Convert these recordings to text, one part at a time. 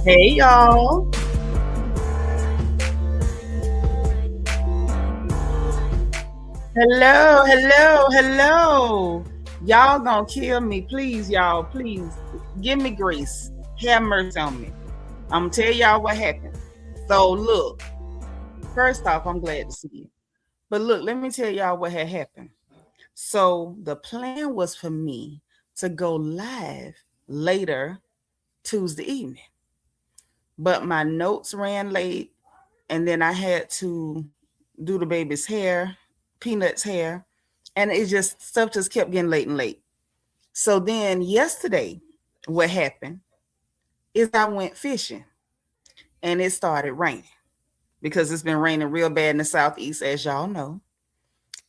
Hey y'all. Hello. Y'all gonna kill me. Please, y'all. Please. Give me grace. Have mercy on me. I'm gonna tell y'all what happened. So look, first off, I'm glad to see you. But look, let me tell y'all what had happened. So the plan was for me to go live later Tuesday evening. But my notes ran late, and then I had to do the baby's hair, Peanut's hair, and it just stuff just kept getting late and late. So then yesterday, what happened is I went fishing, and it started raining because it's been raining real bad in the southeast, as y'all know.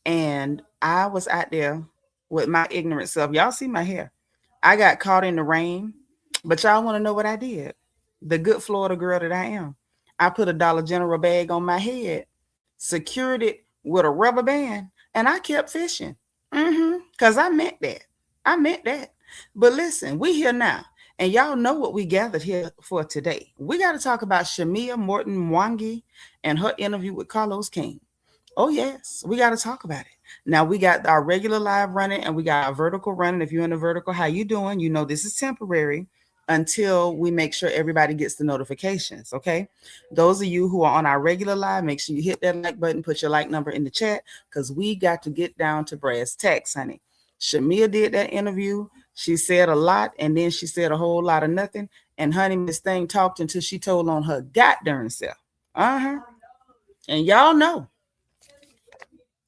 And I was out there with my ignorant self. Y'all see my hair. I got caught in the rain, but y'all want to know what I did? The good Florida girl that I am. I put a Dollar General bag on my head, secured it with a rubber band, and I kept fishing. Because I meant that. I meant that. But listen, we here now. And y'all know what we gathered here for today. We got to talk about Shamea Morton Mwangi and her interview with Carlos King. Oh, yes, we got to talk about it. Now, we got our regular live running and we got our vertical running. If you're in the vertical, how you doing? You know this is temporary until we make sure everybody gets the notifications, okay? Those of you who are on our regular live, make sure you hit that like button, put your like number in the chat, because we got to get down to brass tacks, honey. Shamea did that interview. She said a lot, and then she said a whole lot of nothing. And honey, Miss Thing talked until she told on her goddamn self. And y'all know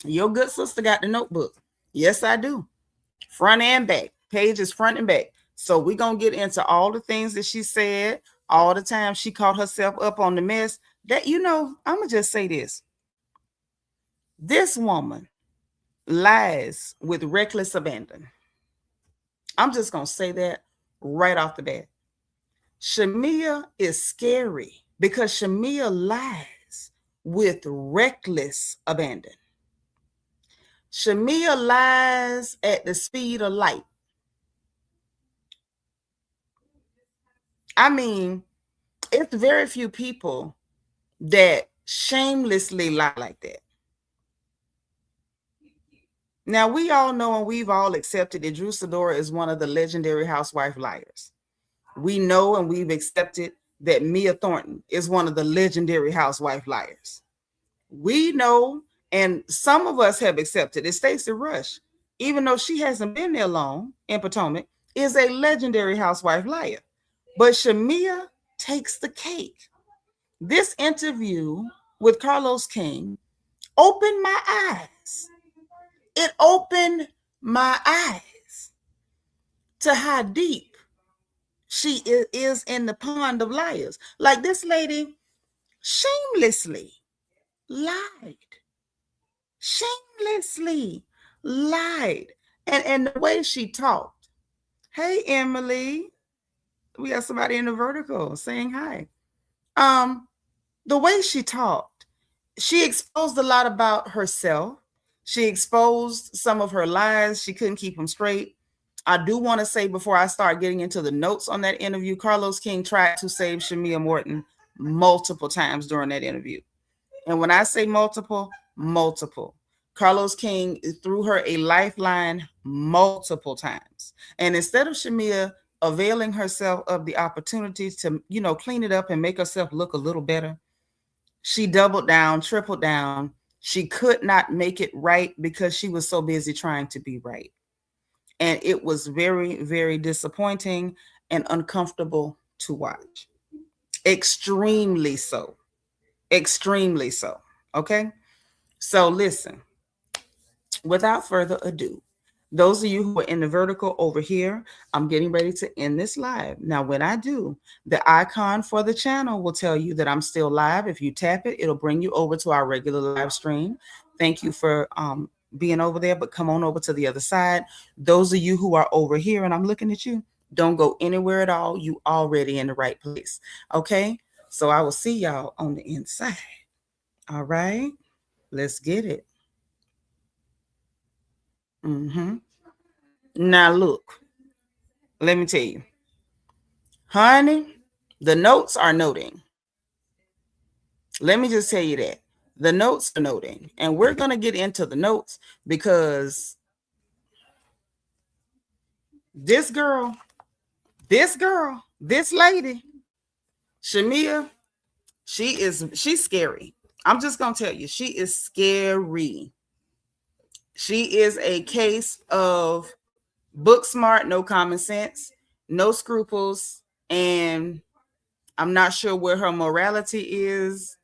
your good sister got the notebook. Yes, I do. Front and back. Pages front and back. So we're going to get into all the things that she said, all the time she caught herself up on the mess. That, you know, I'm going to just say this. This woman lies with reckless abandon. I'm just going to say that right off the bat. Shamea is scary because Shamea lies with reckless abandon. Shamea lies at the speed of light. I mean, it's very few people that shamelessly lie like that. Now, we all know and we've all accepted that Drew Sidora is one of the legendary housewife liars. We know and we've accepted that Mia Thornton is one of the legendary housewife liars. We know, and some of us have accepted that Stacey Rush, even though she hasn't been there long in Potomac, is a legendary housewife liar. But Shamea takes the cake. This interview with Carlos King opened my eyes. It opened my eyes to how deep she is in the pond of liars. Like this lady shamelessly lied. Shamelessly lied. And the way she talked. Hey, Emily. We got somebody in the vertical saying hi. The way she talked, she exposed a lot about herself. She exposed some of her lies. She couldn't keep them straight. I do want to say before I start getting into the notes on that interview, Carlos King tried to save Shamea Morton multiple times during that interview. And when I say multiple, multiple. Carlos King threw her a lifeline multiple times. And instead of Shamea availing herself of the opportunities to, you know, clean it up and make herself look a little better, she doubled down, tripled down. She could not make it right because she was so busy trying to be right. And it was very, very disappointing and uncomfortable to watch. Extremely so. Extremely so. Okay? So listen, without further ado, those of you who are in the vertical over here, I'm getting ready to end this live. Now, when I do, the icon for the channel will tell you that I'm still live. If you tap it, it'll bring you over to our regular live stream. Thank you for being over there, but come on over to the other side. Those of you who are over here, and I'm looking at you, don't go anywhere at all. You already in the right place. Okay? So I will see y'all on the inside. All right? Let's get it. Now, look, let me tell you, honey, The notes are noting. Let me just tell you that. The notes are noting. And we're going to get into the notes because this girl, this lady, Shamea, she's scary. I'm just going to tell you, she is scary. She is a case of book smart, no common sense, no scruples, and I'm not sure where her morality is,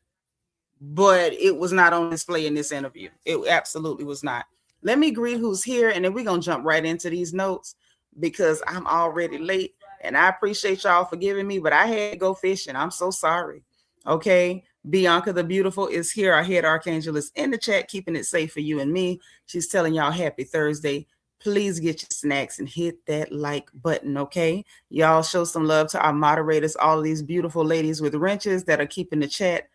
but it was not on display in this interview. It absolutely was not. Let me greet who's here, and then we're going to jump right into these notes because I'm already late, and I appreciate y'all for giving me, but I had to go fishing. I'm so sorry. Okay. Bianca the Beautiful is here. Our head archangel is in the chat, keeping it safe for you and me. She's telling y'all happy Thursday. Please get your snacks and hit that like button, okay? Y'all show some love to our moderators, all of these beautiful ladies with wrenches that are keeping the chat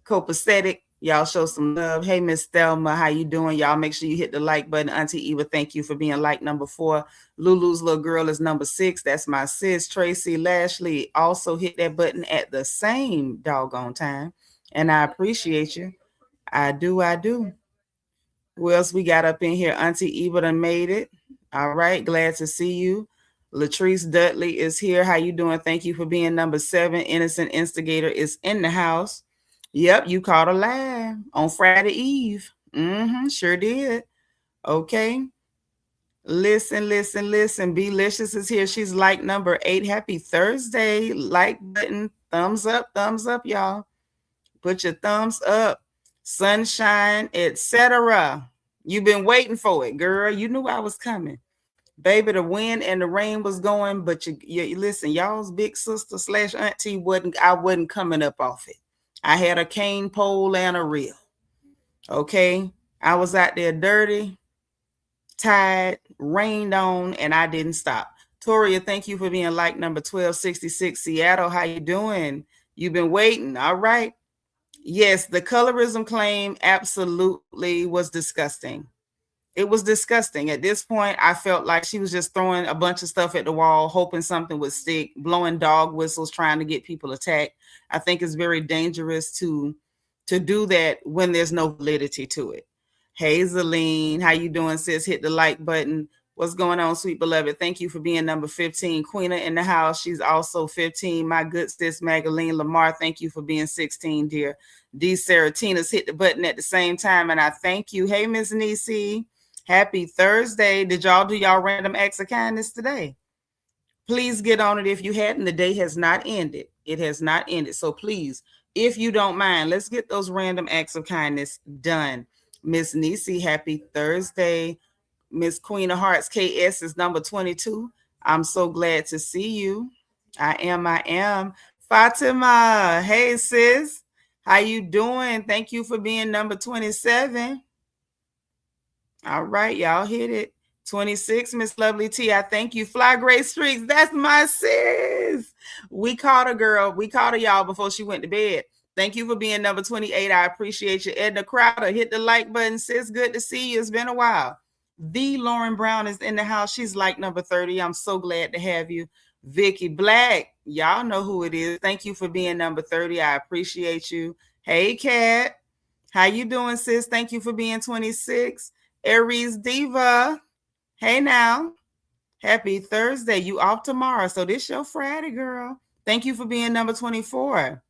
copacetic. Y'all show some love. Hey, Miss Thelma, how you doing? Y'all make sure you hit the like button. Auntie Eva, thank you for being like number 4. Lulu's little girl is number 6. That's my sis. Tracy Lashley also hit that button at the same doggone time. And I appreciate you. I do. Who else we got up in here? Auntie Eva done made it. All right. Glad to see you. Latrice Dudley is here. How you doing? Thank you for being number 7. Innocent Instigator is in the house. Yep, you caught a live on Friday Eve. Sure did. Okay. Listen. Belicious is here. She's like number 8. Happy Thursday. Like button. Thumbs up, y'all. Put your thumbs up. Sunshine, etc. You've been waiting for it, girl. You knew I was coming. Baby, the wind and the rain was going, but you listen, y'all's big sister / auntie I wasn't coming up off it. I had a cane pole and a reel. Okay. I was out there dirty, tired, rained on, and I didn't stop. Toria, thank you for being like number 1266. Seattle, how you doing? You've been waiting. All right. Yes, the colorism claim absolutely was disgusting. It was disgusting. At this point, I felt like she was just throwing a bunch of stuff at the wall, hoping something would stick, blowing dog whistles, trying to get people attacked. I think it's very dangerous to do that when there's no validity to it. Hazeline, how you doing, sis? Hit the like button. What's going on, sweet beloved? Thank you for being number 15. Queena in the house. She's also 15. My good sis, Magaline Lamar. Thank you for being 16, dear. D. Saratina's hit the button at the same time, and I thank you. Hey, Miss Nisi. Happy Thursday. Did y'all do y'all random acts of kindness today? Please get on it if you hadn't. The day has not ended. It has not ended. So please, if you don't mind, let's get those random acts of kindness done. Miss Nisi, happy Thursday. Miss Queen of Hearts, KS is number 22. I'm so glad to see you. I am. Fatima, hey sis. How you doing? Thank you for being number 27. All right, y'all hit it. 26, Miss Lovely T. I thank you. Fly Great Streaks. That's my sis. We caught her, girl. We caught her, y'all, before she went to bed. Thank you for being number 28. I appreciate you. Edna Crowder, hit the like button, sis. Good to see you. It's been a while. The Lauren Brown is in the house. She's like number 30. I'm so glad to have you. Vicky Black, y'all know who it is. Thank you for being number 30. I appreciate you. Hey, Kat. How you doing, sis? Thank you for being 26. Aries Diva. Hey now. Happy Thursday. You off tomorrow. So this your Friday, girl. Thank you for being number 24.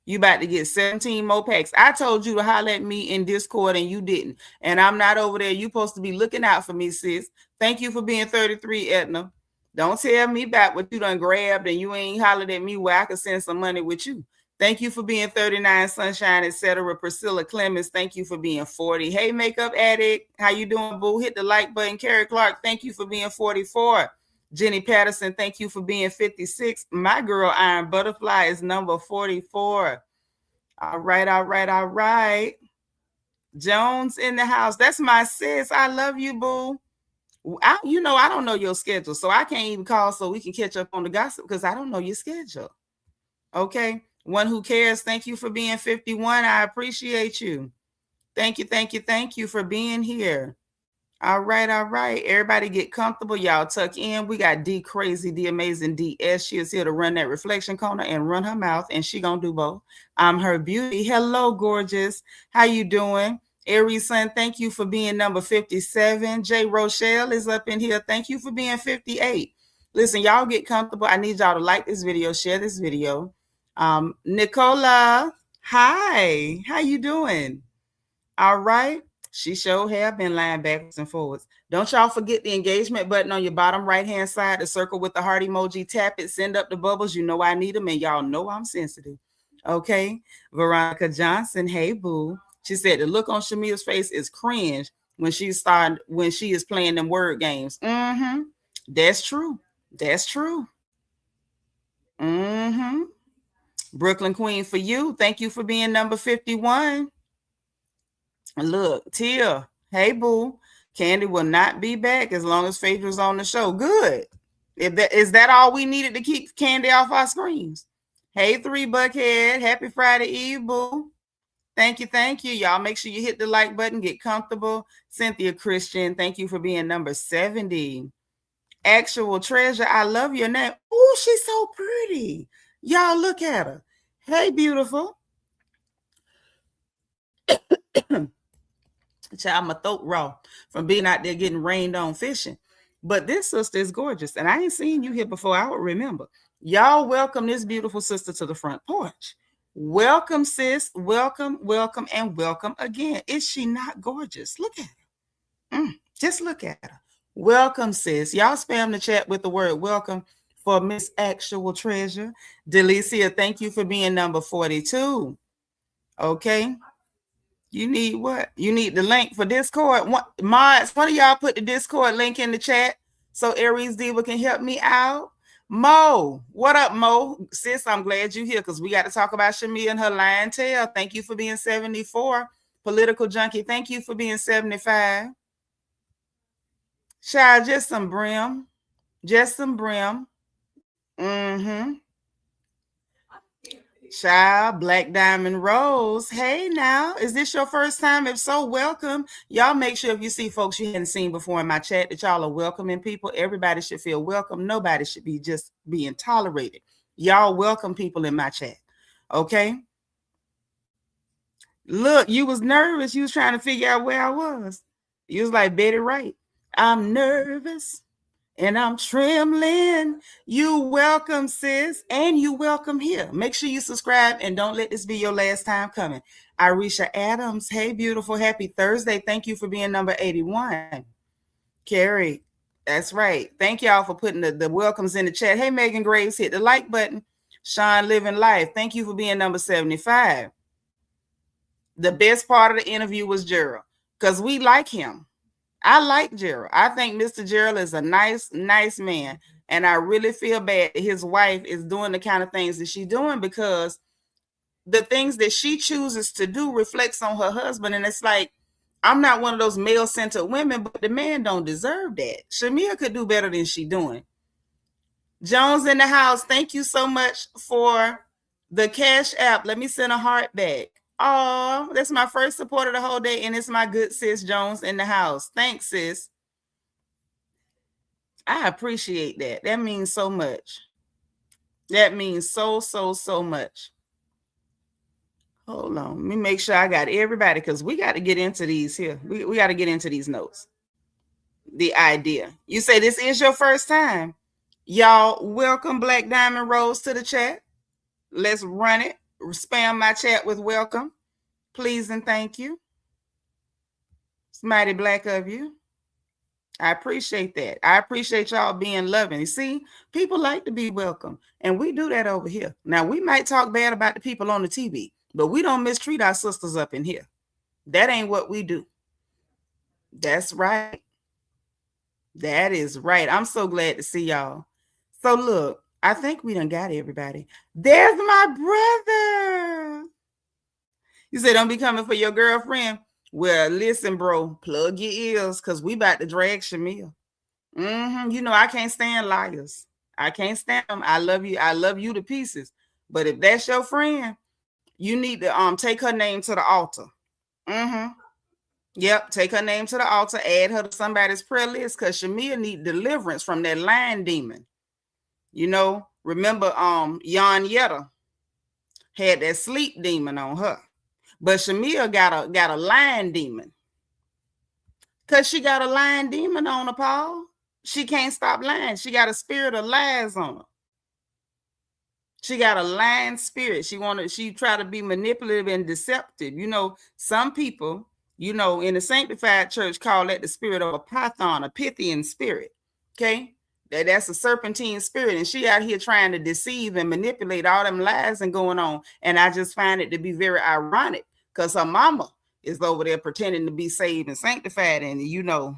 You about to get 17 more packs. I told you to holler at me in Discord and you didn't. And I'm not over there. You supposed to be looking out for me, sis. Thank you for being 33, Edna. Don't tell me about what you done grabbed and you ain't hollered at me where I could send some money with you. Thank you for being 39, Sunshine, etc. Priscilla Clemens, thank you for being 40. Hey, Makeup Addict, how you doing, boo? Hit the like button. Carrie Clark, thank you for being 44. Jenny Patterson, thank you for being 56. My girl, Iron Butterfly, is number 44. All right. Jones in the house. That's my sis. I love you, boo. I don't know your schedule, so I can't even call so we can catch up on the gossip because I don't know your schedule. Okay. One who cares. Thank you for being 51. I appreciate you. Thank you for being here. All right. Everybody get comfortable. Y'all tuck in. We got D Crazy, D Amazing DS. She is here to run that reflection corner and run her mouth, and she gonna do both. I'm her beauty. Hello, gorgeous. How you doing? Aries Sun, thank you for being number 57. J. Rochelle is up in here. Thank you for being 58. Listen, y'all get comfortable. I need y'all to like this video, share this video. Nicola, hi. How you doing? All right. She sure have been lying backwards and forwards. Don't y'all forget the engagement button on your bottom right-hand side, the circle with the heart emoji. Tap it, send up the bubbles. You know I need them, and y'all know I'm sensitive. Okay. Veronica Johnson, hey, boo. She said the look on Shamea's face is cringe when she is playing them word games. Mm-hmm. That's true. That's true. Mm-hmm. Brooklyn Queen, for you. Thank you for being number 51. Look, Tia, hey, boo. Candy will not be back as long as Faith was on the show. Good. Is that all we needed to keep Candy off our screens? Hey, 3 Buckhead. Happy Friday Eve, boo. Thank you. Y'all make sure you hit the like button. Get comfortable. Cynthia Christian, thank you for being number 70. Actual Treasure, I love your name. Oh, she's so pretty. Y'all look at her. Hey, beautiful. Child, my throat raw from being out there getting rained on fishing. But this sister is gorgeous. And I ain't seen you here before. I would remember. Y'all welcome this beautiful sister to the front porch. Welcome, sis. Welcome, and welcome again. Is she not gorgeous? Look at her. Just look at her. Welcome, sis. Y'all spam the chat with the word welcome for Miss Actual Treasure. Delicia, thank you for being number 42. Okay. You need what? You need the link for Discord. Mods, one of y'all put the Discord link in the chat so Aries Diva can help me out. Mo, what up, Mo? Sis, I'm glad you're here because we got to talk about Shamea and her lion tail. Thank you for being 74. Political Junkie, thank you for being 75. Child, just some brim. Just some brim. Mm-hmm. Child, Black Diamond Rose. Hey now, is this your first time? If so, welcome. Y'all make sure if you see folks you hadn't seen before in my chat that y'all are welcoming people. Everybody should feel welcome. Nobody should be just being tolerated. Y'all welcome people in my chat. Okay? Look, you was nervous. You was trying to figure out where I was. You was like Betty Wright. I'm nervous. And I'm trembling. You welcome, sis. And you welcome here. Make sure you subscribe and don't let this be your last time coming. Irisha Adams. Hey, beautiful. Happy Thursday. Thank you for being number 81. Carrie. That's right. Thank y'all for putting the welcomes in the chat. Hey, Megan Graves. Hit the like button. Sean Living Life. Thank you for being number 75. The best part of the interview was Gerald because we like him. I like Gerald. I think Mr. Gerald is a nice man. And I really feel bad that his wife is doing the kind of things that she's doing because the things that she chooses to do reflects on her husband. And it's like, I'm not one of those male-centered women, but the man don't deserve that. Shamea could do better than she doing. Jones in the house, thank you so much for the Cash App. Let me send a heart back. Oh, that's my first support of the whole day, and it's my good sis Jones in the house. Thanks, sis. I appreciate that. That means so much. That means so much. Hold on. Let me make sure I got everybody because we got to get into these here. We got to get into these notes. The idea. You say this is your first time. Y'all, welcome Black Diamond Rose to the chat. Let's run it. Spam my chat with welcome. Please and thank you. It's mighty black of you. I appreciate that. I appreciate y'all being loving. You see, people like to be welcome. And we do that over here. Now, we might talk bad about the people on the TV, but we don't mistreat our sisters up in here. That ain't what we do. That's right. That is right. I'm so glad to see y'all. So look, I think we done got everybody. There's my brother. You said don't be coming for your girlfriend. Well, listen, bro, plug your ears because we about to drag Shamea. You know, I can't stand liars. I can't stand them. I love you. I love you to pieces. But if that's your friend, you need to take her name to the altar. Yep, take her name to the altar, add her to somebody's prayer list, because Shamea need deliverance from that lying demon. You know, remember Yon Yetta had that sleep demon on her. But Shamea got a lying demon. Because she got a lying demon on her, Paul. She can't stop lying. She got a spirit of lies on her. She got a lying spirit. She try to be manipulative and deceptive. You know, some people, you know, in the sanctified church call that the spirit of a python, a Pythian spirit. Okay? That's a serpentine spirit. And she out here trying to deceive and manipulate all them lies and going on. And I just find it to be very ironic because her mama is over there pretending to be saved and sanctified. And, you know,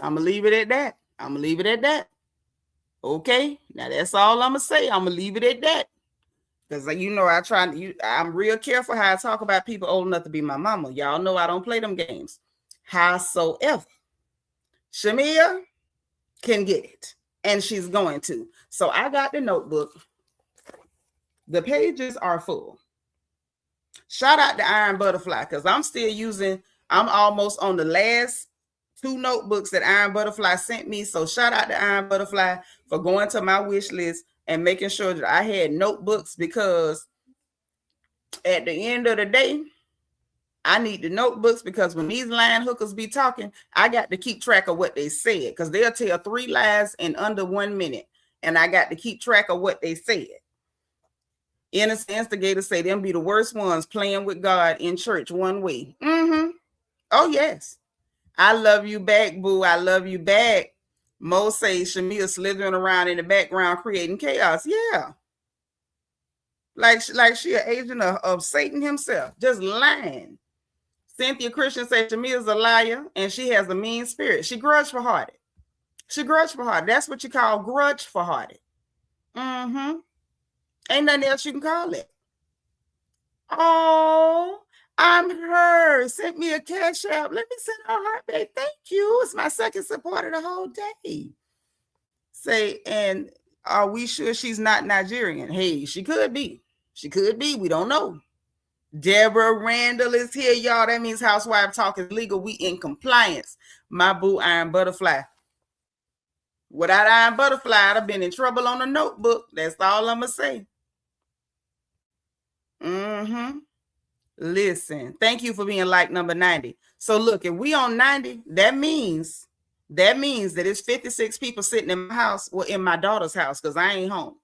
I'm going to leave it at that. Okay, now that's all I'm gonna say. I'm gonna leave it at that, because you know I'm real careful how I talk about people old enough to be my mama. Y'all know I don't play them games. Howsoever, Shamea can get it, and she's going to. So I got the notebook. The pages are full. Shout out to Iron Butterfly, because I'm almost on the last 2 notebooks that Iron Butterfly sent me. So shout out to Iron Butterfly for going to my wish list and making sure that I had notebooks, because at the end of the day, I need the notebooks, because when these line hookers be talking, I got to keep track of what they said, because they'll tell 3 lies in under 1 minute, and I got to keep track of what they said. Innocent instigators say them be the worst ones, playing with God in church one way. Oh, yes. I love you back, boo. I love you back. Mo says Shamea slithering around in the background creating chaos. Yeah. Like she an agent of Satan himself, just lying. Cynthia Christian says Shamea's a liar and she has a mean spirit. She grudge for hearted. That's what you call grudge for hearted. Ain't nothing else you can call it. Oh, I'm her. Sent me a cash app. Let me send her a heart, babe. Thank you. It's my second support of the whole day. Say, and are we sure she's not Nigerian? Hey, she could be. We don't know. Deborah Randall is here, y'all. That means Housewife Talk is legal. We in compliance. My boo, Iron Butterfly. Without Iron Butterfly, I'd have been in trouble on the notebook. That's all I'm going to say. Listen, thank you for being like number 90. So look, if we on 90, that means that it's 56 people sitting in my house, or in my daughter's house, because I ain't home.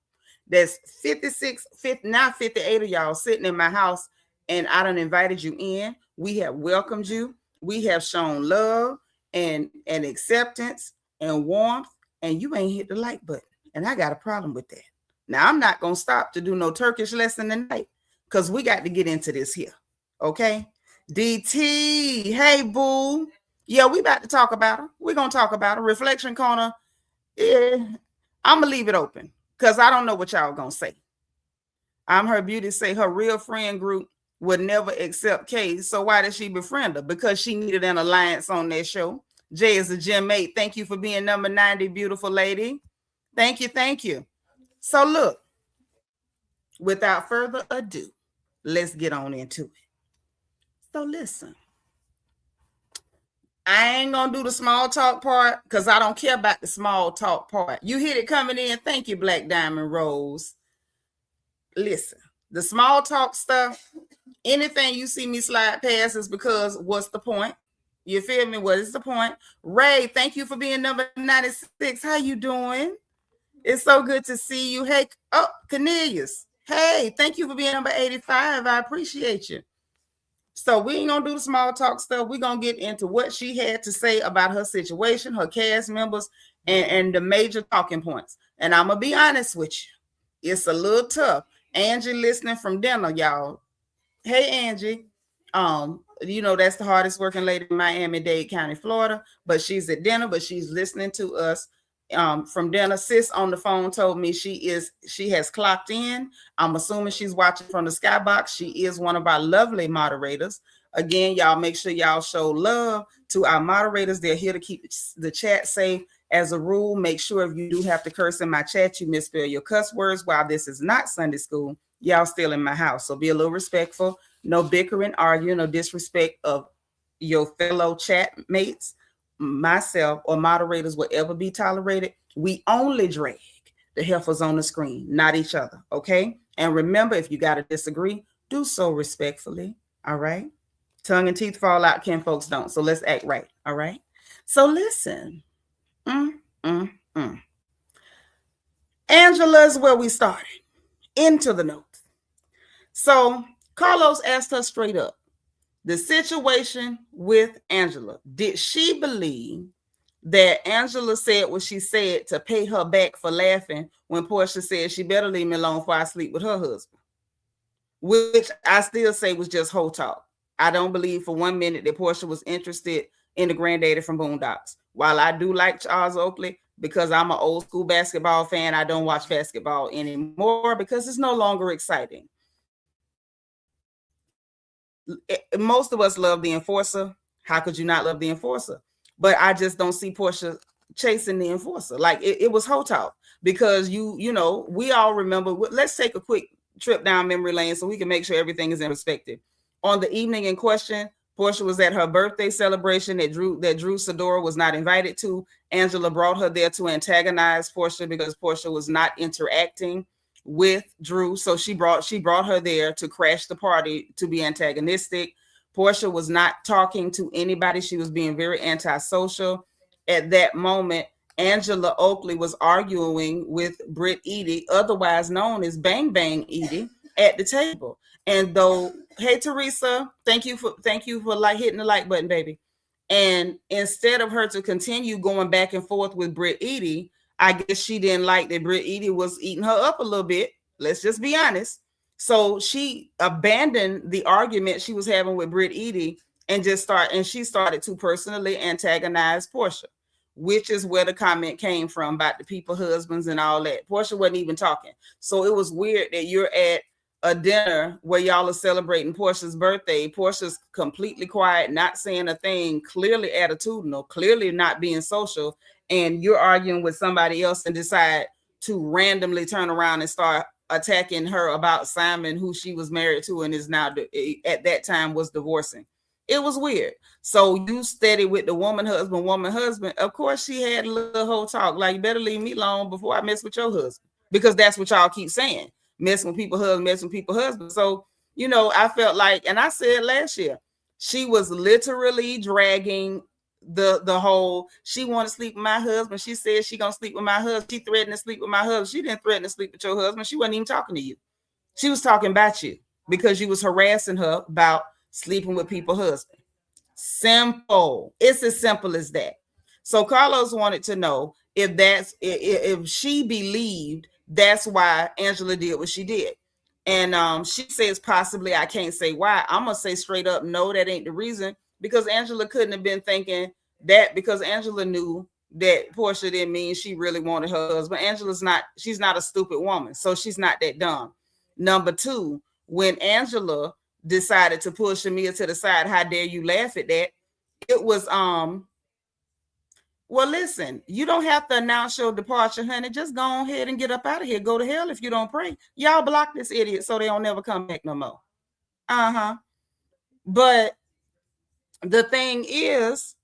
There's 58 of y'all sitting in my house, and I done invited you in. We have welcomed you. We have shown love and acceptance and warmth, and you ain't hit the like button. And I got a problem with that. Now, I'm not going to stop to do no Turkish lesson tonight, because we got to get into this here. Okay? DT, hey, boo. Yeah, we about to talk about her. We're going to talk about her. Reflection Corner, I'm going to leave it open, because I don't know what y'all going to say. I'm her beauty say her real friend group would never accept Kay. So why did she befriend her? Because she needed an alliance on that show. Jay is a gym mate. Thank you for being number 90, beautiful lady. Thank you. So look, without further ado, let's get on into it. So listen, I ain't going to do the small talk part, because I don't care about the small talk part. You hit it coming in. Thank you, Black Diamond Rose. Listen, the small talk stuff, anything you see me slide past is because what's the point? You feel me? What is the point? Ray, thank you for being number 96. How you doing? It's so good to see you. Hey, Cornelius. Hey, thank you for being number 85. I appreciate you. So we ain't going to do the small talk stuff. We're going to get into what she had to say about her situation, her cast members, and the major talking points. And I'm going to be honest with you. It's a little tough. Angie listening from dinner, y'all. Hey, Angie. You know, that's the hardest working lady in Miami-Dade County, Florida. But she's at dinner, but she's listening to us from dinner. Sis on the phone told me she has clocked in. I'm assuming she's watching from the skybox. She is one of our lovely moderators. Again, y'all make sure y'all show love to our moderators. They're here to keep the chat safe. As a rule, make sure if you do have to curse in my chat, you misspell your cuss words. While this is not Sunday school, y'all still in my house. So be a little respectful no bickering, arguing, no disrespect of your fellow chat mates, myself, or moderators will ever be tolerated. We only drag the heifers on the screen, not each other. Okay. And remember, if you got to disagree, do so respectfully. All right. Tongue and teeth fall out, kin folks don't. So let's act right. All right. So listen. Mm, mm, mm. Angela is where we started. Into the notes. So Carlos asked her straight up, the situation with Angela. Did she believe that Angela said what she said to pay her back for laughing when Portia said she better leave me alone before I sleep with her husband? Which I still say was just whole talk. I don't believe for 1 minute that Portia was interested in the granddaddy from Boondocks. While I do like Charles Oakley, because I'm an old school basketball fan, I don't watch basketball anymore because it's no longer exciting. Most of us love the enforcer. How could you not love the enforcer? But I just don't see Portia chasing the enforcer. Like it was whole talk because you know, we all remember. Let's take a quick trip down memory lane so we can make sure everything is in perspective. On the evening in question, Portia was at her birthday celebration that Drew Sidora was not invited to. Angela brought her there to antagonize Portia because Portia was not interacting with Drew. So she brought her there to crash the party, to be antagonistic. Portia was not talking to anybody. She was being very antisocial. At that moment, Angela Oakley was arguing with Britt Eady, otherwise known as Bang Bang Eady, at the table. And though, hey Teresa, thank you for like hitting the like button, baby. And instead of her to continue going back and forth with Britt Eady, I guess she didn't like that Britt Eady was eating her up a little bit. Let's just be honest. So she abandoned the argument she was having with Britt Eady and she started to personally antagonize Portia, which is where the comment came from about the people husbands and all that. Portia wasn't even talking. So it was weird that you're at a dinner where y'all are celebrating Portia's birthday. Portia's completely quiet, not saying a thing, clearly attitudinal, clearly not being social, and you're arguing with somebody else and decide to randomly turn around and start attacking her about Simon, who she was married to and is now at that time was divorcing. It was weird. So you steady with the woman husband. Of course, she had a little whole talk like, you better leave me alone before I mess with your husband, because that's what y'all keep saying. Messing with people husband. So, you know, I felt like, and I said last year, she was literally dragging the whole, she want to sleep with my husband. She said she gonna sleep with my husband. She threatened to sleep with my husband. She didn't threaten to sleep with your husband. She wasn't even talking to you. She was talking about you because you was harassing her about sleeping with people's husband. Simple. It's as simple as that. So Carlos wanted to know if she believed that's why Angela did what she did. And she says possibly, I can't say why. I'm going to say straight up, no, that ain't the reason, because Angela couldn't have been thinking that, because Angela knew that Portia didn't mean she really wanted her husband. She's not a stupid woman, so she's not that dumb. Number two, when Angela decided to pull Shamea to the side, how dare you laugh at that? It was, well, listen, you don't have to announce your departure, honey. Just go ahead and get up out of here. Go to hell if you don't pray. Y'all block this idiot so they don't never come back no more. But the thing is,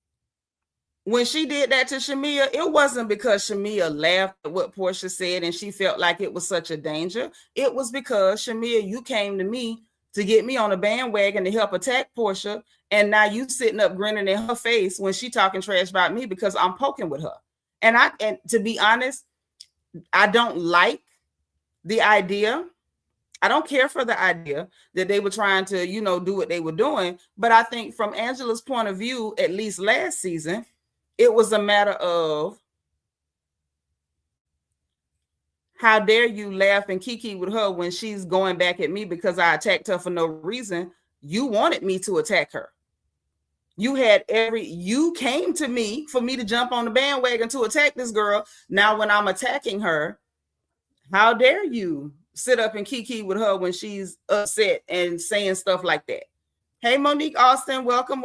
when she did that to Shamea, it wasn't because Shamea laughed at what Portia said and she felt like it was such a danger. It was because, Shamea, you came to me to get me on a bandwagon to help attack Portia, and now you sitting up grinning in her face when she talking trash about me because I'm poking with her. And to be honest, I don't like the idea. I don't care for the idea that they were trying to, you know, do what they were doing. But I think from Angela's point of view, at least last season, it was a matter of, how dare you laugh and kiki with her when she's going back at me because I attacked her for no reason. You wanted me to attack her. You came to me for me to jump on the bandwagon to attack this girl. Now, when I'm attacking her, how dare you sit up and kiki with her when she's upset and saying stuff like that? Hey, Monique Austin, welcome.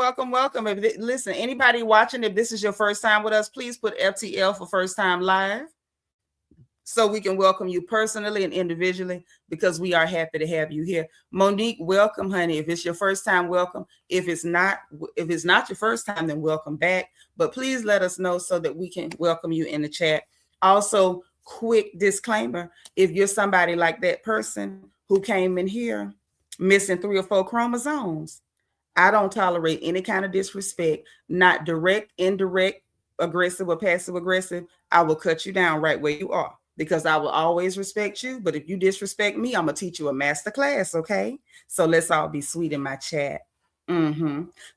Listen, anybody watching, if this is your first time with us, please put FTL for first time live. so we can welcome you personally and individually, because we are happy to have you here. Monique, welcome, honey. If it's your first time, welcome. If it's not your first time, then welcome back. But please let us know so that we can welcome you in the chat. Also, quick disclaimer: if you're somebody like that person who came in here missing 3 or 4 chromosomes, I don't tolerate any kind of disrespect, not direct, indirect, aggressive, or passive aggressive. I will cut you down right where you are, because I will always respect you. But if you disrespect me, I'm going to teach you a master class, okay? So let's all be sweet in my chat.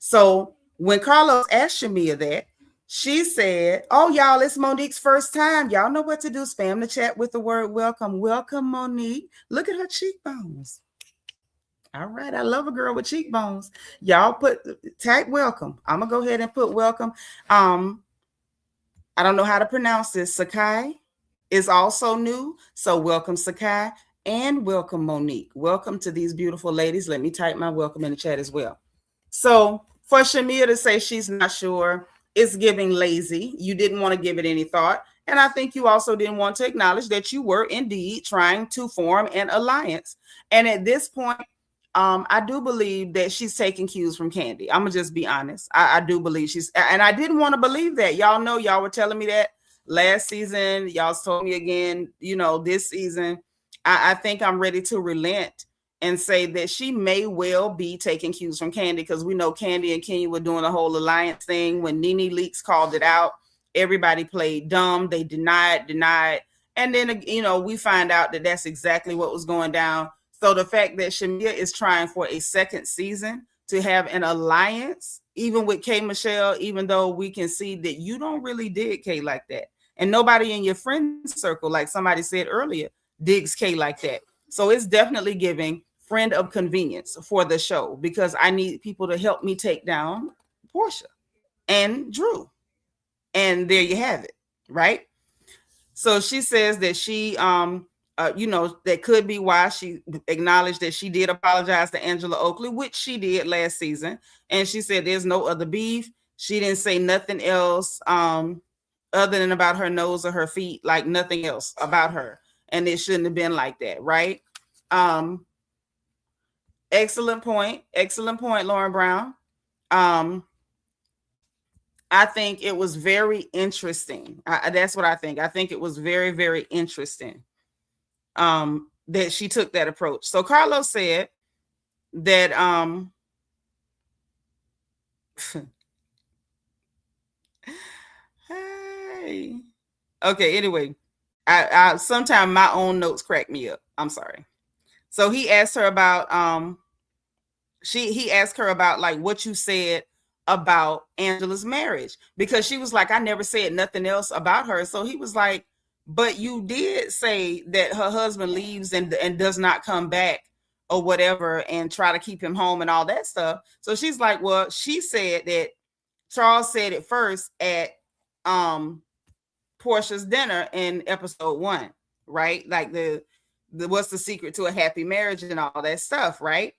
So when Carlos asked Shamea that, she said, oh, y'all, it's Monique's first time. Y'all know what to do. Spam the chat with the word welcome. Welcome, Monique. Look at her cheekbones. All right. I love a girl with cheekbones. Y'all type welcome. I'm going to go ahead and put welcome. I don't know how to pronounce this. Sakai is also new. So welcome, Sakai, and welcome, Monique. Welcome to these beautiful ladies. Let me type my welcome in the chat as well. So for Shamea to say she's not sure, it's giving lazy. You didn't want to give it any thought. And I think you also didn't want to acknowledge that you were indeed trying to form an alliance. And at this point, I do believe that she's taking cues from Candy. I'm gonna just be honest. I do believe and I didn't want to believe that. Y'all know, y'all were telling me that last season. Y'all told me again, this season. I think I'm ready to relent and say that she may well be taking cues from Candy, because we know Candy and Kenya were doing the whole alliance thing. When Nene Leakes called it out, everybody played dumb. They denied. And then, we find out that that's exactly what was going down. So the fact that Shamea is trying for a second season to have an alliance, even with K Michelle, even though we can see that you don't really dig K like that. And nobody in your friend circle, like somebody said earlier, digs K like that. So it's definitely giving friend of convenience for the show, because I need people to help me take down Portia and Drew. And there you have it, right? So she says that she, that could be why she acknowledged that she did apologize to Angela Oakley, which she did last season. And she said there's no other beef. She didn't say nothing else other than about her nose or her feet, like nothing else about her. And it shouldn't have been like that, right? Excellent point, Lauren Brown. I think it was very interesting. That's what I think. I think it was very, very interesting that she took that approach. So Carlos said that hey. Okay, anyway, I sometimes my own notes crack me up. I'm sorry. So he asked her about he asked her about like what you said about Angela's marriage, because she was like, I never said nothing else about her. So he was like, but you did say that her husband leaves and does not come back or whatever, and try to keep him home and all that stuff. So she's like, well, she said that Charles said it first at Portia's dinner in episode 1, right? Like the what's the secret to a happy marriage and all that stuff, right?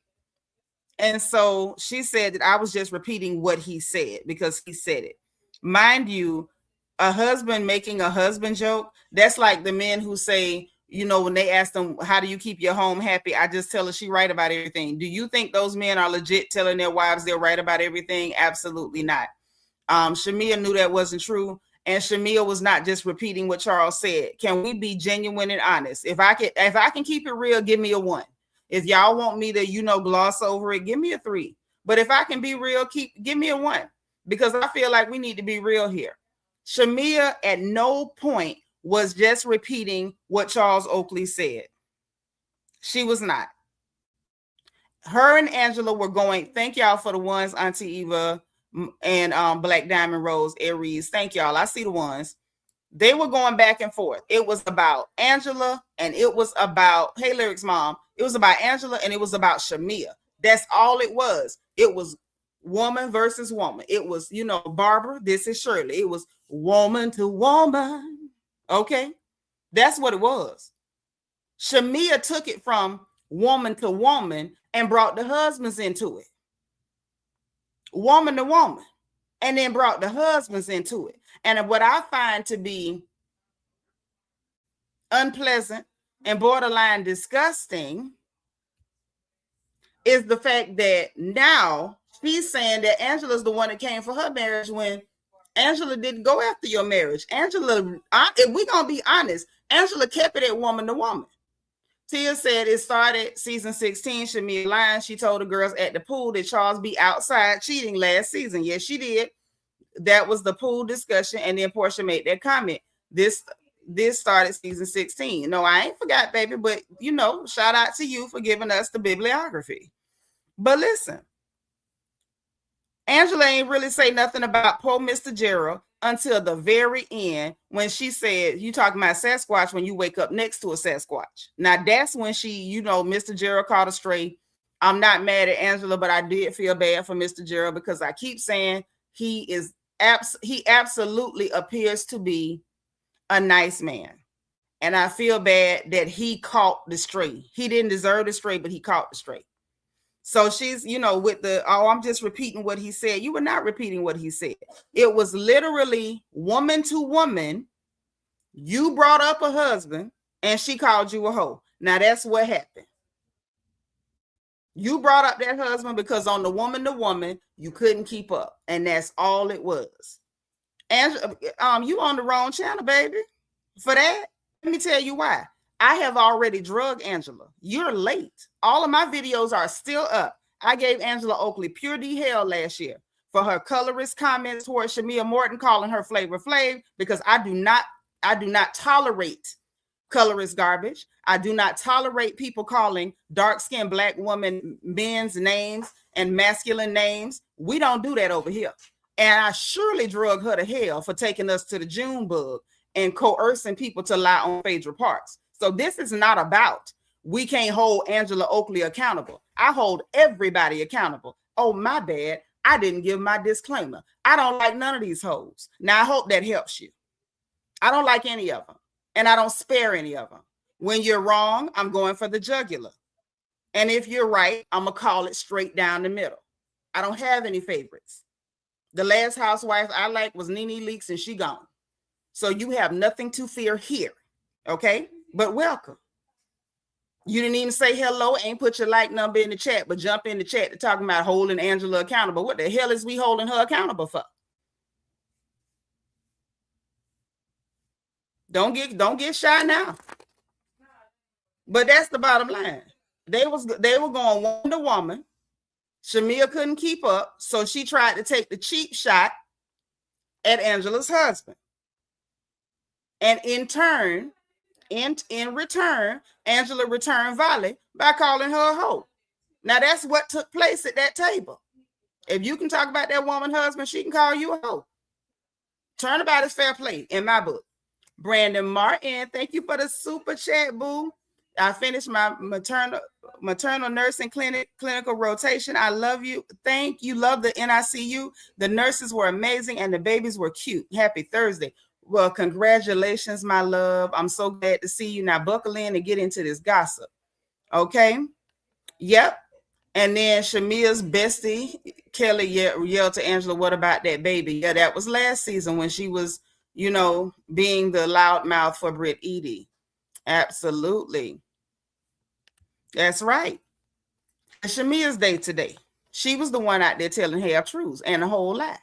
And so she said that I was just repeating what he said because he said it. Mind you, a husband making a husband joke, that's like the men who say, when they ask them, how do you keep your home happy? I just tell her she right about everything. Do you think those men are legit telling their wives they're right about everything? Absolutely not. Shamea knew that wasn't true. And Shamea was not just repeating what Charles said. Can we be genuine and honest? If I can keep it real, give me a 1. If y'all want me to, gloss over it, give me a 3. But if I can be real, give me a 1, because I feel like we need to be real here. Shamea at no point was just repeating what Charles Oakley said. She was not. Her and Angela were going, thank y'all for the ones, Auntie Eva and Black Diamond Rose, Aries. Thank y'all. I see the ones. They were going back and forth. It was about Angela and it was about, hey, Lyrics Mom, it was about Angela and it was about Shamea. That's all it was. It was woman versus woman. It was, Barbara, this is Shirley. It was woman to woman. Okay? That's what it was. Shamea took it from woman to woman and brought the husbands into it. Woman to woman. And then brought the husbands into it. And what I find to be unpleasant, and borderline disgusting is the fact that now she's saying that Angela's the one that came for her marriage when Angela didn't go after your marriage. Angela, if we're going to be honest, Angela kept it at woman to woman. Tia said it started season 16. Shamea lying. She told the girls at the pool that Charles be outside cheating last season. Yes, she did. That was the pool discussion. And then Portia made that comment. This started season 16. No, I ain't forgot, baby. But, you know, shout out to you for giving us the bibliography. But listen, Angela ain't really say nothing about poor Mr. Gerald until the very end when she said, you talking about Sasquatch when you wake up next to a Sasquatch. Now, that's when she, you know, Mr. Gerald caught her straight. I'm not mad at Angela, but I did feel bad for Mr. Gerald because I keep saying he absolutely appears to be a nice man. And I feel bad that he caught the stray. He didn't deserve the stray, but he caught the stray. So she's, you know, with the, oh, I'm just repeating what he said. You were not repeating what he said. It was literally woman to woman. You brought up a husband and she called you a hoe. Now that's what happened. You brought up that husband because on the woman to woman, you couldn't keep up. And that's all it was. And you on the wrong channel, baby. For that, let me tell you why. I have already drugged Angela. You're late. All of my videos are still up. I gave Angela Oakley pure D hell last year for her colorist comments towards Shamea Morton, calling her Flavor Flav, because I do not tolerate colorist garbage. I do not tolerate people calling dark-skinned black women men's names and masculine names. We don't do that over here. And I surely drug her to hell for taking us to the June bug and coercing people to lie on Phaedra Parks. So this is not about, we can't hold Angela Oakley accountable. I hold everybody accountable. Oh, my bad. I didn't give my disclaimer. I don't like none of these hoes. Now, I hope that helps you. I don't like any of them. And I don't spare any of them. When you're wrong, I'm going for the jugular. And if you're right, I'm going to call it straight down the middle. I don't have any favorites. The last housewife I liked was Nene Leakes, and she gone. So you have nothing to fear here. Okay? But welcome. You didn't even say hello, ain't put your like number in the chat, but jump in the chat to talk about holding Angela accountable. What the hell is we holding her accountable for? Don't get shy now. But that's the bottom line. They were going woman to woman. Shamea couldn't keep up, so she tried to take the cheap shot at Angela's husband. And in return, Angela returned volley by calling her a hoe. Now that's what took place at that table. If you can talk about that woman husband, she can call you a hoe. Turnabout is fair play in my book. Brandon Martin, thank you for the super chat, boo. I finished my maternal nursing clinical rotation. I love you. Thank you. Love the NICU. The nurses were amazing and the babies were cute. Happy Thursday. Well, congratulations, my love. I'm so glad to see you. Now buckle in and get into this gossip. Okay. Yep. And then Shamea's bestie, Kelly, yelled to Angela, what about that baby? Yeah, that was last season when she was, you know, being the loudmouth for Britt Edie. Absolutely. That's right. Shamea's day today. She was the one out there telling half truths and a whole lie.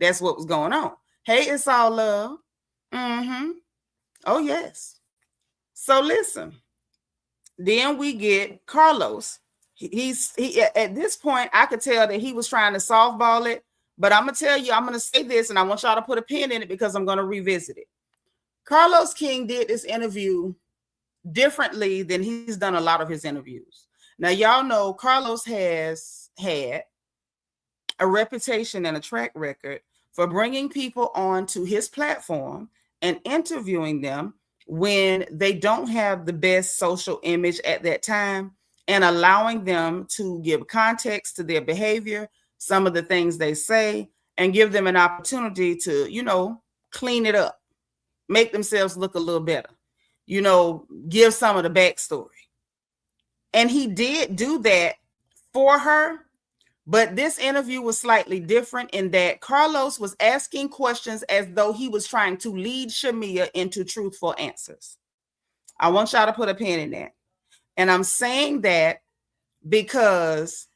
That's what was going on. Hey, it's all love. Oh, yes. So listen. Then we get Carlos. He at this point, I could tell that he was trying to softball it. But I'm going to tell you, I'm going to say this, and I want y'all to put a pin in it because I'm going to revisit it. Carlos King did this interview differently than he's done a lot of his interviews. Now, y'all know Carlos has had a reputation and a track record for bringing people onto his platform and interviewing them when they don't have the best social image at that time and allowing them to give context to their behavior, some of the things they say, and give them an opportunity to, you know, clean it up, make themselves look a little better, you know, give some of the backstory. And he did do that for her. But this interview was slightly different in that Carlos was asking questions as though he was trying to lead Shamea into truthful answers. I want y'all to put a pin in that. And I'm saying that because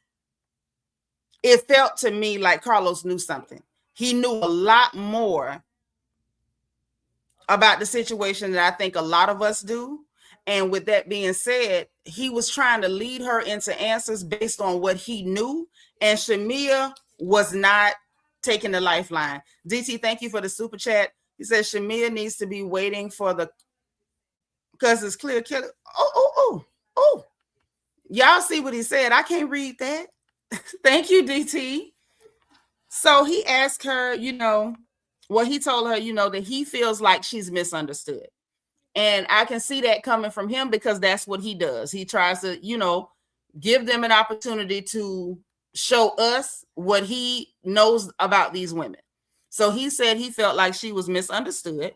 it felt to me like Carlos knew something. He knew a lot more about the situation that I think a lot of us do. And with that being said, he was trying to lead her into answers based on what he knew. And Shamea was not taking the lifeline. DT, thank you for the super chat. He says Shamea needs to be waiting for the, because it's clear killer. Oh. Y'all see what he said? I can't read that. Thank you, DT. So he asked her, he told her, that he feels like she's misunderstood. And I can see that coming from him because that's what he does. He tries to, give them an opportunity to show us what he knows about these women. So he said he felt like she was misunderstood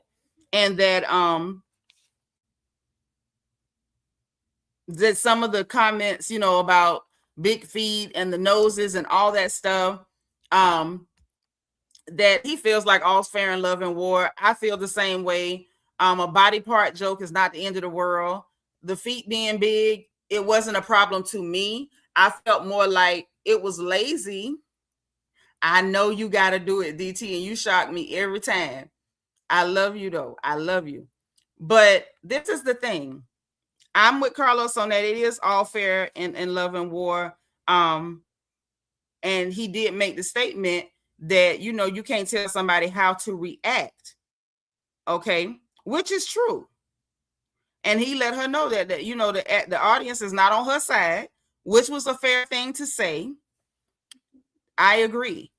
and that that some of the comments, about big feet and the noses and all that stuff, that he feels like all's fair in love and war. I feel the same way. A body part joke is not the end of the world. The feet being big, it wasn't a problem to me. I felt more like it was lazy. I know you got to do it, DT, and you shock me every time. I love you, though. I love you. But this is the thing. I'm with Carlos on that. It is all fair in love and war. And he did make the statement that, you can't tell somebody how to react. Okay. Which is true. And he let her know that the audience is not on her side, which was a fair thing to say. I agree.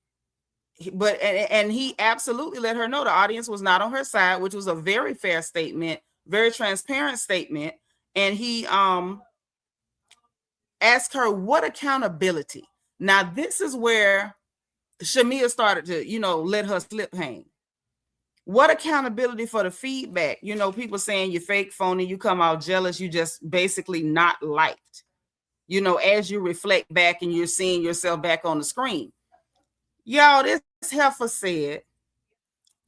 But and he absolutely let her know the audience was not on her side, which was a very fair statement, very transparent statement. And he asked her, what accountability? Now, this is where Shamea started to, let her slip hang. What accountability for the feedback? People saying you're fake, phony, you come out jealous, you just basically not liked, as you reflect back and you're seeing yourself back on the screen. Y'all, this heifer said,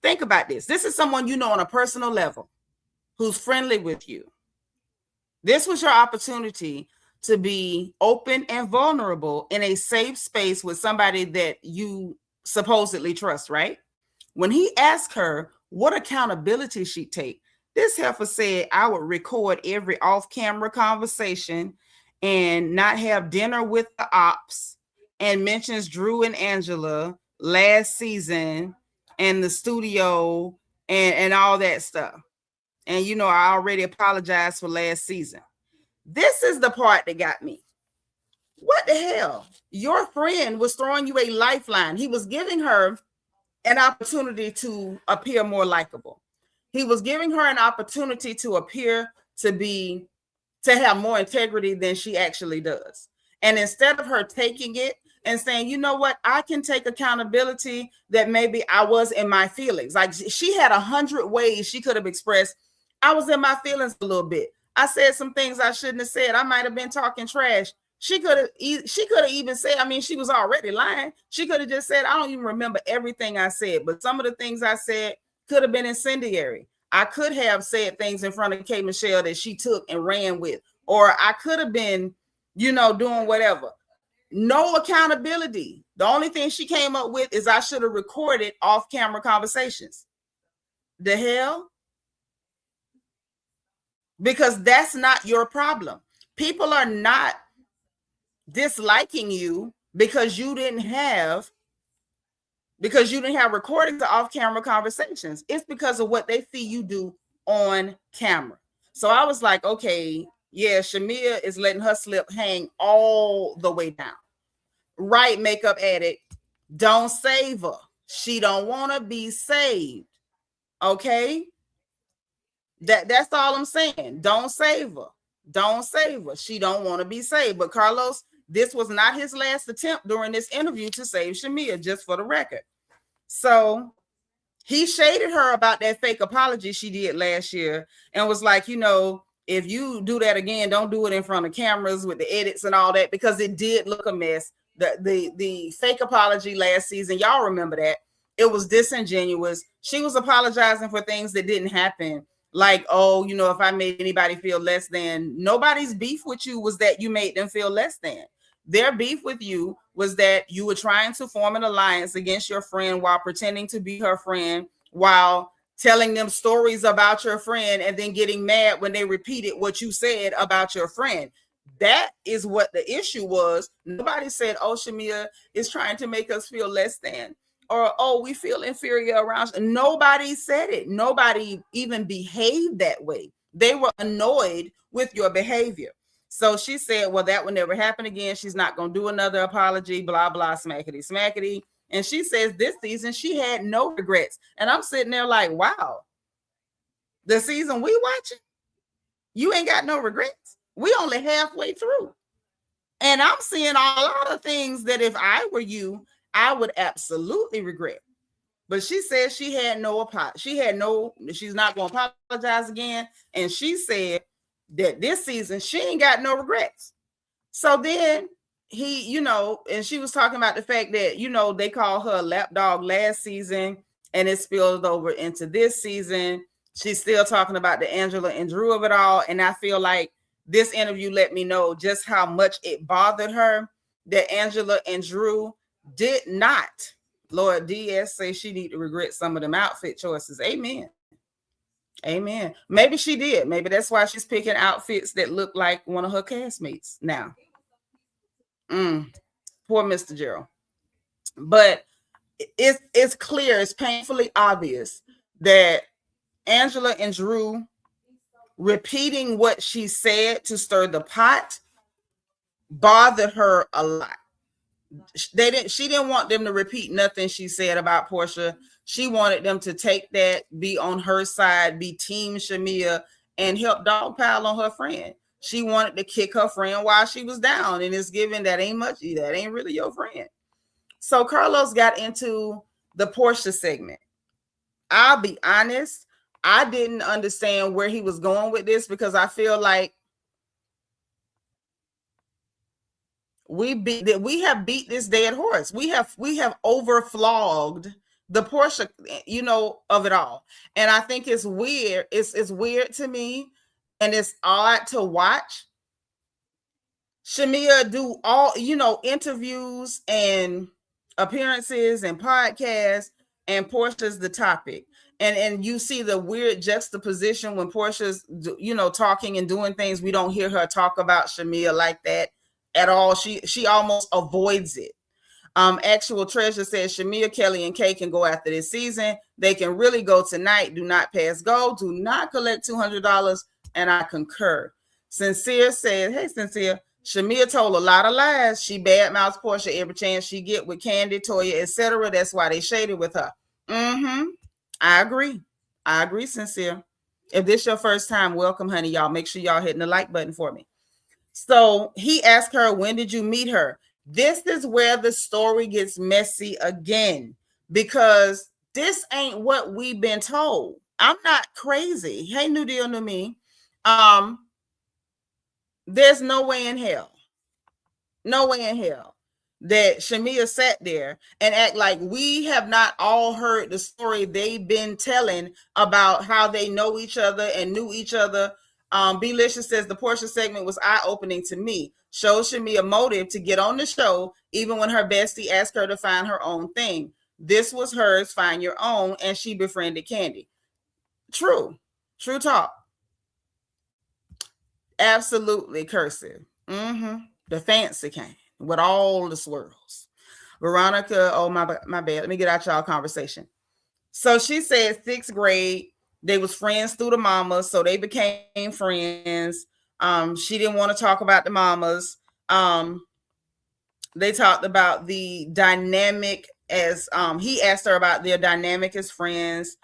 think about this. This is someone on a personal level who's friendly with you. This was your opportunity to be open and vulnerable in a safe space with somebody that you supposedly trust, right? When he asked her what accountability she'd take, this heifer said, I would record every off-camera conversation and not have dinner with the ops, and mentions Drew and Angela last season and the studio and all that stuff. And, I already apologized for last season. This is the part that got me. What the hell? Your friend was throwing you a lifeline. He was giving her an opportunity to appear more likable. He was giving her an opportunity to appear to have more integrity than she actually does. And instead of her taking it and saying, you know what, I can take accountability that maybe I was in my feelings. Like she had 100 ways she could have expressed, I was in my feelings a little bit. I said some things I shouldn't have said. I might have been talking trash. She could have even said, she was already lying. She could have just said, I don't even remember everything I said, but some of the things I said could have been incendiary. I could have said things in front of K. Michelle that she took and ran with, or I could have been, doing whatever. No accountability. The only thing she came up with is I should have recorded off-camera conversations. The hell? Because that's not your problem. People are not disliking you because you didn't have recordings of off-camera conversations. It's because of what they see you do on camera. So I was like, okay, yeah, Shamea is letting her slip hang all the way down. Right, makeup addict, don't save her. She don't want to be saved. Okay? That's all I'm saying. Don't save her. Don't save her. She don't want to be saved. But Carlos, this was not his last attempt during this interview to save Shamea, just for the record. So he shaded her about that fake apology she did last year and was like, if you do that again, don't do it in front of cameras with the edits and all that, because it did look a mess. The fake apology last season, y'all remember that. It was disingenuous. She was apologizing for things that didn't happen Like, oh, if I made anybody feel less than, nobody's beef with you was that you made them feel less than. Their beef with you was that you were trying to form an alliance against your friend while pretending to be her friend, while telling them stories about your friend and then getting mad when they repeated what you said about your friend. That is what the issue was. Nobody said, oh, Shamea is trying to make us feel less than, or, oh, we feel inferior around. Nobody said it. Nobody even behaved that way. They were annoyed with your behavior. So she said, well, that will never happen again. She's not going to do another apology, blah, blah, smackety, smackety. And she says this season she had no regrets. And I'm sitting there like, wow, the season we watching, you ain't got no regrets. We only halfway through. And I'm seeing a lot of things that if I were you, I would absolutely regret. But she said she had no apology. She's not going to apologize again. And she said that this season she ain't got no regrets. So then he, and she was talking about the fact that, they called her a lapdog last season and it spilled over into this season. She's still talking about the Angela and Drew of it all. And I feel like this interview let me know just how much it bothered her that Angela and Drew did not. Lord DS say she need to regret some of them outfit choices. Amen. Amen. Maybe she did. Maybe that's why she's picking outfits that look like one of her castmates now. Poor Mr. Gerald. But it's clear, it's painfully obvious that Angela and Drew repeating what she said to stir the pot bothered her a lot. She didn't want them to repeat nothing she said about Portia. She wanted them to take that, be on her side, be team Shamea, and help dogpile on her friend. She wanted to kick her friend while she was down, and it's given that ain't much. That ain't really your friend. So Carlos got into the Portia segment. I'll be honest, I didn't understand where he was going with this because I feel like we have beat this dead horse. We have overflogged the Portia, of it all. And I think it's weird. It's weird to me, and it's odd to watch Shamea do all, interviews and appearances and podcasts, and Portia's the topic. And you see the weird juxtaposition when Portia's, talking and doing things. We don't hear her talk about Shamea like that at all. She almost avoids it. Actual Treasure says Shamea, Kelly, and Kay can go after this season. They can really go tonight. Do not pass go. Do not collect $200. And I concur. Sincere says, hey, Sincere, Shamea told a lot of lies. She badmouths Portia every chance she get with Candy, Toya, etc. That's why they shaded with her. I agree, Sincere. If this your first time, welcome, honey. Y'all make sure y'all hitting the like button for me. So he asked her, when did you meet her? This is where the story gets messy again, because this ain't what we've been told. I'm not crazy. Hey, New Deal, New Me. There's no way in hell that Shamea sat there and act like we have not all heard the story they've been telling about how they know each other and knew each other. Belicious says the Portia segment was eye-opening to me. Shows Shamea motive to get on the show, even when her bestie asked her to find her own thing. This was hers, find your own, and she befriended Candy. True talk. Absolutely cursive. The fancy kind with all the swirls. Veronica, oh my bad. Let me get out y'all conversation. So she said 6th grade, they was friends through the mamas, so they became friends. She didn't want to talk about the mamas. They talked about the dynamic as he asked her about their dynamic as friends.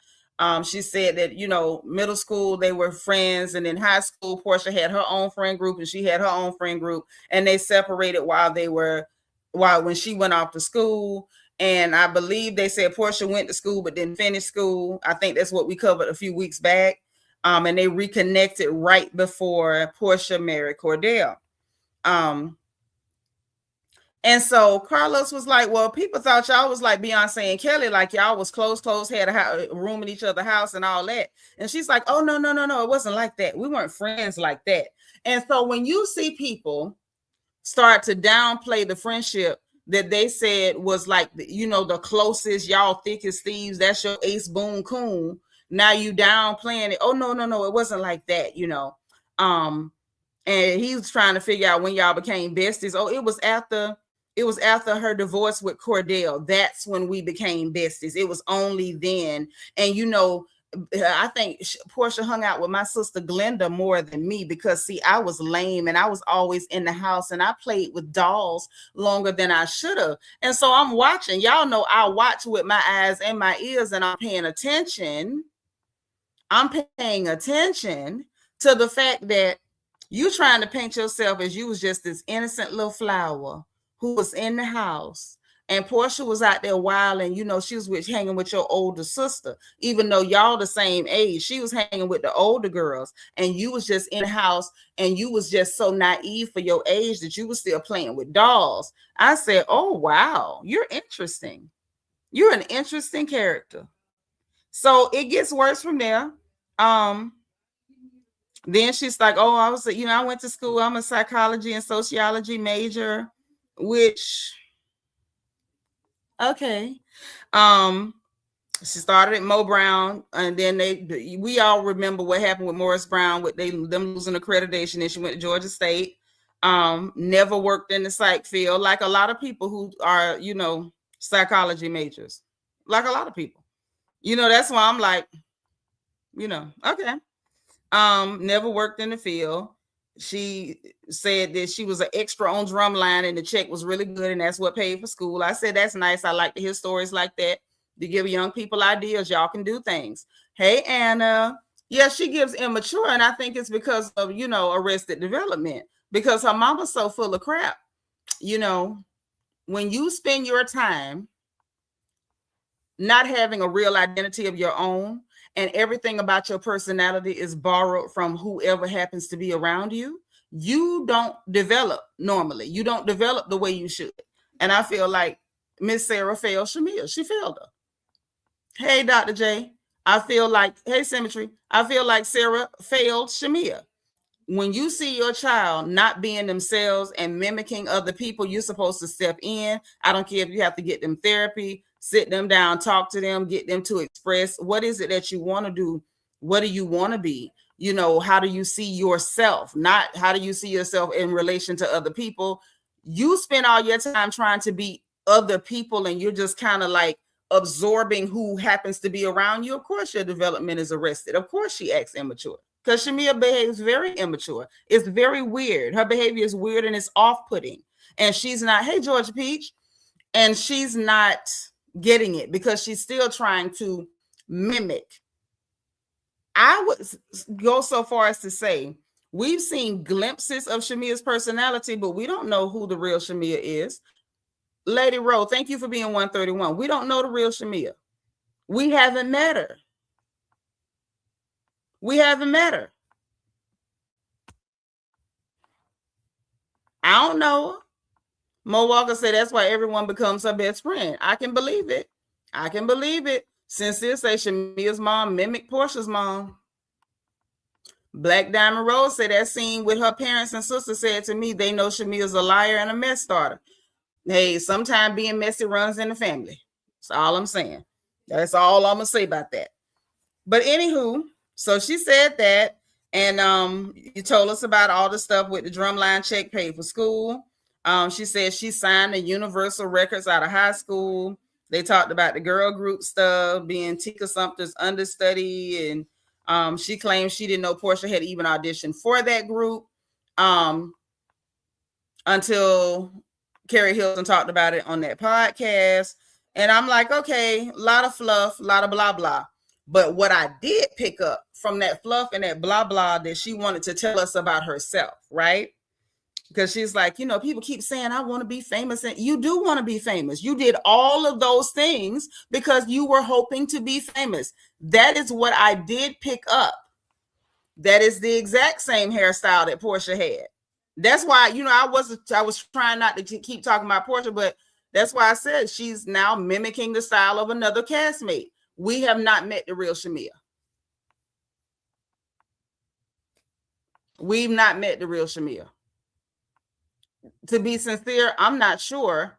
She said that, middle school, they were friends. And in high school, Portia had her own friend group and she had her own friend group. And they separated when she went off to school. And I believe they said Portia went to school, but didn't finish school. I think that's what we covered a few weeks back. And they reconnected right before Portia married Cordell. And so Carlos was like, well, people thought y'all was like Beyonce and Kelly, like y'all was close, had a room in each other's house and all that. And she's like, oh, no, it wasn't like that. We weren't friends like that. And so when you see people start to downplay the friendship that they said was like, you know, the closest, y'all thick as thieves, that's your ace boon coon. Now you downplaying it. Oh, no, it wasn't like that, you know. And he was trying to figure out when y'all became besties. Oh, it was after her divorce with Cordell. That's when we became besties. It was only then. And, you know, I think Portia hung out with my sister Glenda more than me because, see, I was lame and I was always in the house and I played with dolls longer than I should have. And so I'm watching. Y'all know I watch with my eyes and my ears, and I'm paying attention. I'm paying attention to the fact that you trying to paint yourself as you was just this innocent little flower who was in the house. And Portia was out there wilding, you know, she was hanging with your older sister, even though y'all the same age. She was hanging with the older girls, and you was just in the house, and you was just so naive for your age that you was still playing with dolls. I said, oh, wow, you're interesting. You're an interesting character. So it gets worse from there. Then she's like, oh, I went to school. I'm a psychology and sociology major, which... okay. She started at Mo Brown, and then we all remember what happened with Morris Brown with them losing accreditation, and she went to Georgia State. Never worked in the psych field, like a lot of people who are, you know, psychology majors, like a lot of people. You know, that's why I'm like, you know, okay. Never worked in the field. She said that she was an extra on Drumline and the check was really good, and that's what paid for school. I said, that's nice. I like to hear stories like that to give young people ideas. Y'all can do things. Hey, Anna. Yeah, she gives immature, and I think it's because of, you know, Arrested Development, because her mama's so full of crap. You know, when you spend your time not having a real identity of your own, and everything about your personality is borrowed from whoever happens to be around you, you don't develop normally. You don't develop the way you should. And I feel like Miss Sarah failed Shamea. She failed her. Hey, Dr. J. I feel like, hey, Symmetry. I feel like Sarah failed Shamea. When you see your child not being themselves and mimicking other people, you're supposed to step in. I don't care if you have to get them therapy, sit them down, talk to them, get them to express what is it that you want to do? What do you want to be? You know, how do you see yourself? Not how do you see yourself in relation to other people? You spend all your time trying to be other people, and you're just kind of like absorbing who happens to be around you. Of course, your development is arrested. Of course, she acts immature. Because Shamea behaves very immature. It's very weird. Her behavior is weird and it's off-putting. And she's not, hey, Georgia Peach, and she's not getting it because she's still trying to mimic. I would go so far as to say we've seen glimpses of Shamea's personality, but we don't know who the real Shamea is. Lady Rowe, thank you for being 131. We don't know the real Shamea. We haven't met her. We haven't met her. I don't know her. Mo Walker said that's why everyone becomes her best friend. I can believe it. I can believe it. Sincere say Shamea's mom mimicked Portia's mom. Black Diamond Rose said that scene with her parents and sister said to me, they know Shamea's a liar and a mess starter. Hey, sometimes being messy runs in the family. That's all I'm saying. That's all I'm going to say about that. But anywho, so she said that, and you told us about all the stuff with the drumline check paid for school. She said she signed the Universal Records out of high school. They talked about the girl group stuff, being Tika Sumpter's understudy, and she claimed she didn't know Portia had even auditioned for that group until Carrie Hilton talked about it on that podcast. And I'm like, okay, a lot of fluff, a lot of blah, blah. But what I did pick up from that fluff and that blah, blah, that she wanted to tell us about herself, right? Because she's like, you know, people keep saying, I want to be famous. And you do want to be famous. You did all of those things because you were hoping to be famous. That is what I did pick up. That is the exact same hairstyle that Portia had. That's why, I was trying not to keep talking about Portia, but that's why I said she's now mimicking the style of another castmate. We have not met the real Shamea. We've not met the real Shamea. To be sincere, I'm not sure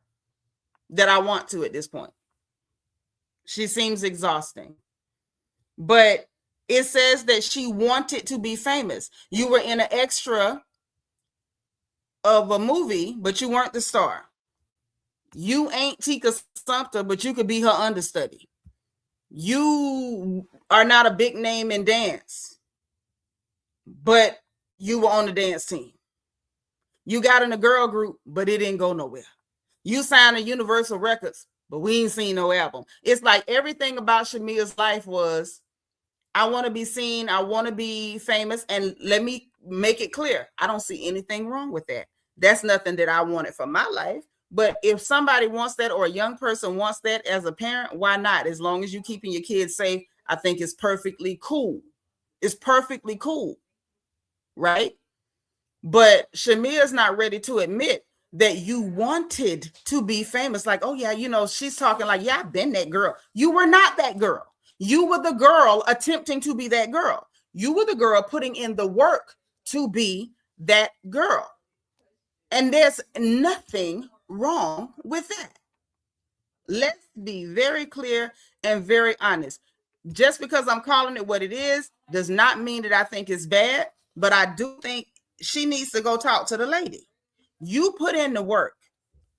that I want to at this point. She seems exhausting. But it says that she wanted to be famous. You were in an extra of a movie, but you weren't the star. You ain't Tika Sumpter, but you could be her understudy. You are not a big name in dance, but you were on the dance team. You got in a girl group, but it didn't go nowhere. You signed to Universal Records, but we ain't seen no album. It's like everything about Shamea's life was, I want to be seen, I want to be famous, and let me make it clear, I don't see anything wrong with that. That's nothing that I wanted for my life. But if somebody wants that, or a young person wants that as a parent, why not? As long as you're keeping your kids safe, I think it's perfectly cool. It's perfectly cool, right? But Shamea's not ready to admit that you wanted to be famous. Like, oh yeah, she's talking like, yeah, I've been that girl. You were not that girl. You were the girl attempting to be that girl. You were the girl putting in the work to be that girl. And there's nothing wrong with that. Let's be very clear and very honest. Just because I'm calling it what it is does not mean that I think it's bad, but I do think she needs to go talk to the lady. You put in the work.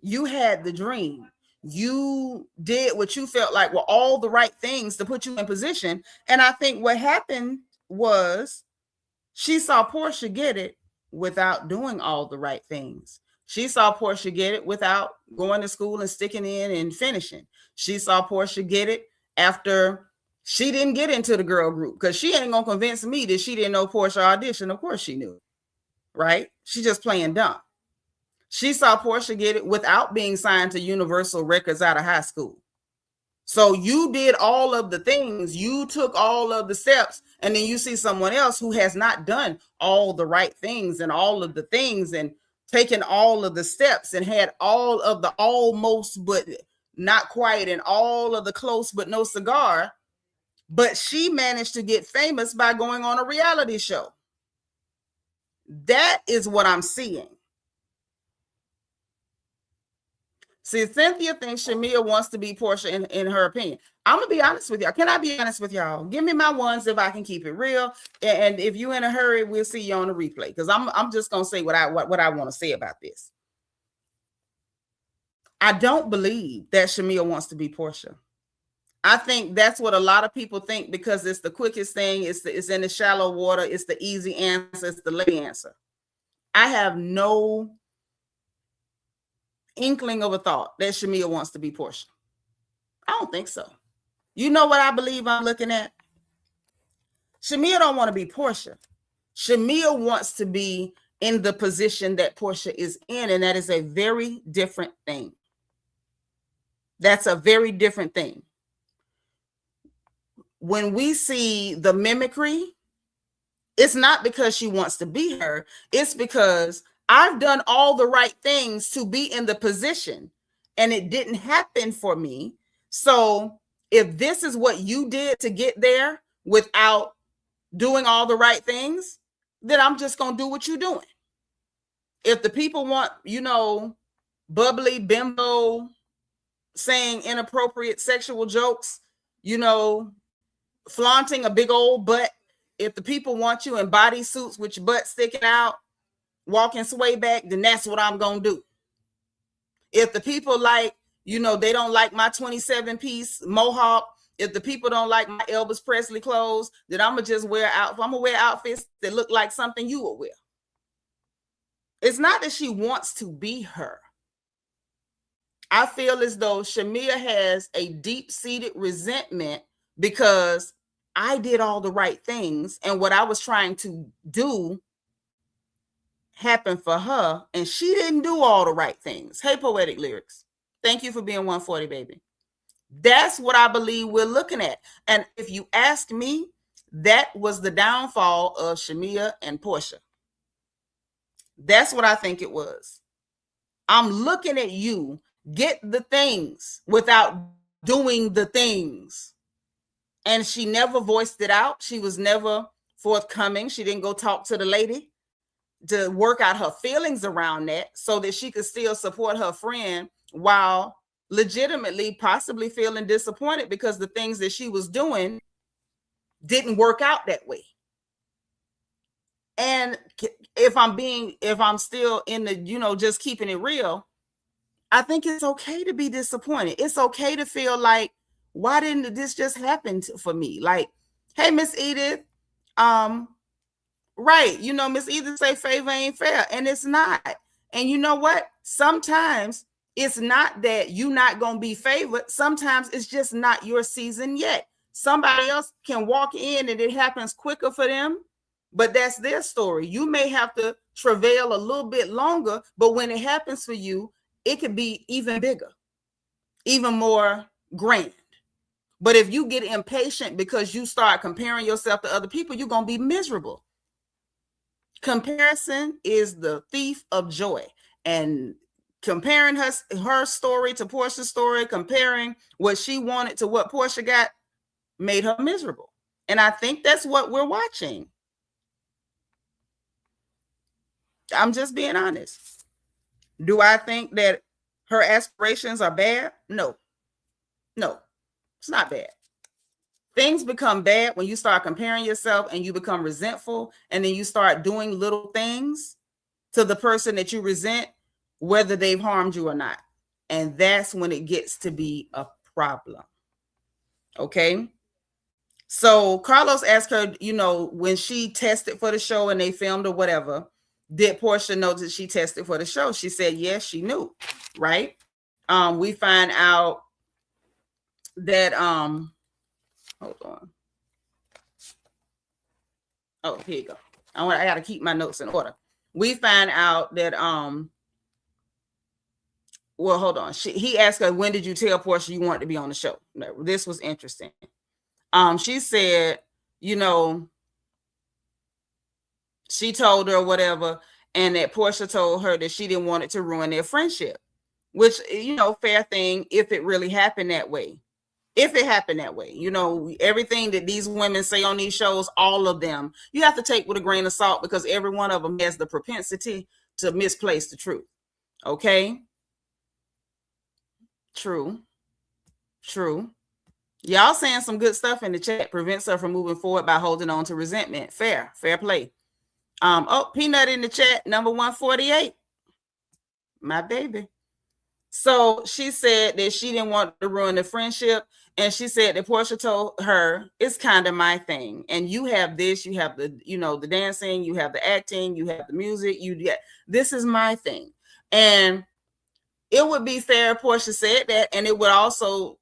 You had the dream. You did what you felt like were all the right things to put you in position. And I think what happened was she saw Portia get it without doing all the right things. She saw Portia get it without going to school and sticking in and finishing. She saw Portia get it after she didn't get into the girl group, because she ain't gonna convince me that she didn't know Portia audition. Of course she knew, right? She just playing dumb. She saw Portia get it without being signed to Universal Records out of high school. So you did all of the things, you took all of the steps, and then you see someone else who has not done all the right things and all of the things and taken all of the steps and had all of the almost but not quite and all of the close but no cigar. But she managed to get famous by going on a reality show. That is what I'm seeing. See, Cynthia thinks Shamea wants to be Portia in her opinion. I'm going to be honest with y'all. Can I be honest with y'all? Give me my ones if I can keep it real. And if you're in a hurry, we'll see you on the replay, because I'm just going to say what I want to say about this. I don't believe that Shamea wants to be Portia. I think that's what a lot of people think, because it's the quickest thing. It's in the shallow water. It's the easy answer. It's the lady answer. I have no inkling of a thought that Shamea wants to be Portia. I don't think so. You know what I believe I'm looking at? Shamea don't want to be Portia. Shamea wants to be in the position that Portia is in, and that is a very different thing. That's a very different thing. When we see the mimicry, it's not because she wants to be her. It's because I've done all the right things to be in the position, and it didn't happen for me. So if this is what you did to get there without doing all the right things, then I'm just going to do what you're doing. If the people want, bubbly bimbo saying inappropriate sexual jokes, flaunting a big old butt, if the people want you in bodysuits with your butt sticking out, walking sway back, then that's what I'm going to do. If the people like, they don't like my 27-piece mohawk, if the people don't like my Elvis Presley clothes, then I'm going to just I'm going to wear outfits that look like something you would wear. It's not that she wants to be her. I feel as though Shamea has a deep-seated resentment because I did all the right things, and what I was trying to do happened for her, and she didn't do all the right things. Hey, Poetic Lyrics, thank you for being 140, baby. That's what I believe we're looking at. And if you ask me, that was the downfall of Shamea and Portia. That's what I think it was. I'm looking at you get the things without doing the things. And she never voiced it out. She was never forthcoming. She didn't go talk to the lady to work out her feelings around that so that she could still support her friend while legitimately possibly feeling disappointed because the things that she was doing didn't work out that way. And if I'm still in the, just keeping it real, I think it's okay to be disappointed. It's okay to feel like, why didn't this just happen for me? Like, hey, Miss Edith, right. Miss Edith say favor ain't fair, and it's not. And you know what? Sometimes it's not that you're not going to be favored. Sometimes it's just not your season yet. Somebody else can walk in and it happens quicker for them, but that's their story. You may have to travail a little bit longer, but when it happens for you, it could be even bigger, even more grand. But if you get impatient because you start comparing yourself to other people, you're going to be miserable. Comparison is the thief of joy. And comparing her story to Portia's story, comparing what she wanted to what Portia got, made her miserable. And I think that's what we're watching. I'm just being honest. Do I think that her aspirations are bad? No, it's not bad. Things become bad when you start comparing yourself and you become resentful, and then you start doing little things to the person that you resent, whether they've harmed you or not. And that's when it gets to be a problem. Okay. So Carlos asked her, when she tested for the show and they filmed or whatever, did Portia know that she tested for the show? She said, yes, she knew. Right. We find out that, hold on. Oh, here you go. I got to keep my notes in order. We find out that, well, hold on. He asked her, when did you tell Portia you wanted to be on the show? This was interesting. She said, she told her whatever, and that Portia told her that she didn't want it to ruin their friendship, which, fair thing if it really happened that way. If it happened that way, everything that these women say on these shows, all of them, you have to take with a grain of salt because every one of them has the propensity to misplace the truth. Okay? True. Y'all saying some good stuff in the chat. Prevents her from moving forward by holding on to resentment. Fair play. Peanut in the chat, number 148. My baby. So she said that she didn't want to ruin the friendship. And she said that Portia told her, it's kind of my thing. And you have this, you have the, the dancing, you have the acting, you have the music, this is my thing. And it would be fair if Portia said that. And it would also,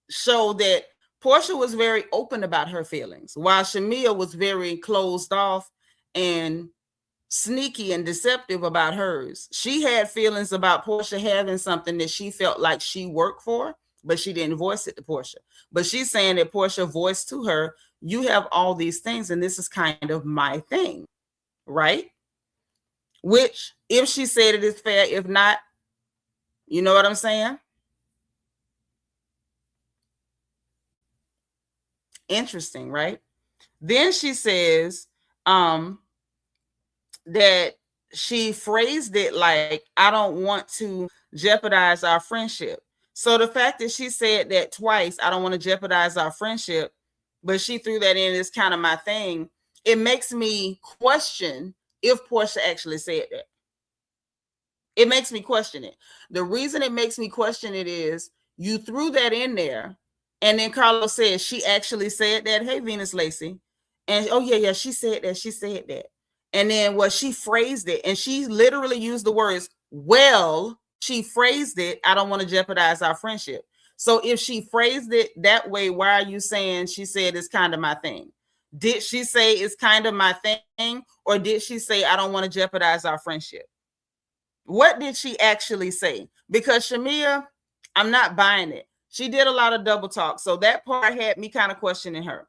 show that Portia was very open about her feelings, while Shamea was very closed off and sneaky and deceptive about hers. She had feelings about Portia having something that she felt like she worked for, but she didn't voice it to Portia. But she's saying that Portia voiced to her, you have all these things and this is kind of my thing, right? Which, if she said it, is fair. If not, you know what I'm saying? Interesting, right? Then she says that she phrased it like, I don't want to jeopardize our friendship. So the fact that she said that twice, I don't want to jeopardize our friendship, but she threw that in as kind of my thing, it makes me question if Portia actually said that. It makes me question it. The reason it makes me question it is you threw that in there, and then Carlos says she actually said that. Hey, Venus Lacey. And oh, yeah, she said that. And then she phrased it, and she literally used the words, well, she phrased it, I don't want to jeopardize our friendship. So if she phrased it that way, why are you saying she said it's kind of my thing? Did she say it's kind of my thing, or did she say I don't want to jeopardize our friendship? What did she actually say? Because Shamea, I'm not buying it. She did a lot of double talk. So that part had me kind of questioning her.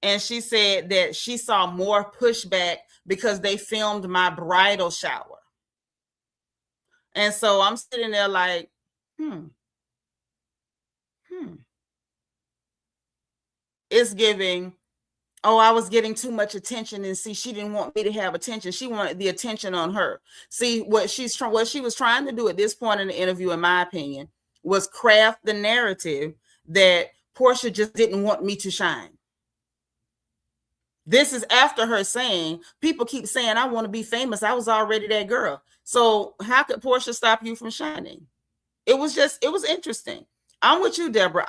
And she said that she saw more pushback because they filmed my bridal shower. And so I'm sitting there like, it's giving, oh, I was getting too much attention, and see, she didn't want me to have attention. She wanted the attention on her. See, what she was trying to do at this point in the interview, in my opinion, was craft the narrative that Portia just didn't want me to shine. This is after her saying, people keep saying, I want to be famous. I was already that girl. So how could Portia stop you from shining? It was interesting. I'm with you, Deborah.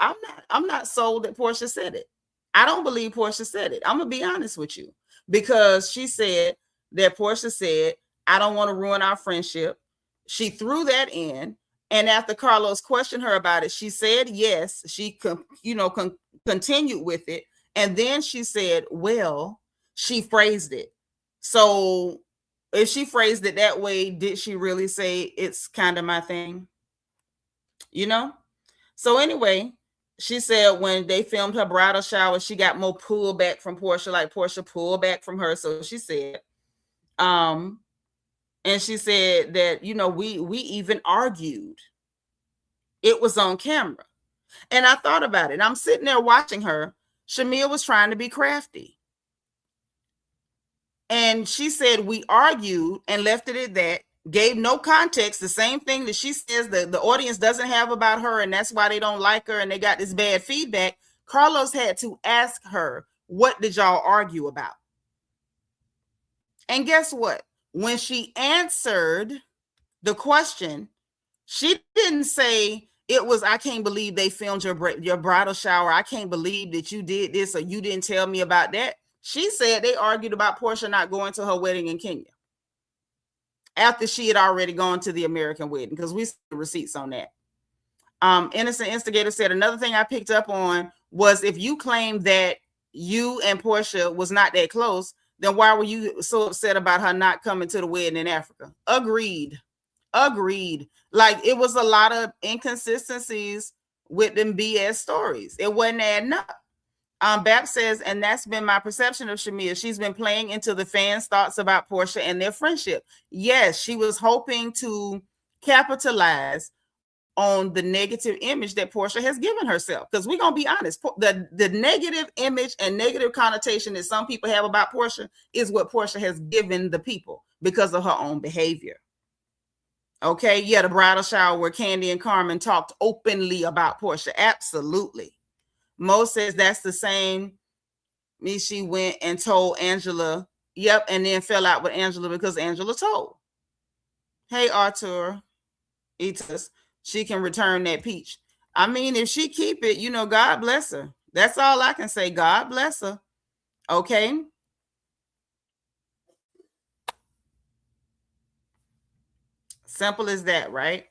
I'm not sold that Portia said it. I don't believe Portia said it. I'm going to be honest with you, because she said that Portia said, I don't want to ruin our friendship. She threw that in. And after Carlos questioned her about it, she said yes. She continued with it. And then she said, well, she phrased it. So if she phrased it that way, did she really say it's kind of my thing? So anyway, she said when they filmed her bridal shower, she got more pullback from Portia, like Portia pulled back from her. So she said, and she said that, we even argued. It was on camera. And I thought about it. I'm sitting there watching her. Shamea was trying to be crafty. And she said, we argued, and left it at that, gave no context. The same thing that she says that the audience doesn't have about her, and that's why they don't like her and they got this bad feedback. Carlos had to ask her, what did y'all argue about? And guess what? When she answered the question, she didn't say, it was, I can't believe they filmed your bridal shower. I can't believe that you did this, or you didn't tell me about that. She said they argued about Portia not going to her wedding in Kenya after she had already gone to the American wedding, because we see the receipts on that. Innocent Instigator said, another thing I picked up on was, if you claim that you and Portia was not that close, then why were you so upset about her not coming to the wedding in Africa? Agreed. Like, it was a lot of inconsistencies with them BS stories. It wasn't adding up. Bap says, and that's been my perception of Shamea. She's been playing into the fans' thoughts about Portia and their friendship. Yes, she was hoping to capitalize on the negative image that Portia has given herself. Because we're going to be honest, the negative image and negative connotation that some people have about Portia is what Portia has given the people because of her own behavior. Okay, yeah, the bridal shower where Candy and Carmen talked openly about Portia. Absolutely. Mo says that's the same. She went and told Angela, yep, and then fell out with Angela because Angela told. Hey, Arthur, Etus, she can return that peach. I mean, if she keep it, God bless her. That's all I can say. God bless her. Okay. Simple as that, right?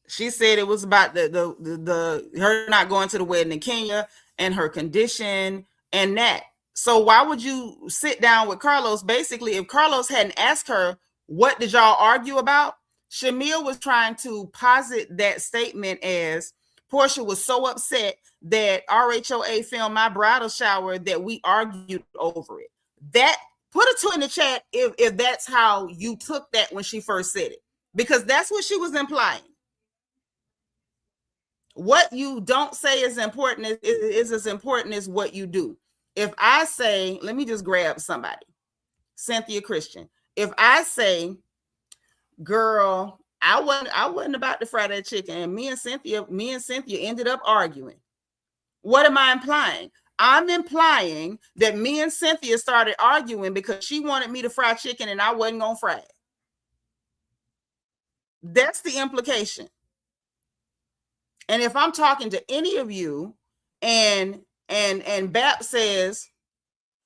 She said it was about the her not going to the wedding in Kenya and her condition and that. So why would you sit down with Carlos? Basically, if Carlos hadn't asked her, what did y'all argue about? Shamea was trying to posit that statement as Portia was so upset that RHOA filmed my bridal shower that we argued over it. That, put a 2 in the chat if that's how you took that when she first said it, because that's what she was implying. What you don't say is important is as important as what you do. If I say, let me just grab somebody, Cynthia Christian. If I say, girl, I wasn't about to fry that chicken, and me and Cynthia ended up arguing. What am I implying? I'm implying that me and Cynthia started arguing because she wanted me to fry chicken and I wasn't gonna fry it. That's the implication. And if I'm talking to any of you and BAP says,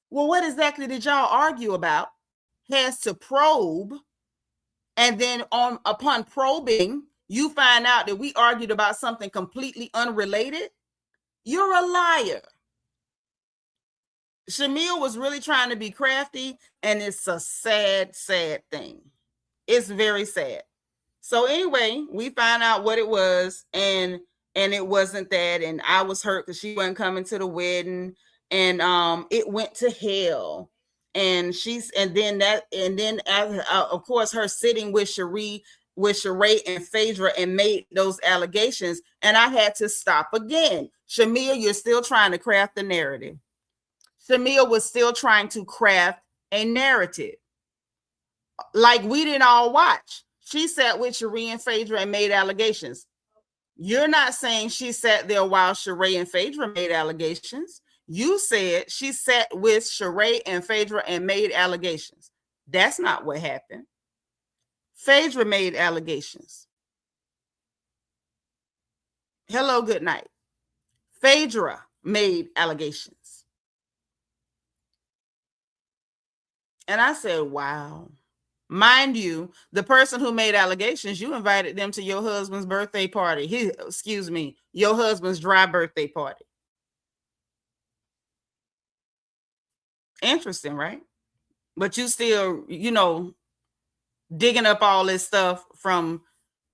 well, what exactly did y'all argue about? Has to probe. And then upon probing, you find out that we argued about something completely unrelated. You're a liar. Shamea was really trying to be crafty, and it's a sad, sad thing. It's very sad. So anyway, we found out what it was, and it wasn't that, and I was hurt because she wasn't coming to the wedding, and it went to hell. And then of course her sitting with Sheree and Phaedra and made those allegations, and I had to stop again. Shamea, you're still trying to craft the narrative. Shamea was still trying to craft a narrative like we didn't all watch. She sat with Sheree and Phaedra and made allegations. You're not saying she sat there while Sheree and Phaedra made allegations. You said she sat with Sheree and Phaedra and made allegations. That's not what happened. Phaedra made allegations. Hello, good night. Phaedra made allegations. And I said, wow. Mind you, the person who made allegations, you invited them to your husband's birthday party. Your husband's dry birthday party. Interesting, right? But you still, digging up all this stuff from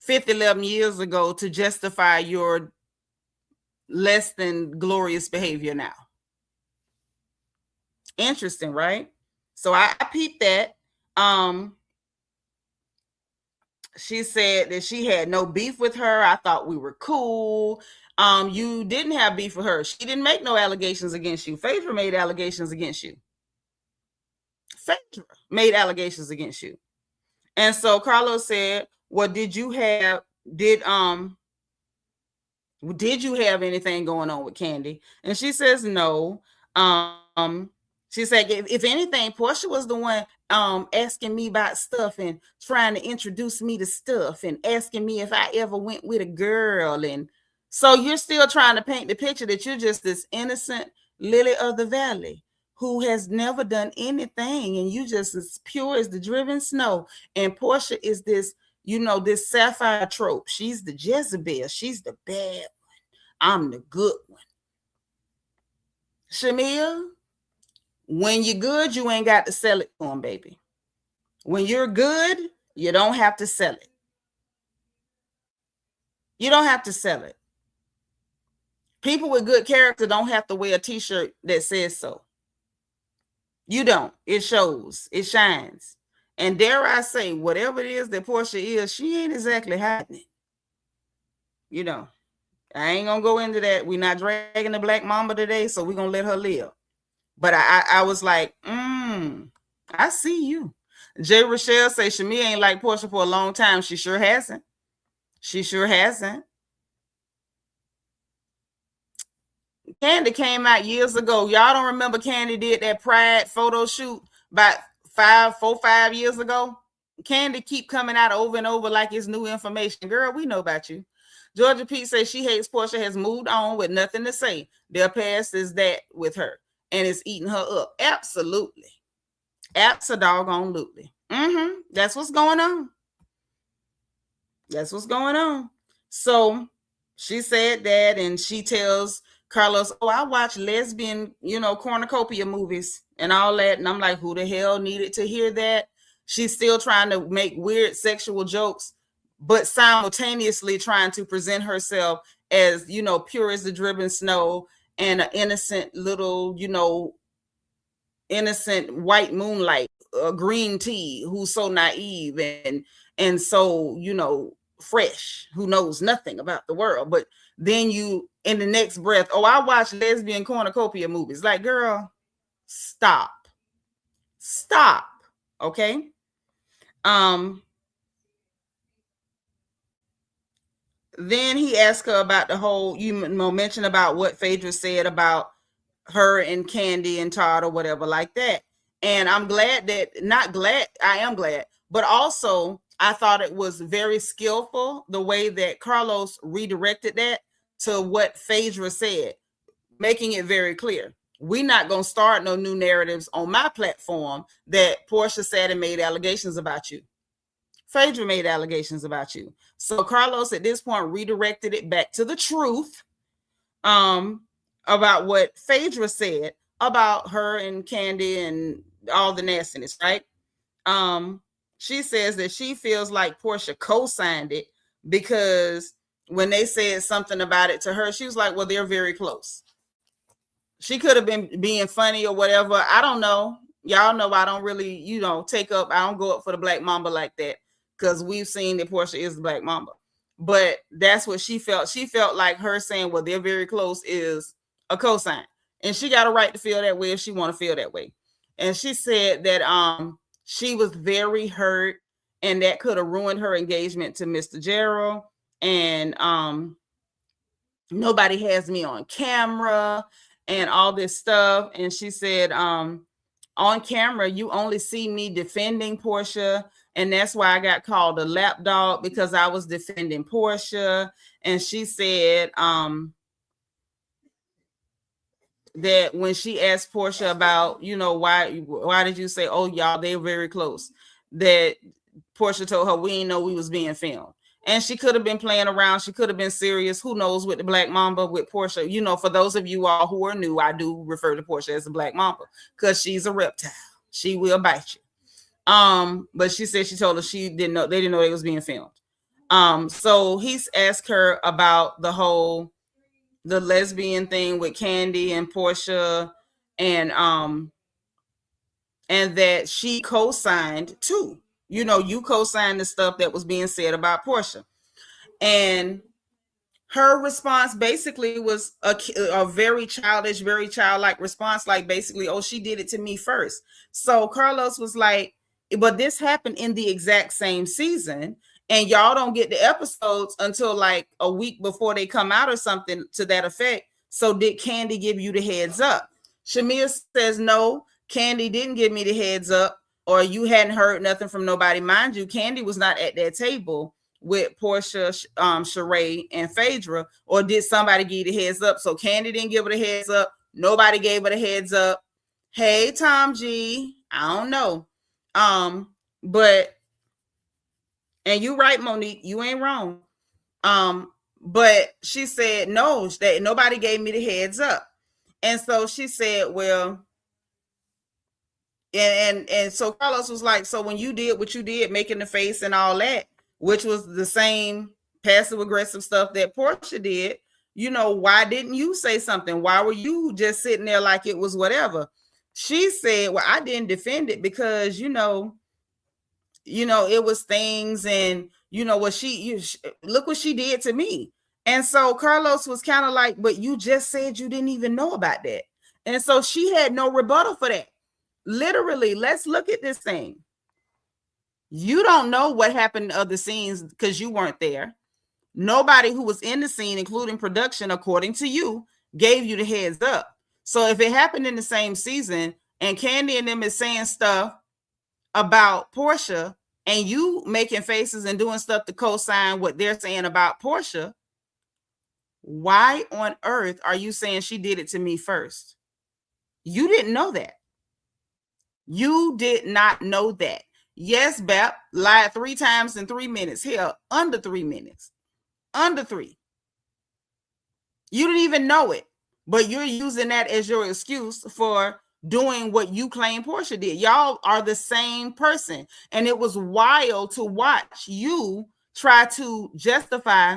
11 years ago to justify your less than glorious behavior now. Interesting, right? So I peeped that. She said that she had no beef with her. I thought we were cool. You didn't have beef with her. She didn't make no allegations against you. Phaedra made allegations against you. Phaedra made allegations against you. And so Carlos said, well, did you have anything going on with Candy? And she says no. She said, if anything, Portia was the one asking me about stuff and trying to introduce me to stuff and asking me if I ever went with a girl. And so you're still trying to paint the picture that you're just this innocent lily of the valley who has never done anything, and you just as pure as the driven snow. And Portia is this, this sapphire trope. She's the Jezebel. She's the bad one. I'm the good one. Shamea, when you're good, you ain't got to sell it for them, baby. When you're good, you don't have to sell it. You don't have to sell it. People with good character don't have to wear a t-shirt that says so. You don't. It shows. It shines. And dare I say, whatever it is that Portia is, she ain't exactly hiding it. I ain't going to go into that. We're not dragging the Black Mamba today, so we're going to let her live. But I was like, I see you. Jay Rochelle say Shamea ain't like Portia for a long time. She sure hasn't. She sure hasn't. Candy came out years ago. Y'all don't remember Candy did that Pride photo shoot about 5 years ago? Candy keep coming out over and over like it's new information. Girl, we know about you. Georgia Pete says she hates Portia, has moved on with nothing to say. Their past is that with her. And it's eating her up. Absolutely. Absolutely. That's what's going on. That's what's going on. So she said that, and she tells Carlos, I watch lesbian, cornucopia movies and all that. And I'm like, who the hell needed to hear that? She's still trying to make weird sexual jokes, but simultaneously trying to present herself as, pure as the driven snow and an innocent little, innocent white moonlight, green tea, who's so naive and so, fresh, who knows nothing about the world. But then you, in the next breath, I watch lesbian cornucopia movies. Like, girl, stop. Okay. Then he asked her about the whole, mention about what Phaedra said about her and Candy and Todd or whatever like that. And I'm glad I am glad, but also I thought it was very skillful the way that Carlos redirected that to what Phaedra said, making it very clear. We're not going to start no new narratives on my platform that Portia said and made allegations about you. Phaedra made allegations about you. So Carlos at this point redirected it back to the truth about what Phaedra said about her and Candy and all the nastiness, right? She says that she feels like Portia co-signed it because when they said something about it to her, she was like, well, they're very close. She could have been being funny or whatever. I don't know. Y'all know I don't really, take up. I don't go up for the Black Mamba like that, because we've seen that Portia is the Black Mamba. But that's what she felt. She felt like her saying, well, they're very close is a cosign. And she got a right to feel that way if she want to feel that way. And she said that she was very hurt, and that could have ruined her engagement to Mr. Gerald. And nobody has me on camera and all this stuff. And she said, on camera, you only see me defending Portia. And that's why I got called a lapdog, because I was defending Portia. And she said that when she asked Portia about, why did you say, oh, y'all, they're very close, that Portia told her, we didn't know we was being filmed. And she could have been playing around. She could have been serious. Who knows with the Black Mamba, with Portia. For those of you all who are new, I do refer to Portia as the Black Mamba, because she's a reptile. She will bite you. But she said, she told her they didn't know they was being filmed. So he's asked her about the lesbian thing with Candy and Portia, and that she co-signed too. You co-signed the stuff that was being said about Portia. And her response basically was a very childish, very childlike response, like basically, oh, she did it to me first. So Carlos was like, but this happened in the exact same season, and y'all don't get the episodes until like a week before they come out or something to that effect. So did Candy give you the heads up? Shamea says, no, Candy didn't give me the heads up, or you hadn't heard nothing from nobody. Mind you, Candy was not at that table with Portia, Sheree, and Phaedra. Or did somebody give you the heads up? So Candy didn't give her the heads up. Nobody gave her the heads up. Hey, Tom G, I don't know. But, and you right, Monique, you ain't wrong. But she said, no, that nobody gave me the heads up. And so she said, well, and so Carlos was like, so when you did what you did, making the face and all that, which was the same passive aggressive stuff that Portia did, why didn't you say something? Why were you just sitting there like it was whatever? She said, well, I didn't defend it because, it was things, and look what she did to me. And so Carlos was kind of like, but you just said you didn't even know about that. And so she had no rebuttal for that. Literally, let's look at this thing. You don't know what happened in other scenes because you weren't there. Nobody who was in the scene, including production, according to you, gave you the heads up. So if it happened in the same season and Candy and them is saying stuff about Portia, and you making faces and doing stuff to co-sign what they're saying about Portia, why on earth are you saying she did it to me first? You didn't know that. You did not know that. Yes, Bap lied 3 times in 3 minutes. Hell, under 3 minutes. Under 3. You didn't even know it, but you're using that as your excuse for doing what you claim Portia did. Y'all are the same person. And it was wild to watch you try to justify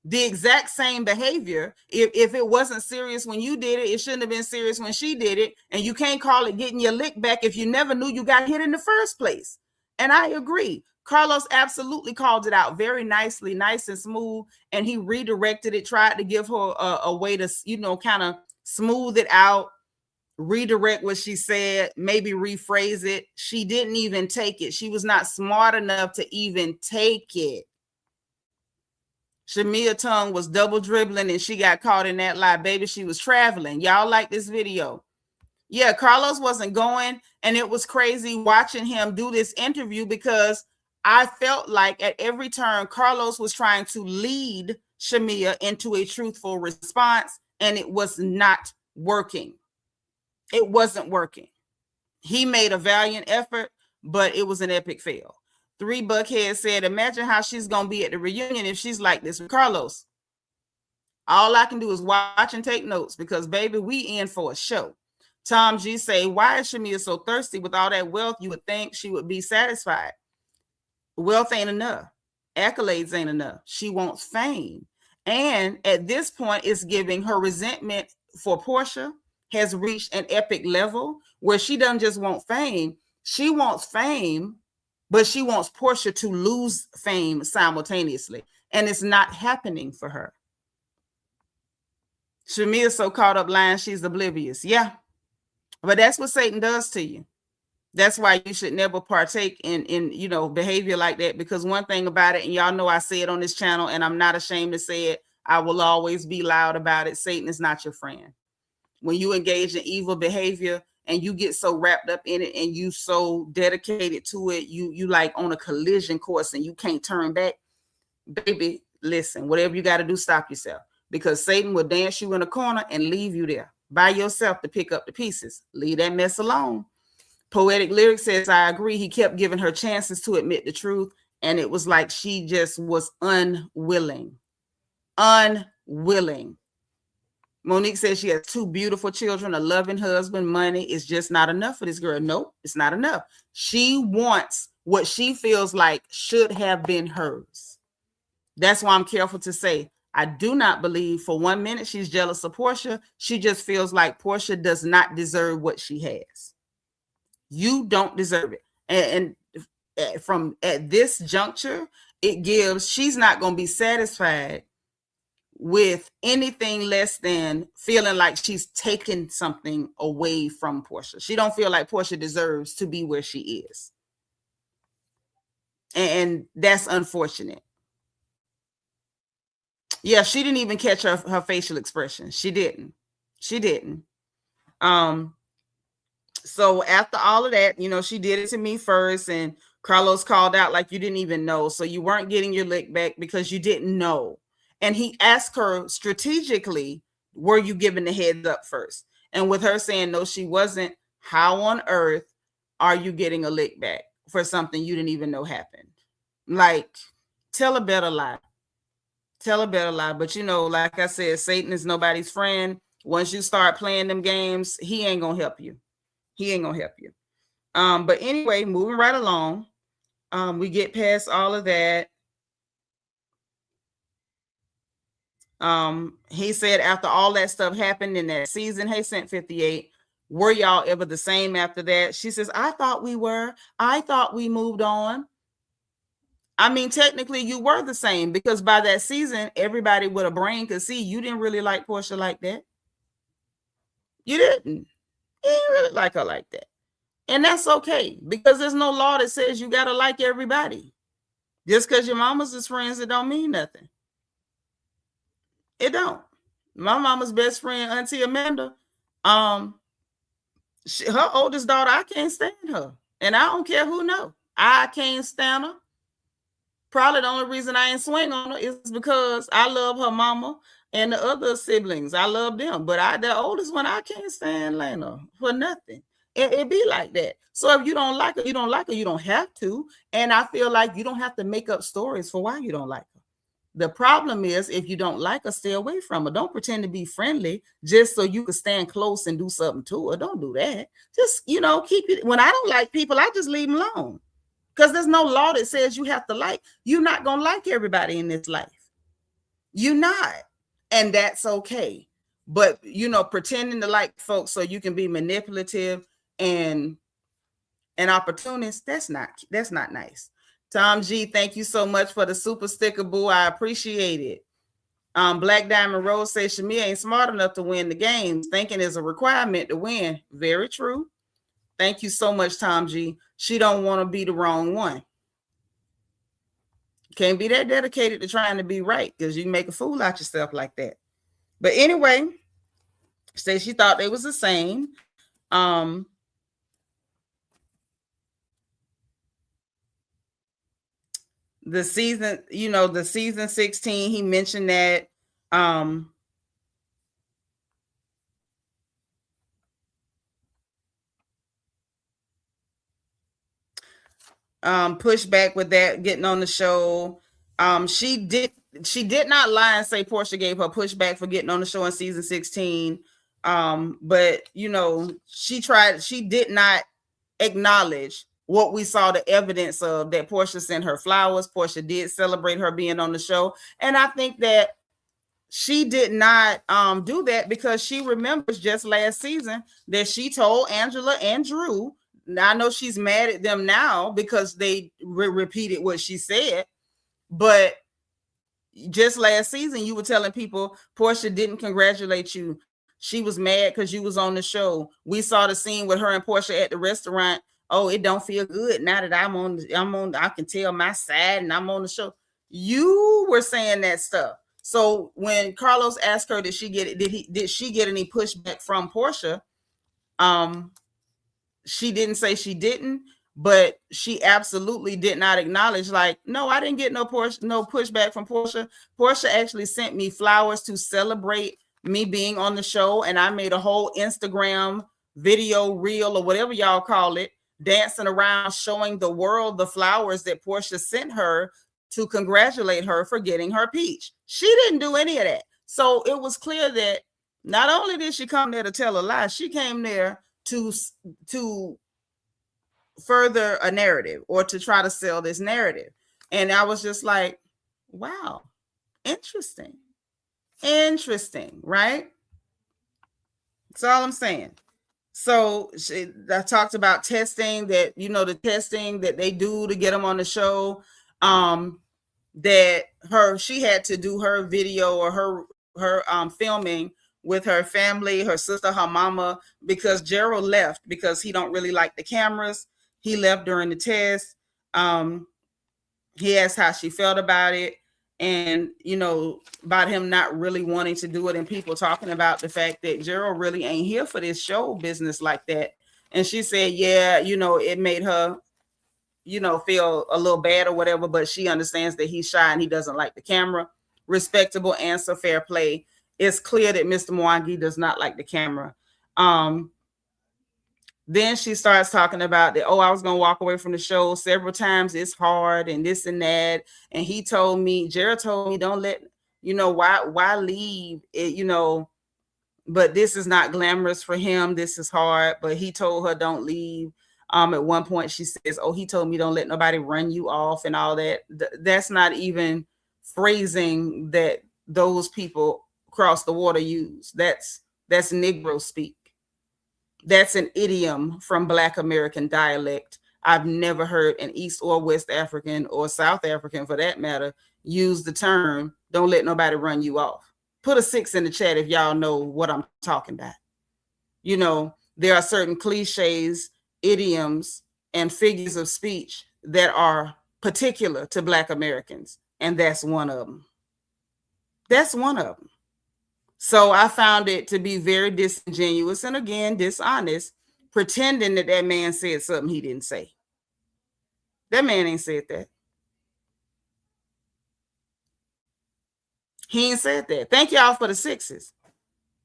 the exact same behavior. If it wasn't serious when you did it, it shouldn't have been serious when she did it. And you can't call it getting your lick back if you never knew you got hit in the first place. And I agree. Carlos absolutely called it out very nicely, nice and smooth. And he redirected it, tried to give her a way to, kind of smooth it out, redirect what she said, maybe rephrase it. She didn't even take it. She was not smart enough to even take it. Shamea tongue was double dribbling and she got caught in that lie. Baby, she was traveling. Y'all like this video? Yeah, Carlos wasn't going, and it was crazy watching him do this interview because I felt like at every turn, Carlos was trying to lead Shamea into a truthful response, and it was not working. It wasn't working. He made a valiant effort, but it was an epic fail. 3 Buckhead said, imagine how she's going to be at the reunion if she's like this with Carlos. All I can do is watch and take notes because, baby, we in for a show. Tom G say, why is Shamea so thirsty with all that wealth? You would think she would be satisfied. Wealth ain't enough. Accolades ain't enough. She wants fame. And at this point, it's giving her resentment for Portia has reached an epic level where she doesn't just want fame. She wants fame, but she wants Portia to lose fame simultaneously. And it's not happening for her. Shamea's so caught up lying, she's oblivious. Yeah. But that's what Satan does to you. That's why you should never partake in behavior like that. Because one thing about it, and y'all know I say it on this channel, and I'm not ashamed to say it, I will always be loud about it. Satan is not your friend. When you engage in evil behavior and you get so wrapped up in it and you so dedicated to it, you like on a collision course and you can't turn back, baby, listen, whatever you got to do, stop yourself, because Satan will dance you in a corner and leave you there by yourself to pick up the pieces. Leave that mess alone. Poetic Lyric says, I agree. He kept giving her chances to admit the truth, and it was like she just was unwilling. Unwilling. Monique says she has 2 beautiful children, a loving husband. Money is just not enough for this girl. Nope, it's not enough. She wants what she feels like should have been hers. That's why I'm careful to say, I do not believe for 1 minute she's jealous of Portia. She just feels like Portia does not deserve what she has. You don't deserve it. And from at this juncture, it gives, she's not going to be satisfied with anything less than feeling like she's taken something away from Portia. She don't feel like Portia deserves to be where she is. And that's unfortunate. Yeah, she didn't even catch her facial expression. She didn't. So after all of that, she did it to me first, and Carlos called out like you didn't even know. So you weren't getting your lick back because you didn't know. And he asked her strategically, were you giving the heads up first? And with her saying, no, she wasn't, how on earth are you getting a lick back for something you didn't even know happened? Like, tell a better lie. Tell a better lie. But, like I said, Satan is nobody's friend. Once you start playing them games, he ain't going to help you. But anyway, moving right along, we get past all of that. He said after all that stuff happened in that season, hey, Sent 58, were y'all ever the same after that? She says, I thought we were. I thought we moved on. I mean, technically you were the same, because by that season, everybody with a brain could see you didn't really like Portia like that. You didn't. You didn't really like her like that. And that's okay, because there's no law that says you got to like everybody. Just because your mama's is friends, it don't mean nothing. It don't. My mama's best friend, Auntie Amanda, her oldest daughter, I can't stand her. And I don't care who know. I can't stand her. Probably the only reason I ain't swing on her is because I love her mama and the other siblings. I love them. But the oldest one, I can't stand Lena for nothing. It be like that. So if you don't like her, you don't like her. You don't have to. And I feel like you don't have to make up stories for why you don't like her. The problem is, if you don't like her, stay away from her. Don't pretend to be friendly just so you can stand close and do something to her. Don't do that. Just, keep it. When I don't like people, I just leave them alone. Because there's no law that says you have to like. You're not going to like everybody in this life. You're not. And that's okay. But, pretending to like folks so you can be manipulative and an opportunist, that's not nice. Tom G, thank you so much for the super sticker, boo. I appreciate it. Black Diamond Rose says Shamea ain't smart enough to win the games. Thinking is a requirement to win. Very true. Thank you so much, Tom G. She don't want to be the wrong one. Can't be that dedicated to trying to be right, because you make a fool out yourself like that. But anyway, say she thought they was the same. The season 16, he mentioned that pushback with that getting on the show. She did not lie and say Portia gave her pushback for getting on the show in season 16. But she did not acknowledge what we saw the evidence of, that Portia sent her flowers. Portia did celebrate her being on the show. And I think that she did not do that because she remembers just last season that she told Angela and Drew. Now, I know she's mad at them now because they repeated what she said, but just last season you were telling people Portia didn't congratulate you. She was mad because you was on the show. We saw the scene with her and Portia at the restaurant. Oh, it don't feel good now that I'm on. I can tell my side and I'm on the show. You were saying that stuff. So when Carlos asked her, did she get it? Did she get any pushback from Portia? She didn't say she didn't, but she absolutely did not acknowledge, like, no, I didn't get no pushback from Portia. Portia actually sent me flowers to celebrate me being on the show, and I made a whole Instagram video reel or whatever y'all call it, dancing around showing the world the flowers that Portia sent her to congratulate her for getting her peach. She didn't do any of that. So it was clear that not only did she come there to tell a lie, she came there to further a narrative or to try to sell this narrative. And I was just like, wow, interesting, right? That's all I'm saying. So I talked about testing, that, the testing that they do to get them on the show, that she had to do her video or her filming with her family, her sister, her mama, because Gerald left because he don't really like the cameras. He left during the test. He asked how she felt about it, and about him not really wanting to do it, and people talking about the fact that Gerald really ain't here for this show business like that. And she said, yeah, it made her feel a little bad or whatever, but she understands that he's shy and he doesn't like the camera. Respectable answer, fair play. It's clear that Mr. Mwangi does not like the camera. Then she starts talking about that, I was going to walk away from the show several times. It's hard and this and that. And Jared told me, don't let, why leave it, but this is not glamorous for him. This is hard, but he told her don't leave. At one point she says, he told me don't let nobody run you off and all that. That's not even phrasing that those people across the water use. That's Negro speak. That's an idiom from Black American dialect. I've never heard an East or West African or South African, for that matter, use the term, don't let nobody run you off. Put a 6 in the chat if y'all know what I'm talking about. There are certain cliches, idioms, and figures of speech that are particular to Black Americans, and that's one of them. So I found it to be very disingenuous and, again, dishonest, pretending that man said something he didn't say. That man ain't said that. He ain't said that. Thank y'all for the 6s.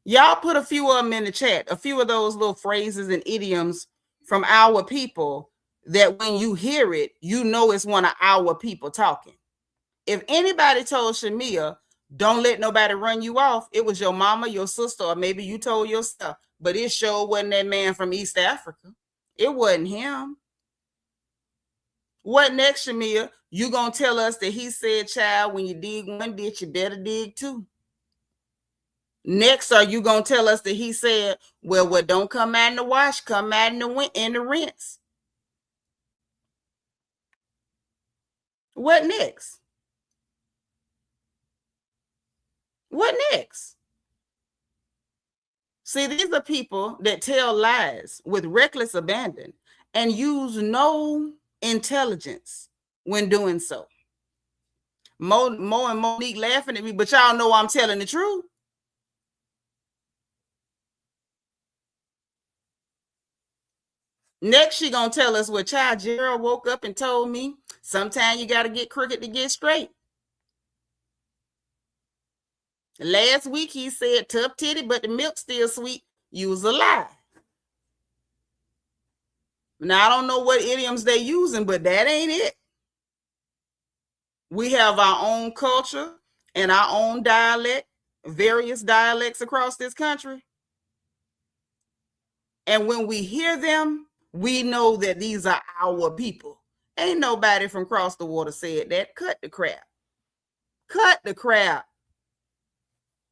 Y'all put a few of them in the chat, a few of those little phrases and idioms from our people that when you hear it, it's one of our people talking. If anybody told Shamea, don't let nobody run you off, it was your mama, your sister, or maybe you told yourself. But it sure wasn't that man from East Africa. It wasn't him. What next, Shamea? You gonna tell us that he said, child, when you dig one ditch, you better dig two? Next, are you gonna tell us that he said, well, what don't come out in the wash, come out in the rinse? What next? What next? See, these are people that tell lies with reckless abandon and use no intelligence when doing so. Mo and Monique laughing at me, but y'all know I'm telling the truth. Next, she gonna tell us what child Gerald woke up and told me, sometimes you got to get crooked to get straight. Last week, he said tough titty, but the milk still sweet. Use a lie. Now, I don't know what idioms they using, but that ain't it. We have our own culture and our own dialect, various dialects across this country. And when we hear them, we know that these are our people. Ain't nobody from across the water said that. Cut the crap. Cut the crap.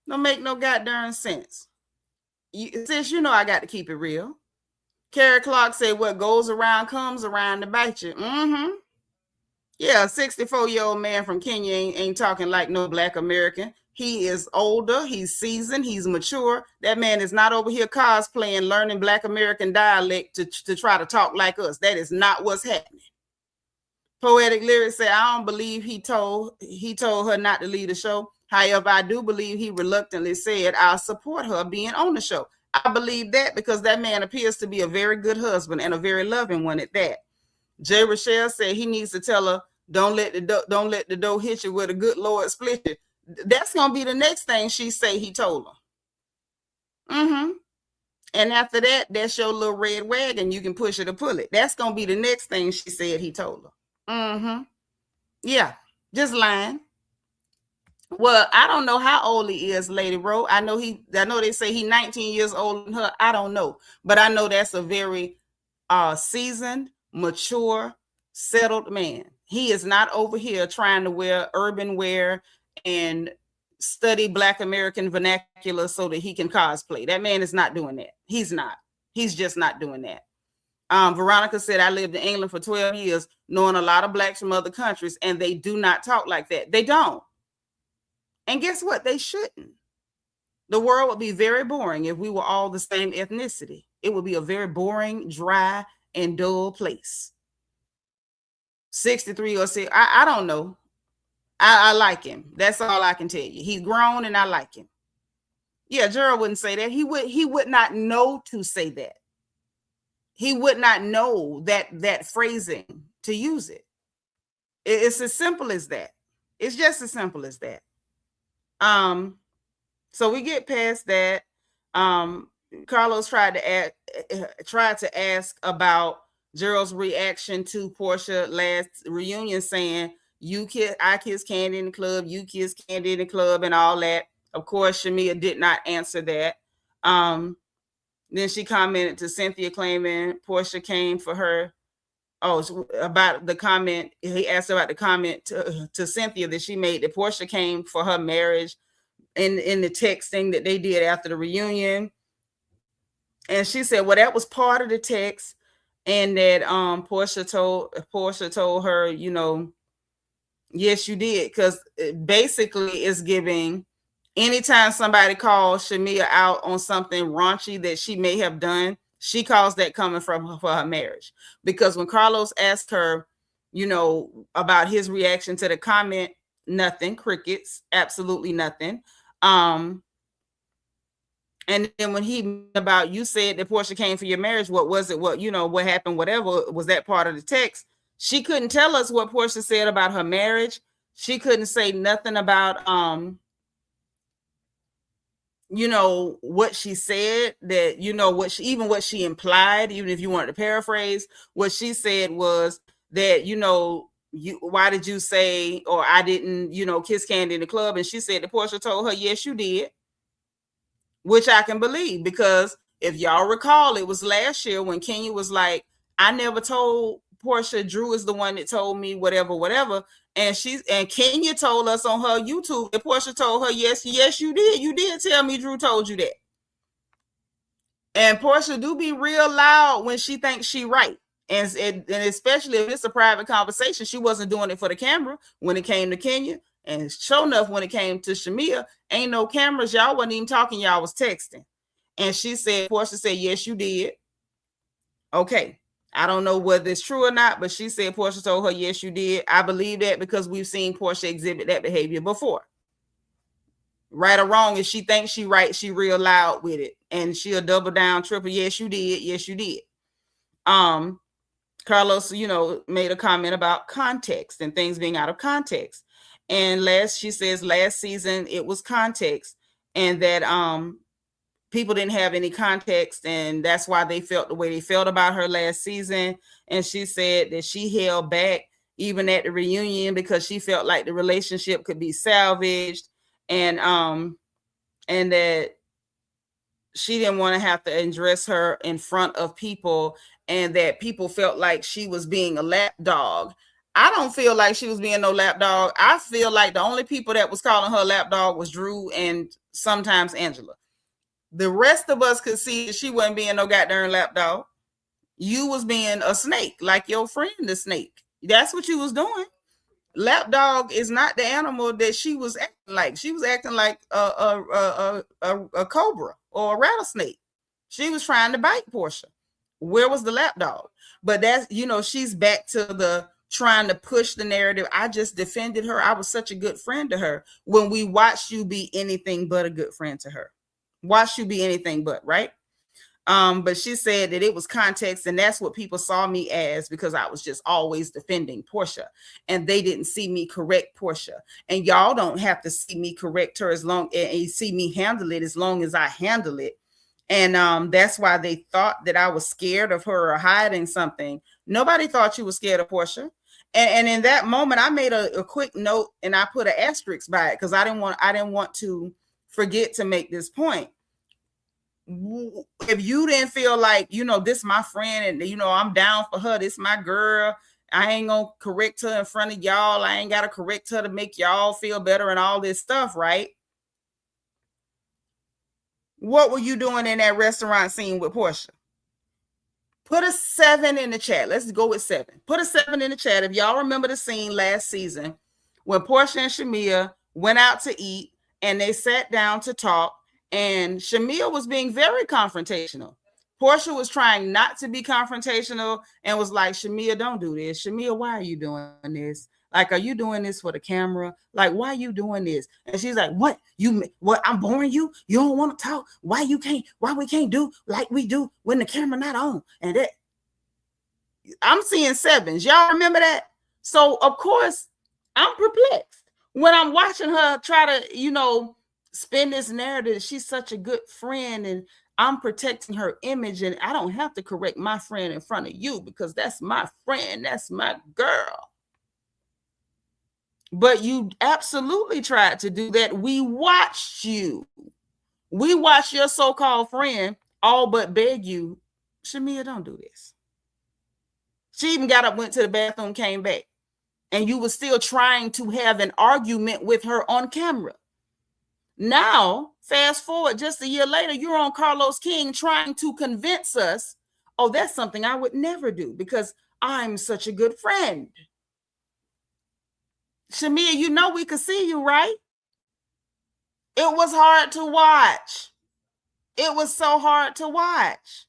Don't make no goddamn sense. Sis, you know I got to keep it real. Carrie Clark said, what goes around comes around to bite you. Mm-hmm. Yeah, a 64-year-old man from Kenya ain't talking like no Black American. He is older, he's seasoned, he's mature. That man is not over here cosplaying, learning Black American dialect to try to talk like us. That is not what's happening. Poetic Lyrics said, I don't believe he told her not to leave the show. However, I do believe he reluctantly said, I'll support her being on the show. I believe that because that man appears to be a very good husband and a very loving one at that. Jay Rochelle said he needs to tell her, don't let the dough hit you with a good Lord split you. That's gonna be the next thing she say he told her. Mm-hmm. And after that, that's your little red wagon. You can push it or pull it. That's gonna be the next thing she said he told her. Mm-hmm. Yeah, just lying. Well, I don't know how old he is, Lady Ro. I know they say he's 19 years older than her. I don't know, but I know that's a very seasoned, mature, settled man. He is not over here trying to wear urban wear and study Black American vernacular so that he can cosplay. That man is not doing that. He's not. He's just not doing that. Veronica said, I lived in England for 12 years, knowing a lot of Blacks from other countries, and they do not talk like that. They don't. And guess what? They shouldn't. The world would be very boring if we were all the same ethnicity. It would be a very boring, dry, and dull place. 63 or 6, I don't know. I like him. That's all I can tell you. He's grown and I like him. Yeah, Gerald wouldn't say that. He would not know to say that. He would not know that phrasing to use it. It's as simple as that. It's just as simple as that. So we get past that. Carlos tried to ask about Gerald's reaction to Portia last reunion, saying, I kiss Candy in the club, you kiss Candy in the club, and all that. Of course, Shamea did not answer that. Then she commented to Cynthia, claiming Portia came for her. Oh, about the comment. He asked about the comment to Cynthia that she made that Portia came for her marriage in the texting that they did after the reunion. And she said, well, that was part of the text. And that Portia told her, you know, yes, you did. Because basically it's giving, anytime somebody calls Shamea out on something raunchy that she may have done, she calls that coming from her for her marriage. Because when Carlos asked her, you know, about his reaction to the comment, nothing, crickets, absolutely nothing. And then when he about, you said that Portia came for your marriage, what was it? What, you know, what happened, whatever, was that part of the text? She couldn't tell us what Portia said about her marriage. She couldn't say nothing about, you know, what she said, that, you know, what she implied, even if you wanted to paraphrase, what she said was that, you know, why did you say, or I didn't, you know, kiss Candy in the club? And she said that Portia told her, yes, you did. Which I can believe, because if y'all recall, it was last year when Kenya was like, I never told Portia, Drew is the one that told me whatever. And Kenya told us on her YouTube that Portia told her, yes, you did. You did tell me Drew told you that. And Portia do be real loud when she thinks she right. And especially if it's a private conversation, she wasn't doing it for the camera when it came to Kenya. And sure enough, when it came to Shamea, ain't no cameras. Y'all wasn't even talking. Y'all was texting. And Portia said, yes, you did. Okay. I don't know whether it's true or not, but she said Portia told her, yes, you did. I believe that because we've seen Portia exhibit that behavior before. Right or wrong, if she thinks she right, she real loud with it. And she'll double down, triple, yes, you did. Yes, you did. Carlos, you know, made a comment about context and things being out of context. And she says last season it was context, and that people didn't have any context, and that's why they felt the way they felt about her last season. And she said that she held back even at the reunion because she felt like the relationship could be salvaged, and that she didn't want to have to address her in front of people, and that people felt like she was being a lapdog. I don't feel like she was being no lapdog. I feel like the only people that was calling her lapdog was Drew and sometimes Angela. The rest of us could see that she wasn't being no goddamn lapdog. You was being a snake, like your friend, the snake. That's what you was doing. Lapdog is not the animal that she was acting like. She was acting like a cobra or a rattlesnake. She was trying to bite Portia. Where was the lapdog? But that's, she's back to the trying to push the narrative. I just defended her. I was such a good friend to her when we watched you be anything but a good friend to her. Watched you be anything but, right? But she said that it was context, and that's what people saw me as, because I was just always defending Portia, and they didn't see me correct Portia. And y'all don't have to see me correct her as long and you see me handle it as long as I handle it. And that's why they thought that I was scared of her or hiding something. Nobody thought you were scared of Portia. And in that moment, I made a quick note and I put an asterisk by it because I didn't want to forget to make this point. If you didn't feel like, this my friend and, I'm down for her, this my girl, I ain't gonna correct her in front of y'all. I ain't got to correct her to make y'all feel better and all this stuff, right? What were you doing in that restaurant scene with Portia? Put a 7 in the chat. Let's go with 7. Put a 7 in the chat. If y'all remember the scene last season when Portia and Shamea went out to eat and they sat down to talk, and Shamea was being very confrontational. Portia was trying not to be confrontational and was like, Shamea, don't do this. Shamea, why are you doing this? Like, are you doing this for the camera? Like, why are you doing this? And she's like, what? I'm boring you? You don't want to talk? Why we can't do like we do when the camera not on? And that, I'm seeing 7s. Y'all remember that? So, of course, I'm perplexed when I'm watching her try to, spin this narrative. She's such a good friend and I'm protecting her image, and I don't have to correct my friend in front of you because that's my friend. That's my girl. But you absolutely tried to do that. We watched you. We watched your so-called friend all but beg you, Shamea, don't do this. She even got up, went to the bathroom, came back. And you were still trying to have an argument with her on camera. Now, fast forward just a year later, you're on Carlos King trying to convince us, oh, that's something I would never do because I'm such a good friend. Shamea, we could see you, right? It was hard to watch. It was so hard to watch.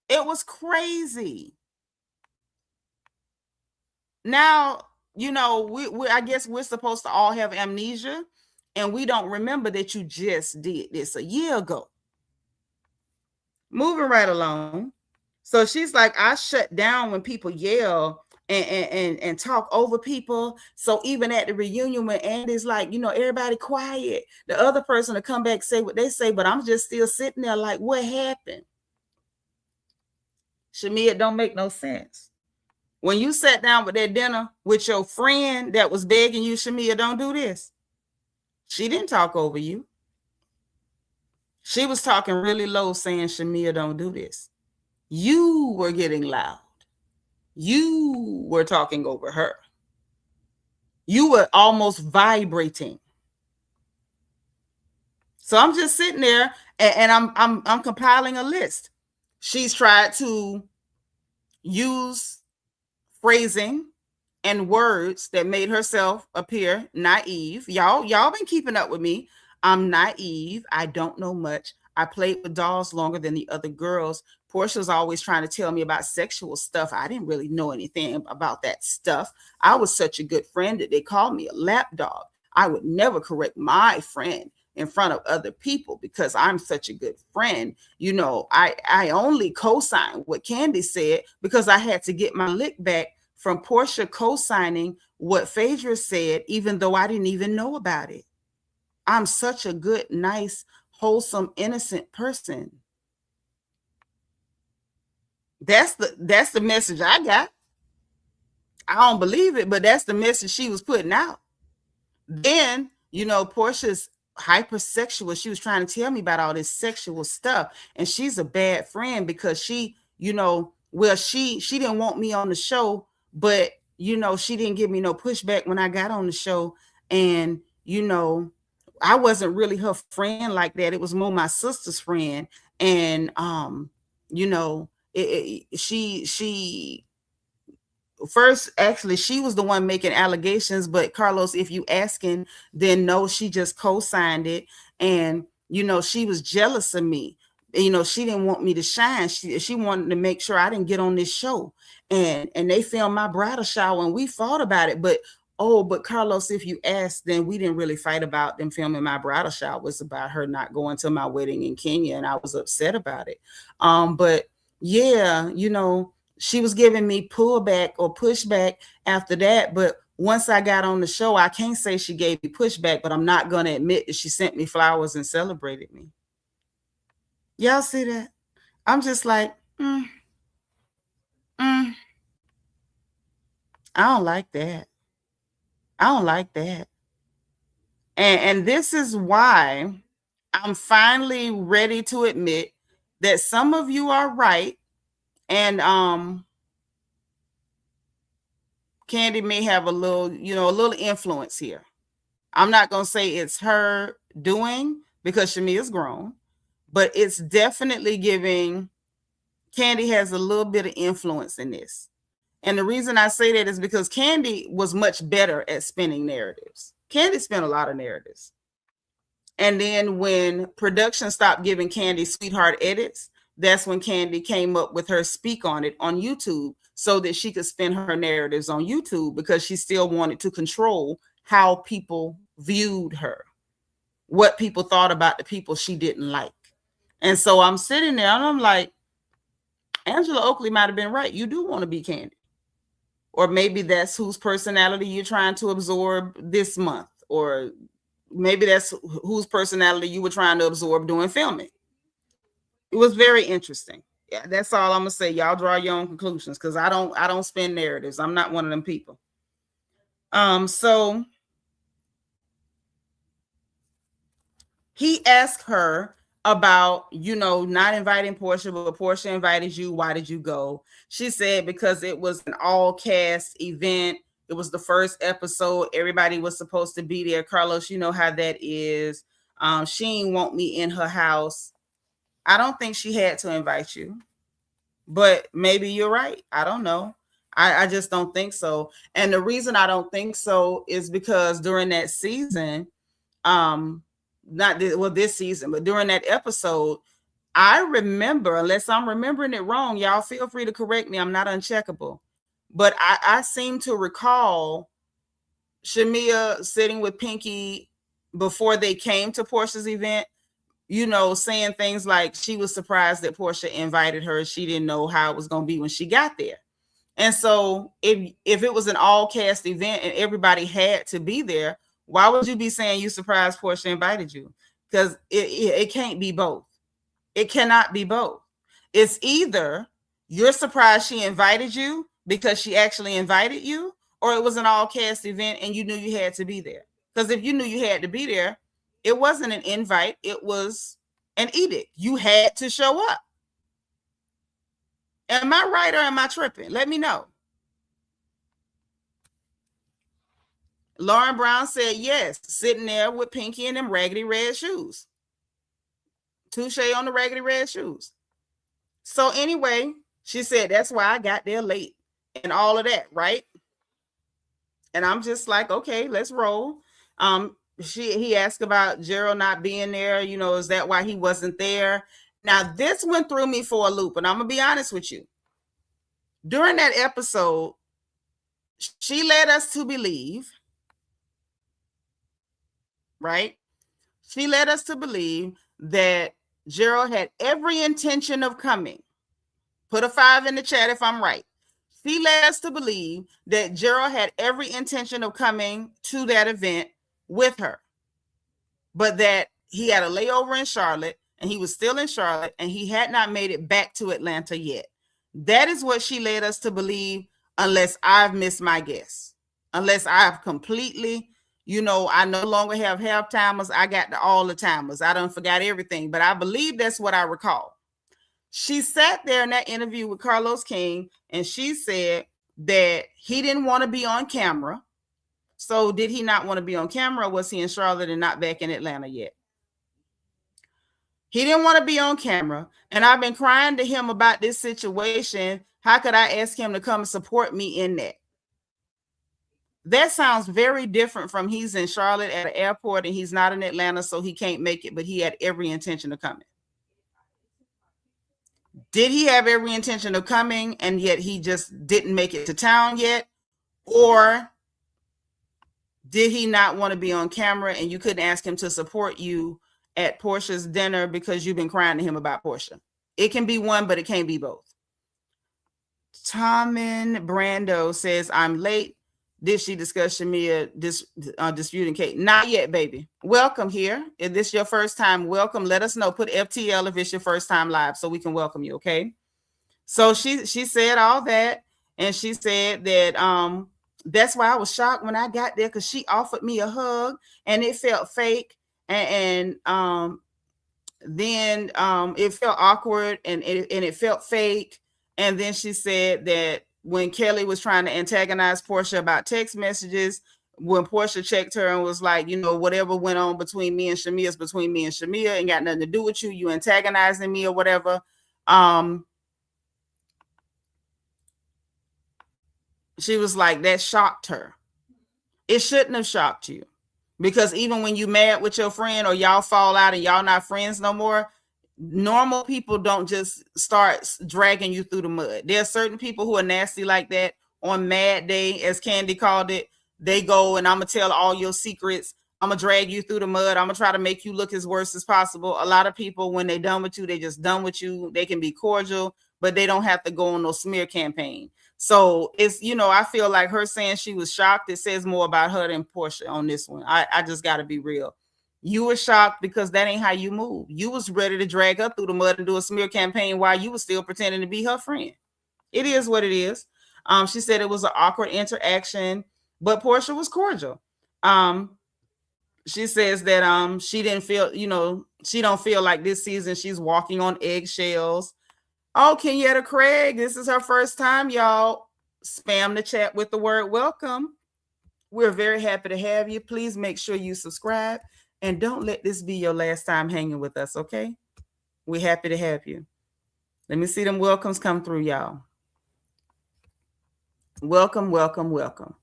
It was crazy. Now, I guess we're supposed to all have amnesia, and we don't remember that you just did this a year ago. Moving right along. So she's like, I shut down when people yell and talk over people. So even at the reunion when Andy's like, everybody quiet, the other person to come back say what they say, but I'm just still sitting there like, what happened? Shamea, it don't make no sense. When you sat down with that dinner with your friend that was begging you, Shamea, don't do this. She didn't talk over you. She was talking really low saying, Shamea, don't do this. You were getting loud. You were talking over her. You were almost vibrating. So I'm just sitting there and I'm compiling a list. She's tried to use phrasing and words that made herself appear naive. Y'all been keeping up with me. I'm naive. I don't know much. I played with dolls longer than the other girls. Portia's always trying to tell me about sexual stuff. I didn't really know anything about that stuff. I was such a good friend that they called me a lapdog. I would never correct my friend in front of other people because I'm such a good friend. I only co-signed what Candy said because I had to get my lick back from Portia co-signing what Phaedra said, even though I didn't even know about it. I'm such a good, nice, wholesome, innocent person. That's the message I got. I don't believe it, but that's the message she was putting out. Then, Portia's hypersexual. She was trying to tell me about all this sexual stuff. And she's a bad friend because she, she didn't want me on the show, but, she didn't give me no pushback when I got on the show. And, I wasn't really her friend like that. It was more my sister's friend. And, you know, she first, actually, she was the one making allegations, but Carlos, if you asking, then no, she just co-signed it. And, you know, she was jealous of me. You know, she didn't want me to shine. She wanted to make sure I didn't get on this show. And they filmed my bridal shower and we fought about it. But Carlos, if you ask, then we didn't really fight about them filming my bridal shower. It was about her not going to my wedding in Kenya, and I was upset about it. But yeah, you know, she was giving me pullback or pushback after that. But once I got on the show, I can't say she gave me pushback, but I'm not going to admit that she sent me flowers and celebrated me. Y'all see that? I'm just like, I don't like that. I don't like that. And this is why I'm finally ready to admit that some of you are right. And Kandi may have a little, you know, a little influence here. I'm not going to say it's her doing because Shamea's grown, but it's definitely giving. Kandi has a little bit of influence in this. And the reason I say that is because Kandi was much better at spinning narratives. Kandi spent a lot of narratives. And then when production stopped giving Kandi sweetheart edits, that's when Kandi came up with her speak on it on YouTube so that she could spin her narratives on YouTube because she still wanted to control how people viewed her, what people thought about the people she didn't like. And so I'm sitting there and I'm like, Angela Oakley might have been right. You do want to be Kandi. Or maybe that's whose personality you're trying to absorb this month. Or maybe that's whose personality you were trying to absorb doing filming. It was very interesting. Yeah, that's all I'm gonna say. Y'all draw your own conclusions because I don't spin narratives. I'm not one of them people. So he asked her about, you know, not inviting Portia, but Portia invited you. Why did you go? She said because it was an all cast event. It was the first episode. Everybody was supposed to be there. Carlos, you know how that is. She didn't want me in her house. I don't think she had to invite you, but maybe you're right. I don't know. I just don't think so. And the reason I don't think so is because during that season, this season, but during that episode, I remember, unless I'm remembering it wrong, y'all feel free to correct me. I'm not uncheckable. But I seem to recall Shamea sitting with Pinky before they came to Portia's event, you know, saying things like she was surprised that Portia invited her. She didn't know how it was going to be when she got there. And so if it was an all cast event and everybody had to be there, why would you be saying you surprised Portia invited you? Because it can't be both. It cannot be both. It's either you're surprised she invited you because she actually invited you, or it was an all cast event and you knew you had to be there. Because if you knew you had to be there, it wasn't an invite, it was an edict. You had to show up. Am I right or am I tripping? Let me know. Lauren Brown said yes, sitting there with Pinky in them raggedy red shoes. Touche on the raggedy red shoes. So anyway, she said that's why I got there late and all of that, right? And I'm just like, okay, let's roll. He asked about Gerald not being there. You know, is that why he wasn't there? Now, this went through me for a loop, and I'm going to be honest with you. During that episode, she led us to believe, right? She led us to believe that Gerald had every intention of coming. Put a 5 in the chat if I'm right. She led us to believe that Gerald had every intention of coming to that event with her, but that he had a layover in Charlotte and he was still in Charlotte and he had not made it back to Atlanta yet. That is what she led us to believe, unless I've missed my guess. Unless I've completely, you know, I no longer have half timers. I got all the timers. I done forgot everything, but I believe that's what I recall. She sat there in that interview with Carlos King and she said that he didn't want to be on camera. So did he not want to be on camera, or was he in Charlotte and not back in Atlanta yet? He didn't want to be on camera. And I've been crying to him about this situation. How could I ask him to come and support me in that? That sounds very different from he's in Charlotte at an airport and he's not in Atlanta, so he can't make it, but he had every intention of coming. Did he have every intention of coming and yet he just didn't make it to town yet? Or did he not want to be on camera and you couldn't ask him to support you at Portia's dinner because you've been crying to him about Portia? It can be one, but it can't be both. Tommen Brando says, I'm late. Did she discuss Shamea disputing Kate? Not yet, baby. Welcome here. If this is your first time, welcome. Let us know. Put FTL if it's your first time live so we can welcome you, okay? So she said all that, and she said that that's why I was shocked when I got there because she offered me a hug, and it felt fake, and then it felt awkward, and it felt fake. And then she said that when Kelly was trying to antagonize Portia about text messages, when Portia checked her and was like, whatever went on between me and Shamea is between me and Shamea, ain't got nothing to do with you. You antagonizing me or whatever. She was like, that shocked her. It shouldn't have shocked you, because even when you mad with your friend or y'all fall out and y'all not friends no more, normal people don't just start dragging you through the mud. There are certain people who are nasty like that on Mad Day, as Candy called it. They go and I'm going to tell all your secrets. I'm going to drag you through the mud. I'm going to try to make you look as worse as possible. A lot of people, when they're done with you, they just done with you. They can be cordial, but they don't have to go on no smear campaign. So it's, I feel like her saying she was shocked, it says more about her than Portia on this one. I just got to be real. You were shocked because that ain't how you move. You was ready to drag her through the mud and do a smear campaign while you was still pretending to be her friend. It is what it is. She said it was an awkward interaction, but Portia was cordial. She says that she didn't feel, she don't feel like this season she's walking on eggshells. Oh, Kenyatta Craig, this is her first time, y'all. Spam the chat with the word welcome. We're very happy to have you. Please make sure you subscribe. And don't let this be your last time hanging with us, okay? We're happy to have you. Let me see them welcomes come through, y'all. Welcome, welcome, welcome.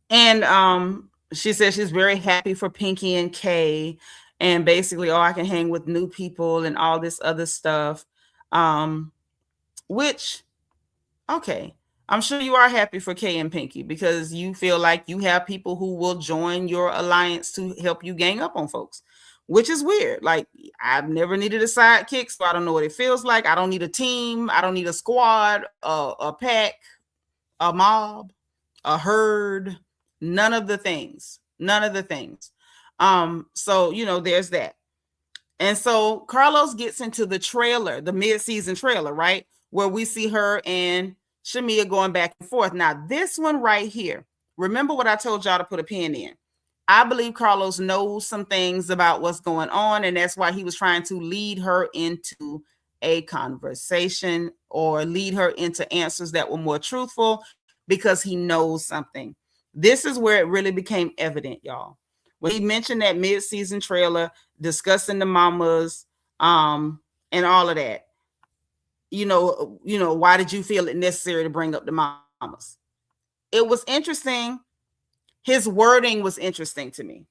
And she says she's very happy for Pinky and Kay. And basically, I can hang with new people and all this other stuff. Which, okay. I'm sure you are happy for Kay and Pinky because you feel like you have people who will join your alliance to help you gang up on folks, which is weird. Like, I've never needed a sidekick, so I don't know what it feels like. I don't need a team. I don't need a squad, a pack, a mob, a herd, none of the things. So, there's that. And so Carlos gets into the trailer, the mid-season trailer, right? Where we see her and Shamea going back and forth. Now, this one right here, remember what I told y'all to put a pin in. I believe Carlos knows some things about what's going on, and that's why he was trying to lead her into a conversation or lead her into answers that were more truthful because he knows something. This is where it really became evident, y'all. When he mentioned that mid-season trailer discussing the mamas and all of that. Why did you feel it necessary to bring up the mamas? It was interesting. His wording was interesting to me.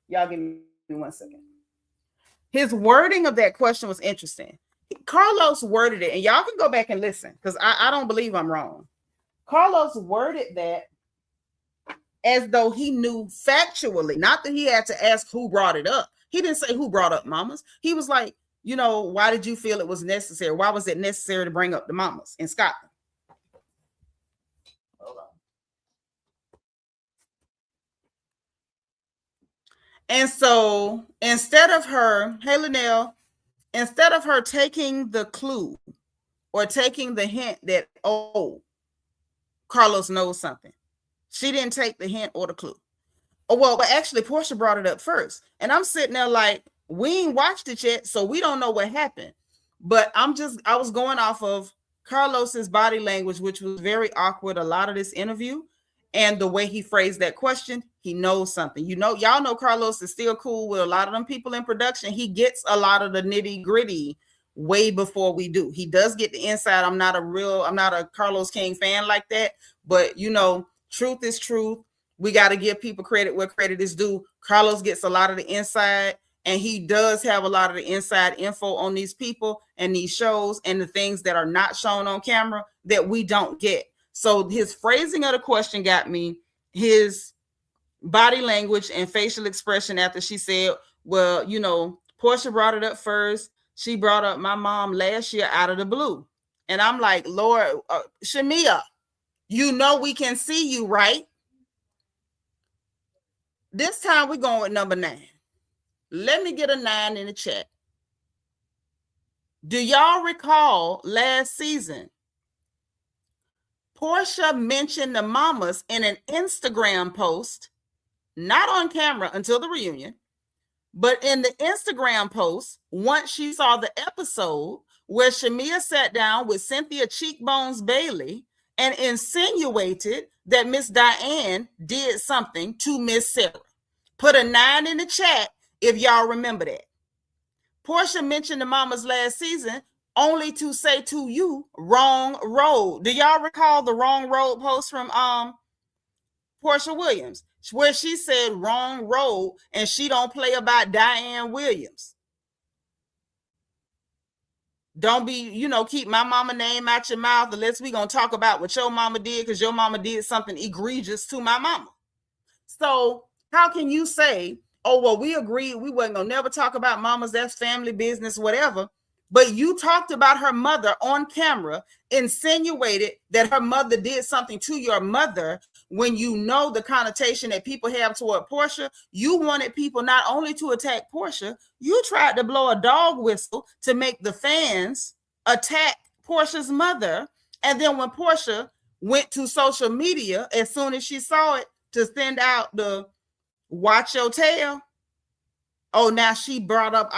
Y'all give me 1 second. His wording of that question was interesting. Carlos worded it, and y'all can go back and listen because I don't believe I'm wrong. Carlos worded that as though he knew factually, not that he had to ask who brought it up. He didn't say who brought up mamas. He was like, why did you feel it was necessary? Why was it necessary to bring up the mamas in Scotland? Hold on. And so instead of her, hey, Linnell, instead of her taking the clue or taking the hint that, Carlos knows something, she didn't take the hint or the clue. Oh, well, but actually, Portia brought it up first. And I'm sitting there like, we ain't watched it yet, so we don't know what happened. But I was going off of Carlos's body language, which was very awkward a lot of this interview. And the way he phrased that question, he knows something. Y'all know Carlos is still cool with a lot of them people in production. He gets a lot of the nitty gritty way before we do. He does get the inside. I'm not a Carlos King fan like that, but truth is truth. We got to give people credit where credit is due. Carlos gets a lot of the inside, and he does have a lot of the inside info on these people and these shows and the things that are not shown on camera that we don't get. So his phrasing of the question got me. His body language and facial expression after she said, well, Portia brought it up first. She brought up my mom last year out of the blue. And I'm like, Lord, Shamea, we can see you, right? This time we're going with number 9. Let me get a 9 in the chat. Do y'all recall last season, Portia mentioned the mamas in an Instagram post, not on camera until the reunion, but in the Instagram post, once she saw the episode where Shamea sat down with Cynthia Cheekbones Bailey and insinuated that Miss Diane did something to Miss Sarah. Put a 9 in the chat if y'all remember that. Portia mentioned the mamas last season only to say to you, wrong road. Do y'all recall the wrong road post from Portia Williams, where she said wrong road and she don't play about Diane Williams? Don't be, keep my mama name out your mouth unless we gonna talk about what your mama did, because your mama did something egregious to my mama. So how can you say, oh, well, we agreed we wasn't gonna never talk about mamas, that's family business, whatever, but you talked about her mother on camera, insinuated that her mother did something to your mother, when you know the connotation that people have toward Portia. You wanted people not only to attack Portia, you tried to blow a dog whistle to make the fans attack Portia's mother. And then when Portia went to social media, as soon as she saw it, to send out the watch your tail, oh, now she brought up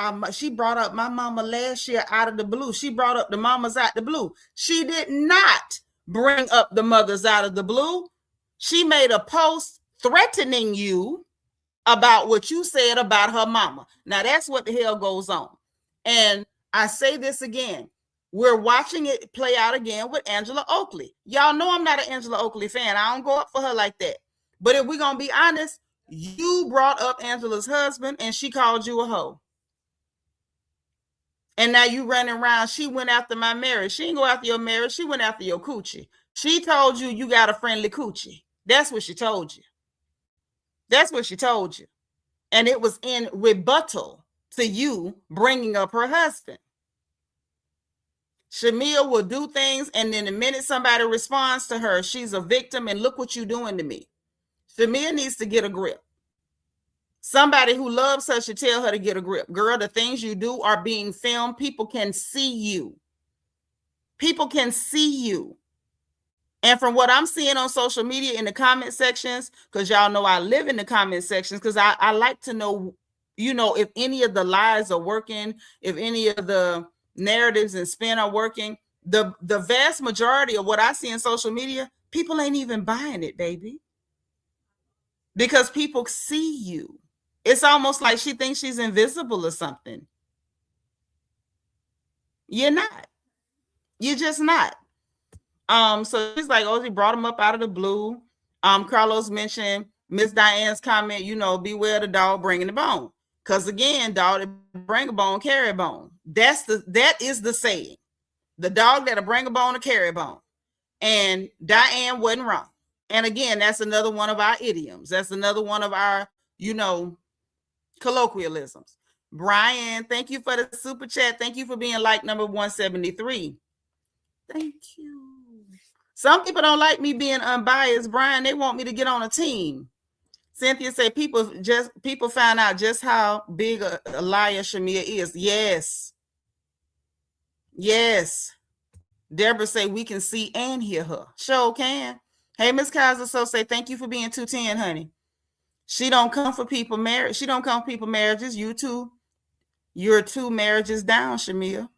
my mama last year out of the blue. She brought up the mamas out the blue. She did not bring up the mothers out of the blue. She made a post threatening you about what you said about her mama. Now that's what the hell goes on. And I say this again. We're watching it play out again with Angela Oakley. Y'all know I'm not an Angela Oakley fan. I don't go up for her like that. But if we're going to be honest, you brought up Angela's husband and she called you a hoe. And now you running around. She went after my marriage. She didn't go after your marriage. She went after your coochie. She told you you got a friendly coochie. That's what she told you. That's what she told you. And it was in rebuttal to you bringing up her husband. Shamea will do things, and then the minute somebody responds to her, she's a victim, and look what you're doing to me. Shamea needs to get a grip. Somebody who loves her should tell her to get a grip. Girl, the things you do are being filmed. People can see you. People can see you. And from what I'm seeing on social media in the comment sections, because y'all know I live in the comment sections, because I like to know, if any of the lies are working, if any of the narratives and spin are working. The vast majority of what I see in social media, people ain't even buying it, baby. Because people see you. It's almost like she thinks she's invisible or something. You're not. You're just not. So she's like, oh, she brought him up out of the blue. Carlos mentioned Miss Diane's comment, beware the dog bringing the bone. Because again, dog that bring a bone, carry a bone. That is the saying. The dog that'll bring a bone to carry a bone. And Diane wasn't wrong. And again, that's another one of our idioms. That's another one of our, colloquialisms. Brian, thank you for the super chat. Thank you for being like number 173. Thank you. Some people don't like me being unbiased, Brian. They want me to get on a team. Cynthia said people find out just how big a liar Shamea is. Yes. Yes. Deborah say we can see and hear her. Sure can. Hey, Miss Kaiser, so say thank you for being 210, honey. She don't come for people marriage. She don't come for people marriages. You're 2 marriages down, Shamea.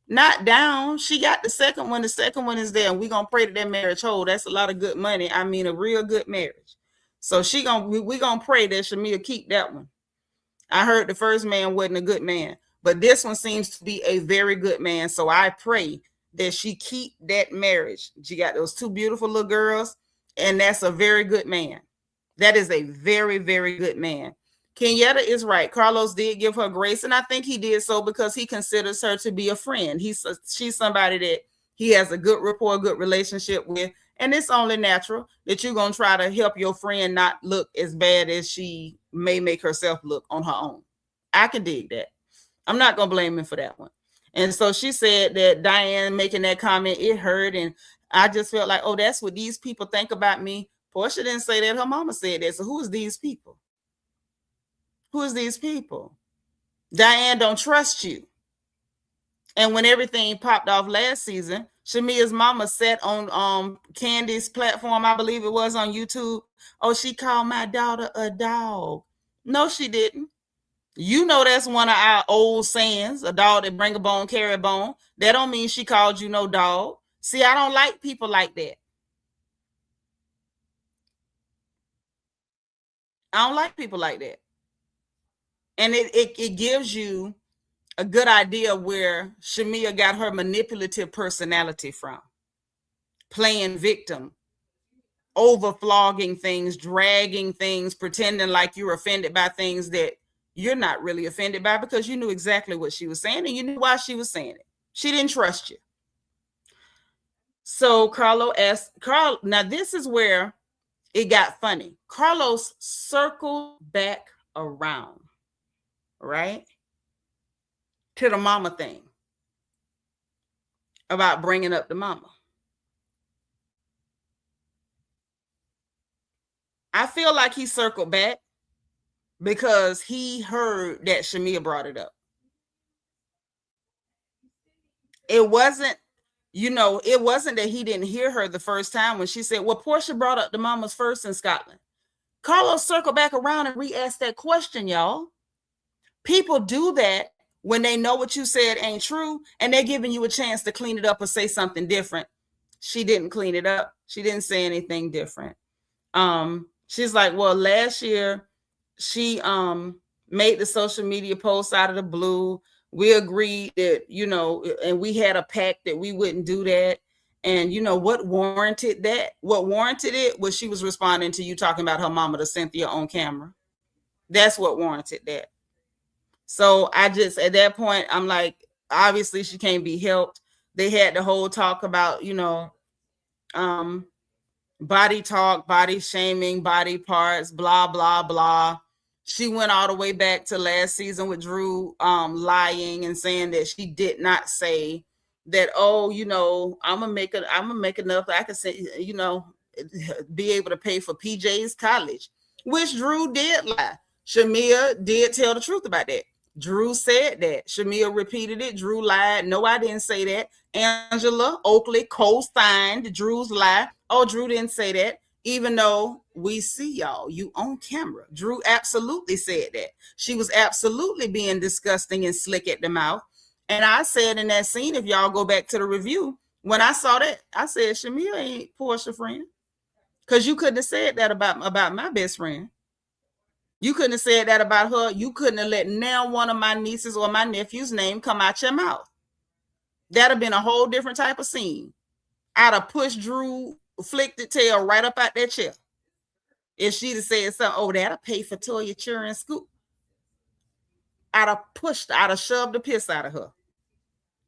Not down. She got the second one. The second one is there, and we're gonna pray that marriage hold. That's a lot of good money. I mean, a real good marriage. So we gonna pray that Shamea keep that one. I heard the first man wasn't a good man, but this one seems to be a very good man. So I pray that she keep that marriage. She got those two beautiful little girls, and that's a very good man. That is a very, very good man. Kenyatta is right. Carlos did give her grace, and I think he did so because he considers her to be a friend. She's somebody that he has a good rapport, good relationship with, and it's only natural that you're gonna try to help your friend not look as bad as she may make herself look on her own. I can dig that. I'm not gonna blame him for that one. And so she said that Diane making that comment, it hurt, and I just felt like, oh, that's what these people think about me. Portia didn't say that. Her mama said that. So who is these people? Who is these people? Diane don't trust you. And when everything popped off last season, Shamea's mama sat on Candy's platform, I believe it was on YouTube. Oh, she called my daughter a dog. No, she didn't. You know that's one of our old sayings, a dog that bring a bone, carry a bone. That don't mean she called you no dog. See, I don't like people like that. I don't like people like that. And it gives you a good idea where Shamea got her manipulative personality from. Playing victim, over-flogging things, dragging things, pretending like you're offended by things that you're not really offended by because you knew exactly what she was saying and you knew why she was saying it. She didn't trust you. So Carlo asked, now this is where it got funny. Carlos circled back around, right? To the mama thing about bringing up the mama. I feel like he circled back because he heard that Shamea brought it up. It wasn't, it wasn't that he didn't hear her the first time when she said, well, Portia brought up the mamas first in Scotland. Carlos circled back around and re-asked that question, y'all. People do that when they know what you said ain't true and they're giving you a chance to clean it up or say something different. She didn't clean it up. She didn't say anything different. She's like, well, last year she made the social media post out of the blue. We agreed that, and we had a pact that we wouldn't do that. And what warranted that? What warranted it was she was responding to you talking about her mama to Cynthia on camera. That's what warranted that. So I just, at that point, I'm like, obviously she can't be helped. They had the whole talk about, body talk, body shaming, body parts, blah, blah, blah. She went all the way back to last season with Drew lying and saying that she did not say that, I'm gonna make enough I can say, be able to pay for PJ's college, which Drew did lie. Shamea did tell the truth about that. Drew said that. Shamea repeated it. Drew lied. No, I didn't say that. Angela Oakley co-signed Drew's lie. Oh, Drew didn't say that. Even though we see y'all, you on camera. Drew absolutely said that. She was absolutely being disgusting and slick at the mouth. And I said in that scene, if y'all go back to the review, when I saw that, I said, Shamea ain't Portia friend. Because you couldn't have said that about my best friend. You couldn't have said that about her. You couldn't have let now one of my nieces or my nephew's name come out your mouth. That'd have been a whole different type of scene. I'd have pushed Drew, flicked the tail right up out that chair. If she'd have said something, oh, that'll pay for Toya Churin Scoop. I'd have shoved the piss out of her.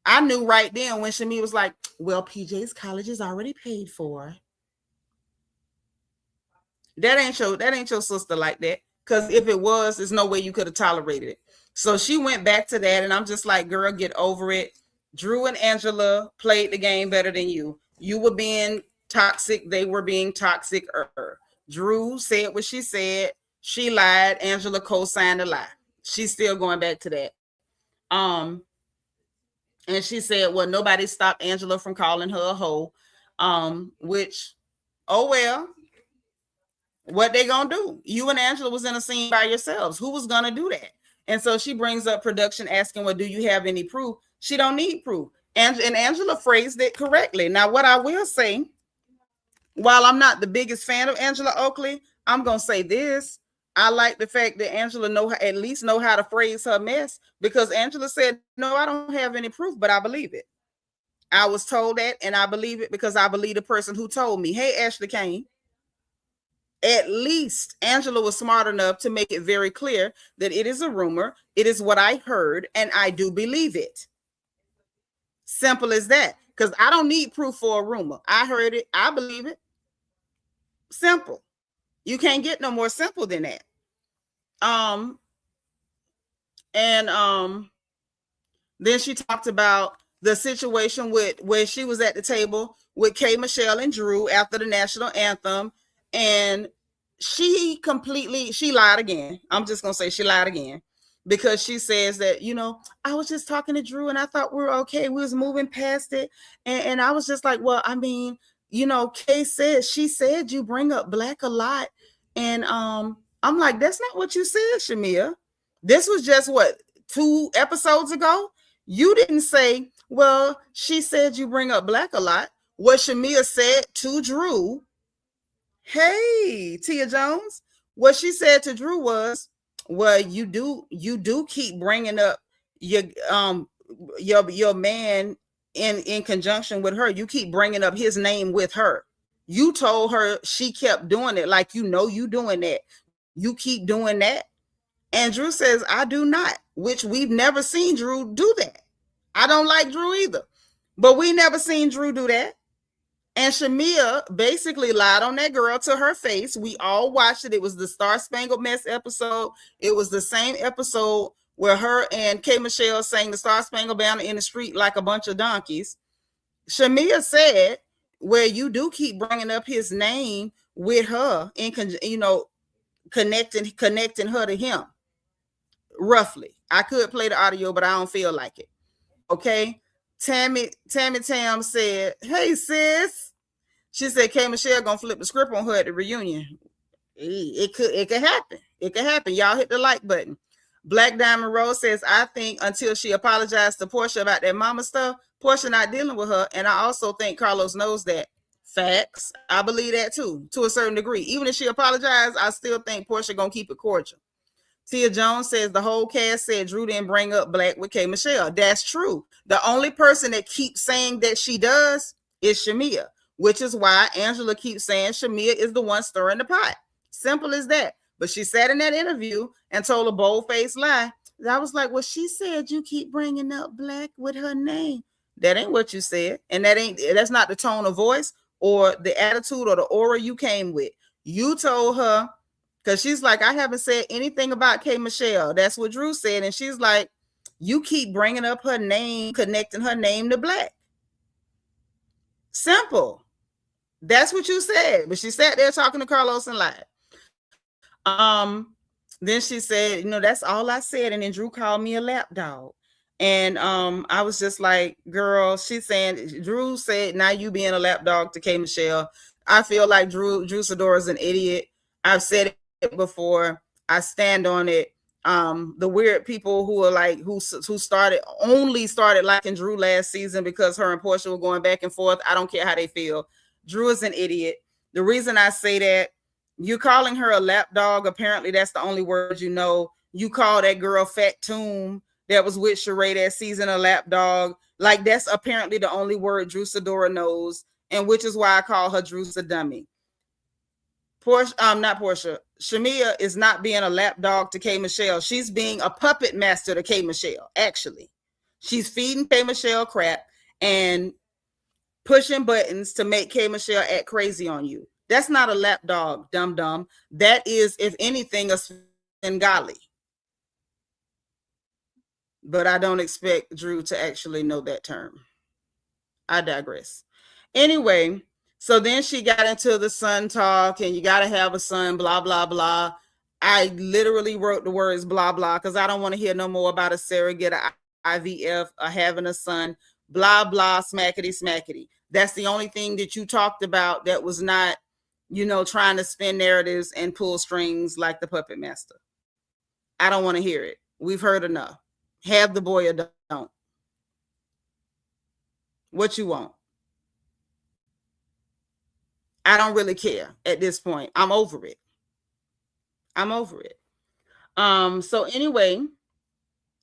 I knew right then when Shamea was like, well, PJ's college is already paid for. That ain't your sister like that. Because if it was, there's no way you could have tolerated it. So she went back to that, and I'm just like, girl, get over it. Drew and Angela played the game better than you. You were being toxic. They were being toxic. Drew said what she said. She lied. Angela co-signed the lie. She's still going back to that. And she said, well, nobody stopped Angela from calling her a hoe. Which, oh, well. What they gonna do? You and Angela was in a scene by yourselves. Who was gonna do that? And so she brings up production asking, well, do you have any proof? She don't need proof. And Angela phrased it correctly. Now, what I will say, while I'm not the biggest fan of Angela Oakley, I'm gonna say this. I like the fact that Angela at least know how to phrase her mess, because Angela said, "No, I don't have any proof, but I believe it. I was told that, and I believe it because I believe the person who told me." Hey, Ashley Kane. At least Angela was smart enough to make it very clear that it is a rumor. It is what I heard, and I do believe it. Simple as that. Because I don't need proof for a rumor. I heard it. I believe it. Simple. You can't get no more simple than that. And then she talked about the situation with where she was at the table with K. Michelle and Drew after the national anthem, and she lied again. I'm just gonna say she lied again, because she says that, I was just talking to Drew and I thought we were okay. We was moving past it. And I was just like, well, I mean, Kay she said you bring up black a lot. And I'm like, that's not what you said, Shamea. This was just what, 2 episodes ago? You didn't say, well, she said you bring up black a lot. What Shamea said to Drew, hey, Tia Jones, what she said to Drew was, well, you do keep bringing up your man in conjunction with her. You keep bringing up his name with her. You told her she kept doing it, like, you doing that. You keep doing that. And Drew says, I do not, which we've never seen Drew do that. I don't like Drew either, but we never seen Drew do that. And Shamea basically lied on that girl to her face. We all watched it. It was the Star Spangled Mess episode. It was the same episode where her and K. Michelle sang the Star Spangled Banner in the street like a bunch of donkeys. Shamea said, where you do keep bringing up his name with her, connecting her to him. Roughly. I could play the audio, but I don't feel like it. Okay. Tammy Tam said, hey, sis. She said K. Michelle gonna flip the script on her at the reunion. It could happen. It could happen. Y'all hit the like button. Black Diamond Rose says, I think until she apologized to Portia about that mama stuff, Portia not dealing with her. And I also think Carlos knows that. Facts. I believe that too, to a certain degree. Even if she apologized, I still think Portia gonna keep it cordial. Tia Jones says the whole cast said Drew didn't bring up black with K. Michelle. That's true. The only person that keeps saying that she does is Shamea, which is why Angela keeps saying Shamea is the one stirring the pot. Simple as that. But she sat in that interview and told a bold-faced lie. I was like, well, she said you keep bringing up black with her name. That ain't what you said. And that's not the tone of voice or the attitude or the aura you came with. You told her, because she's like, I haven't said anything about K. Michelle. That's what Drew said. And she's like, you keep bringing up her name, connecting her name to black. Simple. That's what you said. But she sat there talking to Carlos and lied. Then she said, that's all I said. And then Drew called me a lapdog. And I was just like, girl, she's saying, Drew said, now you being a lapdog to K. Michelle. I feel like Drew Sidora is an idiot. I've said it before. I stand on it. The weird people who are like, who started liking Drew last season because her and Portia were going back and forth. I don't care how they feel. Drew is an idiot. The reason I say that, you're calling her a lapdog. Apparently that's the only word you know. You call that girl Fat Tomb that was with Sheree that season a lapdog. Like, that's apparently the only word Drew Sidora knows, and which is why I call her Drew's a dummy. Not Portia. Shamea is not being a lapdog to K. Michelle. She's being a puppet master to K. Michelle, actually. She's feeding K. Michelle crap and pushing buttons to make K. Michelle act crazy on you. That's not a lapdog, dum-dum. That is, if anything, a Svengali. But I don't expect Drew to actually know that term. I digress. Anyway, so then she got into the son talk, and you got to have a son, blah, blah, blah. I literally wrote the words blah, blah, because I don't want to hear no more about a surrogate, a IVF, or having a son, blah, blah, smackety, smackety. That's the only thing that you talked about that was not, trying to spin narratives and pull strings like the puppet master. I don't want to hear it. We've heard enough. Have the boy or don't. What you want? I don't really care at this point. I'm over it. I'm over it. So anyway,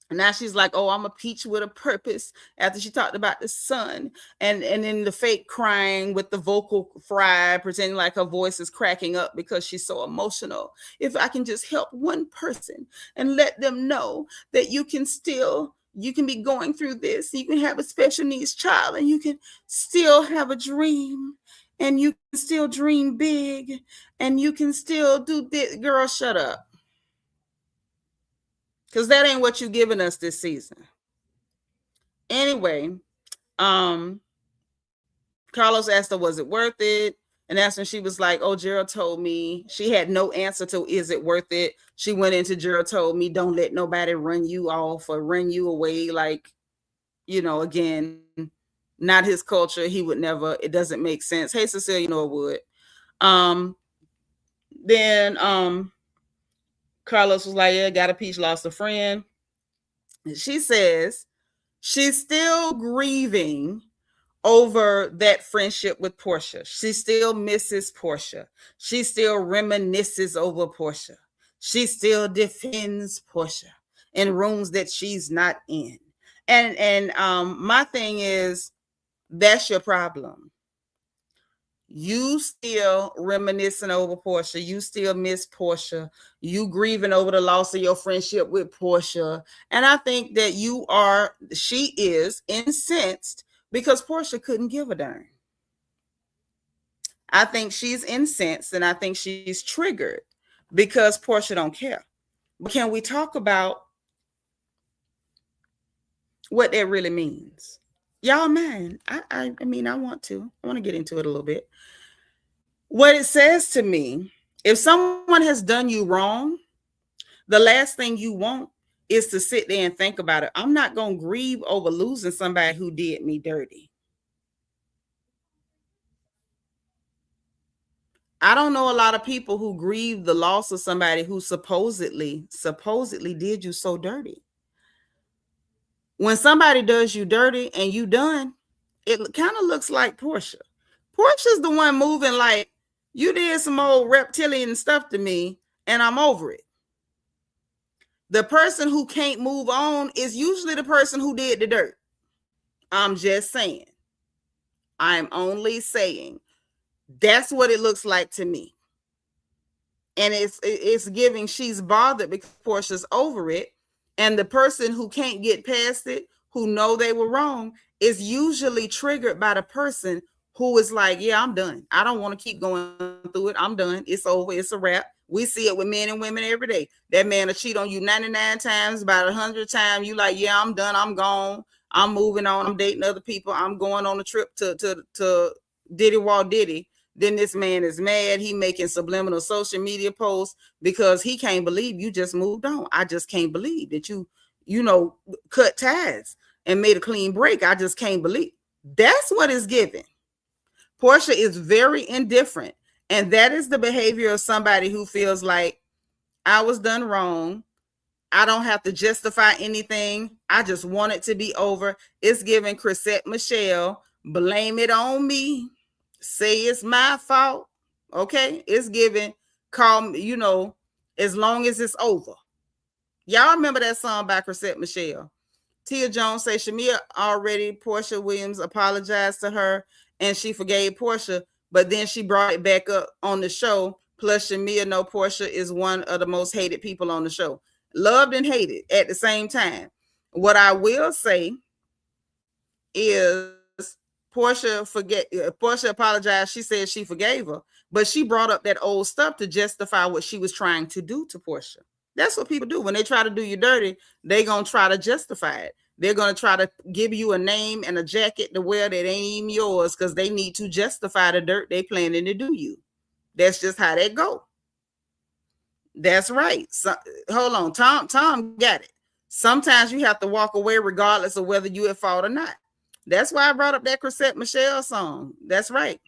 now she's like, oh, I'm a peach with a purpose, after she talked about the sun, and then the fake crying with the vocal fry, pretending like her voice is cracking up because she's so emotional. If I can just help one person and let them know that you can be going through this, you can have a special needs child, and you can still have a dream, and you can still dream big, and you can still do this. Girl, shut up. Because that ain't what you giving us this season. Anyway, um, Carlos asked her, was it worth it? And that's when she was like, oh, Gerald told me. She had no answer to, is it worth it? She went into, Gerald told me, don't let nobody run you off or run you away. Like, again, not his culture. He would never, it doesn't make sense. Hey, Cecilia, it would. Then Carlos was like, yeah, got a peach, lost a friend. And she says she's still grieving over that friendship with Portia. She still misses Portia. She still reminisces over Portia. She still defends Portia in rooms that she's not in. And my thing is, that's your problem. You still reminiscing over Portia. You still miss Portia. You grieving over the loss of your friendship with Portia. And I think that she is incensed because Portia couldn't give a darn. I think she's incensed, and I think she's triggered because Portia don't care. But can we talk about what that really means? Y'all, man, I want to get into it a little bit. What it says to me, if someone has done you wrong, the last thing you want is to sit there and think about it. I'm not going to grieve over losing somebody who did me dirty. I don't know a lot of people who grieve the loss of somebody who supposedly did you so dirty. When somebody does you dirty and you done, it kind of looks like Portia. Portia's the one moving like, you did some old reptilian stuff to me and I'm over it. The person who can't move on is usually the person who did the dirt. I'm just saying. I'm only saying that's what it looks like to me. And it's giving she's bothered because Portia's over it. And the person who can't get past it, who know they were wrong, is usually triggered by the person who is like, yeah, I'm done. I don't want to keep going through it. I'm done. It's over. It's a wrap. We see it with men and women every day. That man will cheat on you 99 times, about 100 times. You like, yeah, I'm done. I'm gone. I'm moving on. I'm dating other people. I'm going on a trip to Diddy Walt Diddy. Then this man is mad. He making subliminal social media posts because he can't believe you just moved on. I just can't believe that you cut ties and made a clean break. I just can't believe. That's what it's giving. Portia is very indifferent. And that is the behavior of somebody who feels like I was done wrong. I don't have to justify anything. I just want it to be over. It's giving Chrisette Michele, blame it on me. Say it's my fault. Okay. It's giving, call me, as long as it's over. Y'all remember that song by Chrisette Michele? Tia Jones say Shamea already, Portia Williams apologized to her and she forgave Portia, but then she brought it back up on the show. Plus Shamea know Portia is one of the most hated people on the show. Loved and hated at the same time. What I will say is Portia apologized. She said she forgave her, but she brought up that old stuff to justify what she was trying to do to Portia. That's what people do. When they try to do you dirty, they're going to try to justify it. They're going to try to give you a name and a jacket to wear that ain't even yours because they need to justify the dirt they planning to do you. That's just how that go. That's right. So, hold on. Tom got it. Sometimes you have to walk away regardless of whether you at fault or not. That's why I brought up that Chrisette Michele song. That's right.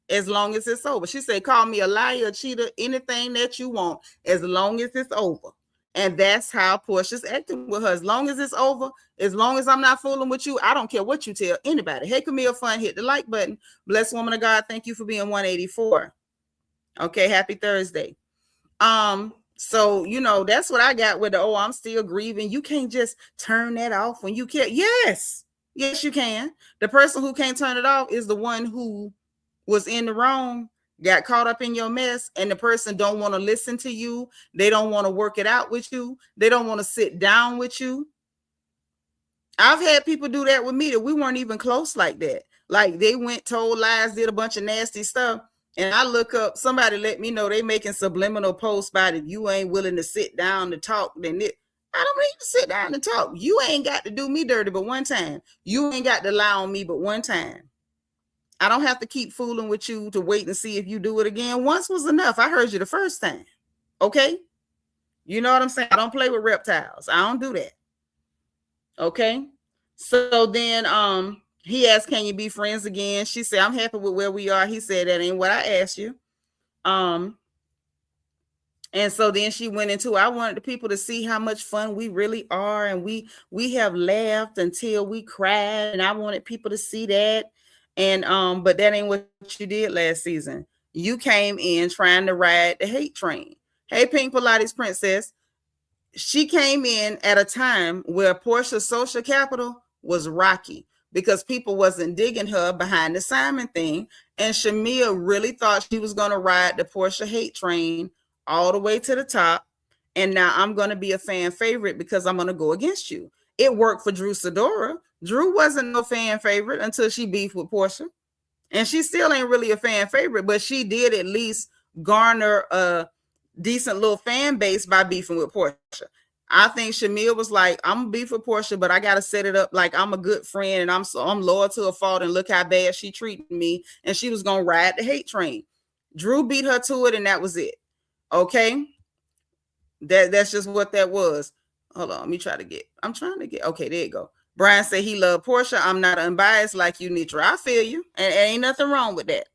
As long as it's over. She said, call me a liar, a cheater, anything that you want, as long as it's over. And that's how Portia's acting with her. As long as it's over, as long as I'm not fooling with you, I don't care what you tell anybody. Hey, Camille Fun, hit the like button. Bless woman of God. Thank you for being 184. Okay, happy Thursday. So that's what I got with the I'm still grieving. You can't just turn that off when you care. Yes, you can. The person who can't turn it off is the one who was in the wrong, got caught up in your mess, and the person don't want to listen to you. They don't want to work it out with you. They don't want to sit down with you. I've had people do that with me that we weren't even close like that. Like they went, told lies, did a bunch of nasty stuff. And I look up, somebody let me know they making subliminal posts about if you ain't willing to sit down to talk, then I don't need to sit down and talk. You ain't got to do me dirty but one time. You ain't got to lie on me but one time. I don't have to keep fooling with you to wait and see if you do it again. Once was enough. I heard you the first time. Okay? You know what I'm saying? I don't play with reptiles. I don't do that. Okay? So then he asked, can you be friends again? She said, I'm happy with where we are. He said, that ain't what I asked you. And so then she went into, I wanted the people to see how much fun we really are. And we have laughed until we cried. And I wanted people to see that. And but that ain't what you did last season. You came in trying to ride the hate train. Hey, Pink Pilates Princess. She came in at a time where Portia's social capital was rocky because people wasn't digging her behind the Simon thing. And Shamea really thought she was going to ride the Portia hate train all the way to the top. And now I'm going to be a fan favorite because I'm going to go against you. It worked for Drew Sidora. Drew wasn't no fan favorite until she beefed with Portia. And she still ain't really a fan favorite, but she did at least garner a decent little fan base by beefing with Portia. I think Shamea was like, I'm gonna beef with Portia, but I gotta set it up like I'm a good friend and I'm loyal to her fault, and look how bad she treated me. And she was gonna ride the hate train. Drew beat her to it, and that was it. Okay. That's just what that was. Hold on, I'm trying to get, okay, there you go. Brian said he loved Portia. I'm not unbiased like you, Nitra. I feel you. And ain't nothing wrong with that.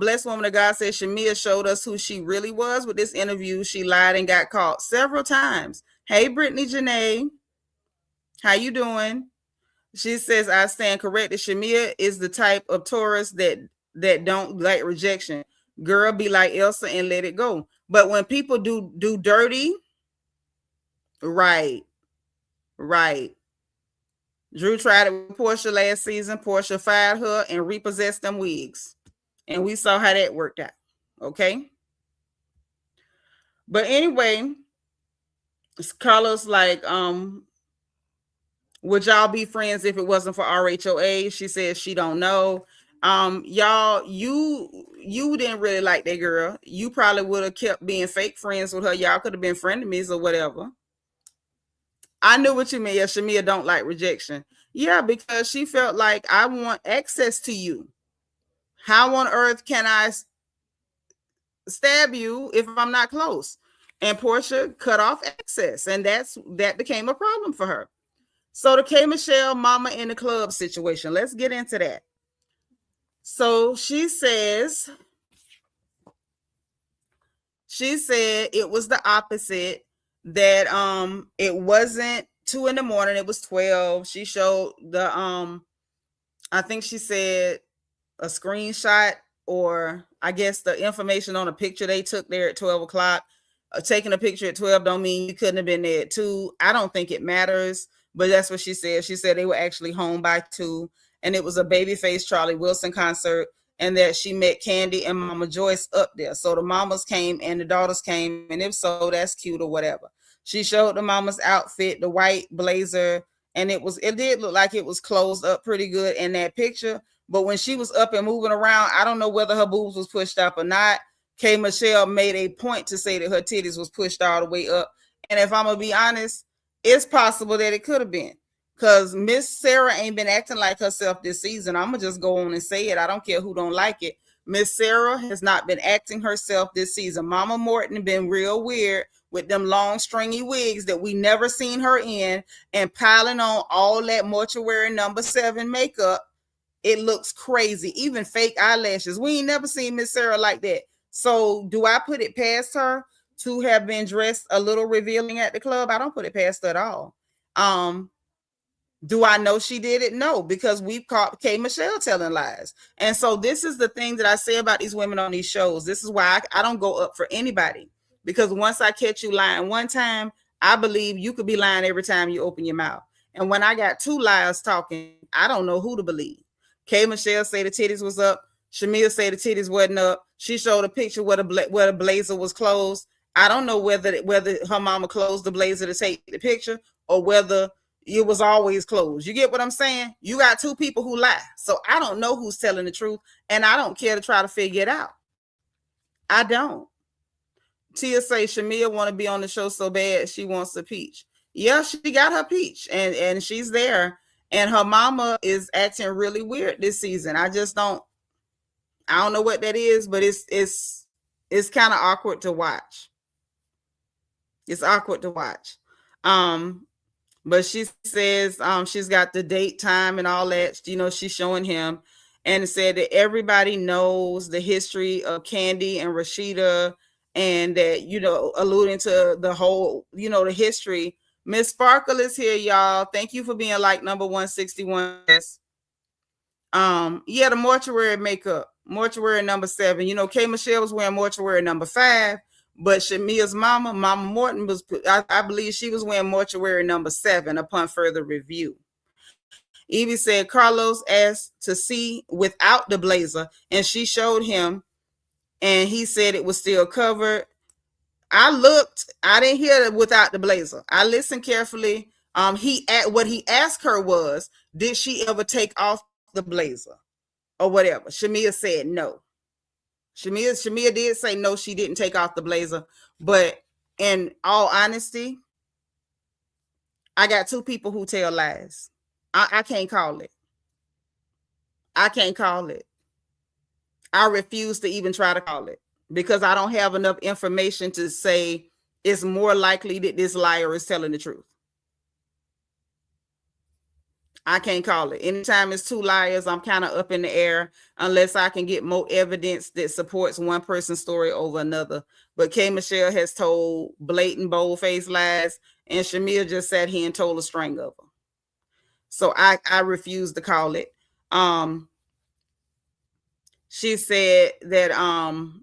Blessed woman of God says Shamea showed us who she really was with this interview. She lied and got caught several times. Hey, Brittany Janae. How you doing? She says, I stand corrected. Shamea is the type of tourist that don't like rejection. Girl, be like Elsa and let it go. But when people do dirty, right. Drew tried it with Portia last season. Portia fired her and repossessed them wigs. And we saw how that worked out. Okay. But anyway, Carlos like, would y'all be friends if it wasn't for RHOA? She says she don't know. Y'all, you didn't really like that girl. You probably would have kept being fake friends with her. Y'all could have been frenemies or whatever. I knew what you mean. Yeah, Shamea don't like rejection. Yeah, because she felt like I want access to you. How on earth can I stab you if I'm not close? And Portia cut off access, and that became a problem for her. So the K. Michelle mama in the club situation, let's get into that. So she said it was the opposite, that it wasn't 2 a.m, it was 12. She showed the I think she said a screenshot, or I guess the information on a picture they took there at 12 o'clock. Taking a picture at 12 don't mean you couldn't have been there at 2. I don't think it matters, but that's what she said. She said they were actually home by 2, and it was a Babyface Charlie Wilson concert, and that she met Candy and Mama Joyce up there. So the mamas came and the daughters came, and if so, that's cute or whatever. She showed the mama's outfit, the white blazer, and it did look like it was closed up pretty good in that picture. But when she was up and moving around, I don't know whether her boobs was pushed up or not. K. Michelle made a point to say that her titties was pushed all the way up. And if I'm going to be honest, it's possible that it could have been. Because Miss Sarah ain't been acting like herself this season. I'm going to just go on and say it. I don't care who don't like it. Miss Sarah has not been acting herself this season. Mama Morton been real weird with them long stringy wigs that we never seen her in, and piling on all that mortuary number 7 makeup. It looks crazy. Even fake eyelashes. We ain't never seen Miss Sarah like that. So do I put it past her? to have been dressed a little revealing at the club. I don't put it past her at all. Do I know she did it? No, because we've caught K. Michelle telling lies. And so this is the thing that I say about these women on these shows. This is why I don't go up for anybody. Because once I catch you lying one time, I believe you could be lying every time you open your mouth. And when I got two liars talking, I don't know who to believe. K. Michelle say the titties was up. Shamea say the titties wasn't up. She showed a picture where the blazer was closed. I don't know whether her mama closed the blazer to take the picture or whether it was always closed. You get what I'm saying? You got two people who lie. So I don't know who's telling the truth, and I don't care to try to figure it out. I don't. Tia say Shamea want to be on the show so bad she wants a peach. Yeah, she got her peach, and she's there. And her mama is acting really weird this season. I don't know what that is, but it's kind of awkward to watch. It's awkward to watch. But she says she's got the date, time, and all that. You know, she's showing him, and said that everybody knows the history of Kandi and Rashida, and that, you know, alluding to the whole, you know, the history. Miss Sparkle is here, y'all. Thank you for being like number 161. Yeah, the mortuary makeup, mortuary number 7. You know, K. Michelle was wearing mortuary number 5. But Shamea's Mama Morton, I believe she was wearing mortuary number 7 upon further review. Evie said Carlos asked to see without the blazer, and she showed him, and he said it was still covered. I looked, I didn't hear it without the blazer. I listened carefully. What he asked her was, did she ever take off the blazer or whatever? Shamea said no. Shamea did say no, she didn't take off the blazer. But in all honesty, I got two people who tell lies. I can't call it. I can't call it. I refuse to even try to call it because I don't have enough information to say it's more likely that this liar is telling the truth. I can't call it. Anytime it's two liars, I'm kind of up in the air unless I can get more evidence that supports one person's story over another. But K. Michelle has told blatant, bold-faced lies, and Shamea just sat here and told a string of them. So I refuse to call it. She said that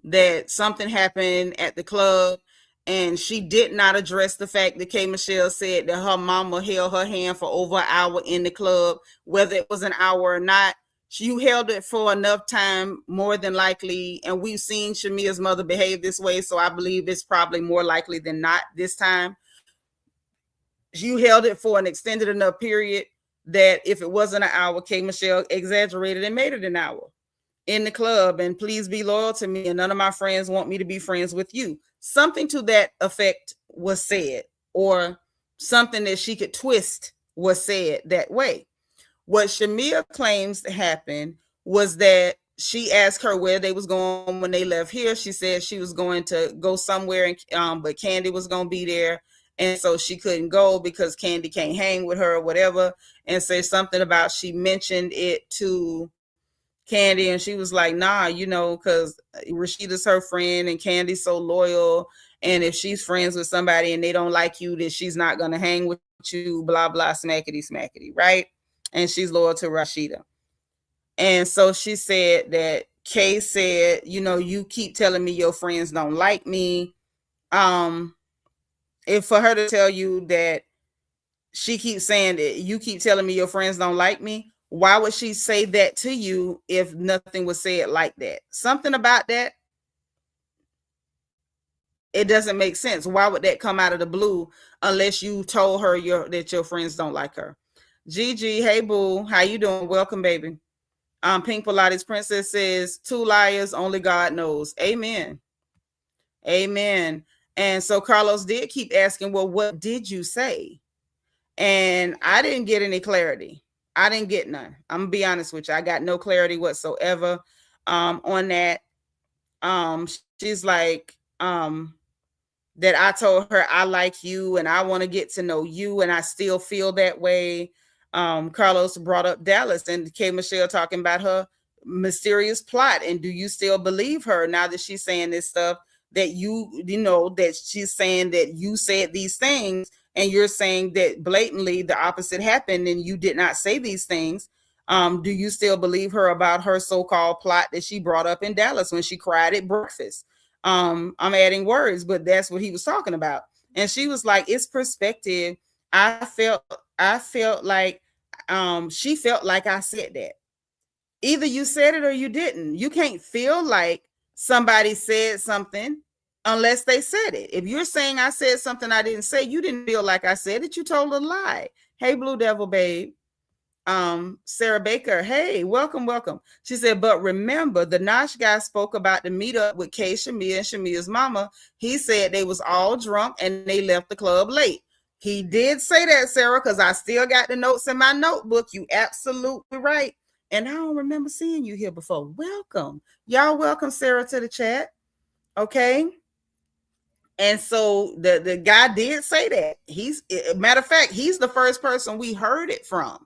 that something happened at the club, and she did not address the fact that K. Michelle said that her mama held her hand for over an hour in the club, whether it was an hour or not. You held it for enough time, more than likely, and we've seen Shamea's mother behave this way, so I believe it's probably more likely than not this time. You held it for an extended enough period that if it wasn't an hour, K. Michelle exaggerated and made it an hour in the club. And please be loyal to me, and none of my friends want me to be friends with you. Something to that effect was said, or something that she could twist was said that way. What Shamea claims happened was that she asked her where they was going when they left here. She said she was going to go somewhere, but Kandi was going to be there. And so she couldn't go because Kandi can't hang with her or whatever. And say something about she mentioned it to Kandi, and she was like, nah, you know, because Rashida's her friend and Candy's so loyal. And if she's friends with somebody and they don't like you, then she's not going to hang with you, blah, blah, smackety, smackety, right? And she's loyal to Rashida. And so she said that Kay said, you know, you keep telling me your friends don't like me. If for her to tell you that she keeps saying that you keep telling me your friends don't like me, why would she say that to you if nothing was said like that? Something about that, it doesn't make sense. Why would that come out of the blue unless you told her that your friends don't like her? Gigi, hey boo, how you doing? Welcome, baby. Pink Pilates Princess says, two liars, only God knows. Amen. Amen. And so Carlos did keep asking, well, what did you say? And I didn't get any clarity. I didn't get none. I'm gonna be honest with you. I got no clarity whatsoever on that. She's like, that I told her I like you and I want to get to know you, and I still feel that way. Carlos brought up Dallas and K. Michelle talking about her mysterious plot, and do you still believe her now that she's saying this stuff? that that she's saying that you said these things, and you're saying that blatantly the opposite happened and you did not say these things. Do you still believe her about her so-called plot that she brought up in Dallas when she cried at breakfast? I'm adding words, but that's what he was talking about. And she was like, it's perspective. I felt like she felt like I said that. Either you said it or you didn't. You can't feel like somebody said something unless they said it. If you're saying I said something I didn't say, you didn't feel like I said it, you told a lie. Hey, Blue Devil Babe. Sarah Baker, hey, welcome. She said, but remember, the Nosh guy spoke about the meetup with Kay, Shamea, and Shamea's mama. He said they was all drunk and they left the club late. He did say that, Sarah, because I still got the notes in my notebook. You absolutely right. And I don't remember seeing you here before. Welcome. Y'all welcome Sarah to the chat. Okay. And so the guy did say that. Matter of fact, he's the first person we heard it from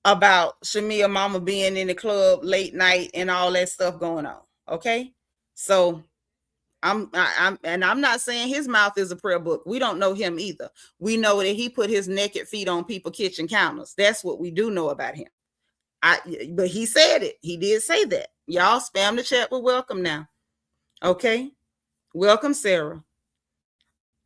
about Shamea mama being in the club late night and all that stuff going on. Okay. So I'm not saying his mouth is a prayer book. We don't know him either. We know that he put his naked feet on people's kitchen counters. That's what we do know about him. But he said it. He did say that. Y'all spam the chat with welcome now. Okay. Welcome, Sarah.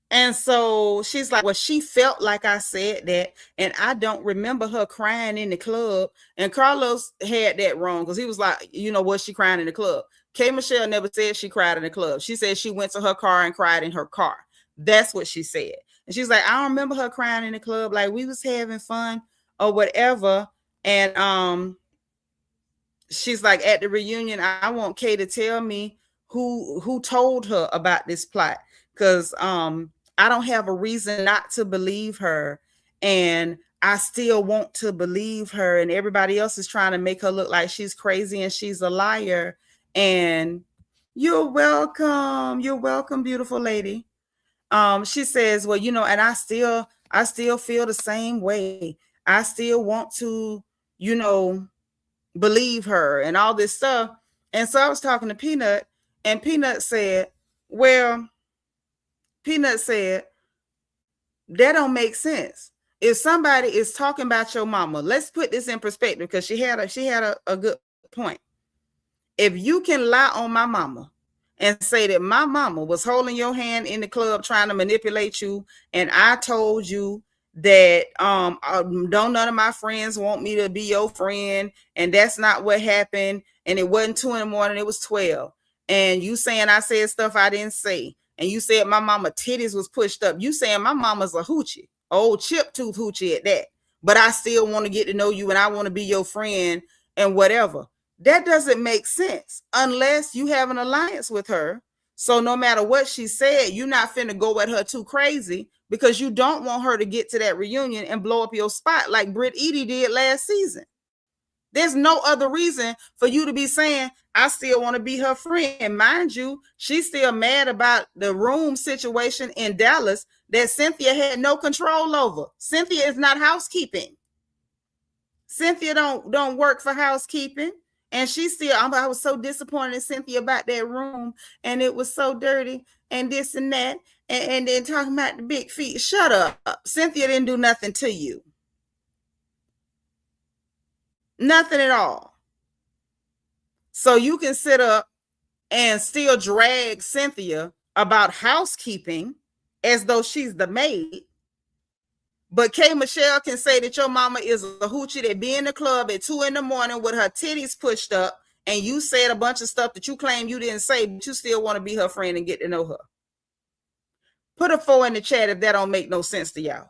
And so she's like, well, she felt like I said that. And I don't remember her crying in the club. And Carlos had that wrong because he was like, was she crying in the club? K. Michelle never said she cried in the club. She said she went to her car and cried in her car. That's what she said. And she's like, I don't remember her crying in the club. Like we was having fun or whatever. And she's like, at the reunion, I want Kay to tell me who told her about this plot. Because I don't have a reason not to believe her. And I still want to believe her. And everybody else is trying to make her look like she's crazy and she's a liar. And you're welcome. You're welcome, beautiful lady. She says, well, and I still feel the same way. I still want to, believe her and all this stuff. And so I was talking to Peanut, and Peanut said, that don't make sense. If somebody is talking about your mama, let's put this in perspective because she had a good point. If you can lie on my mama and say that my mama was holding your hand in the club trying to manipulate you, and I told you that don't none of my friends want me to be your friend, and that's not what happened, and it wasn't 2 a.m, it was 12, and you saying I said stuff I didn't say, and you said my mama titties was pushed up, you saying my mama's a hoochie, old chip tooth hoochie at that, but I still want to get to know you and I want to be your friend and whatever. That doesn't make sense unless you have an alliance with her. So no matter what she said, you're not finna go at her too crazy because you don't want her to get to that reunion and blow up your spot like Britt Edie did last season. There's no other reason for you to be saying, I still want to be her friend. Mind you, she's still mad about the room situation in Dallas that Cynthia had no control over. Cynthia is not housekeeping. Cynthia don't work for housekeeping. And she still, I was so disappointed in Cynthia about that room, and it was so dirty, and this and that, and then talking about the big feet. Shut up. Cynthia didn't do nothing to you. Nothing at all. So you can sit up and still drag Cynthia about housekeeping as though she's the maid. But K. Michelle can say that your mama is a hoochie that be in the club at 2 a.m. with her titties pushed up, and you said a bunch of stuff that you claim you didn't say, but you still want to be her friend and get to know her. Put a 4 in the chat if that don't make no sense to y'all.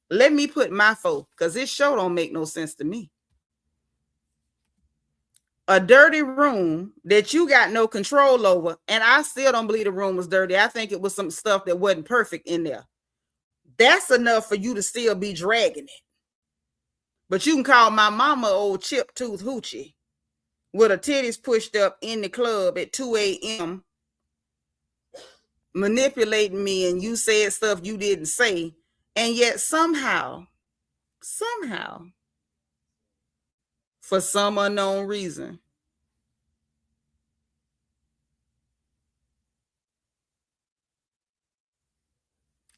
Let me put my 4, because this show don't make no sense to me. A dirty room that you got no control over, and I still don't believe the room was dirty. I think it was some stuff that wasn't perfect in there. That's enough for you to still be dragging it. But you can call my mama old chip tooth hoochie with her titties pushed up in the club at 2 a.m. manipulating me, and you said stuff you didn't say, and yet somehow, for some unknown reason,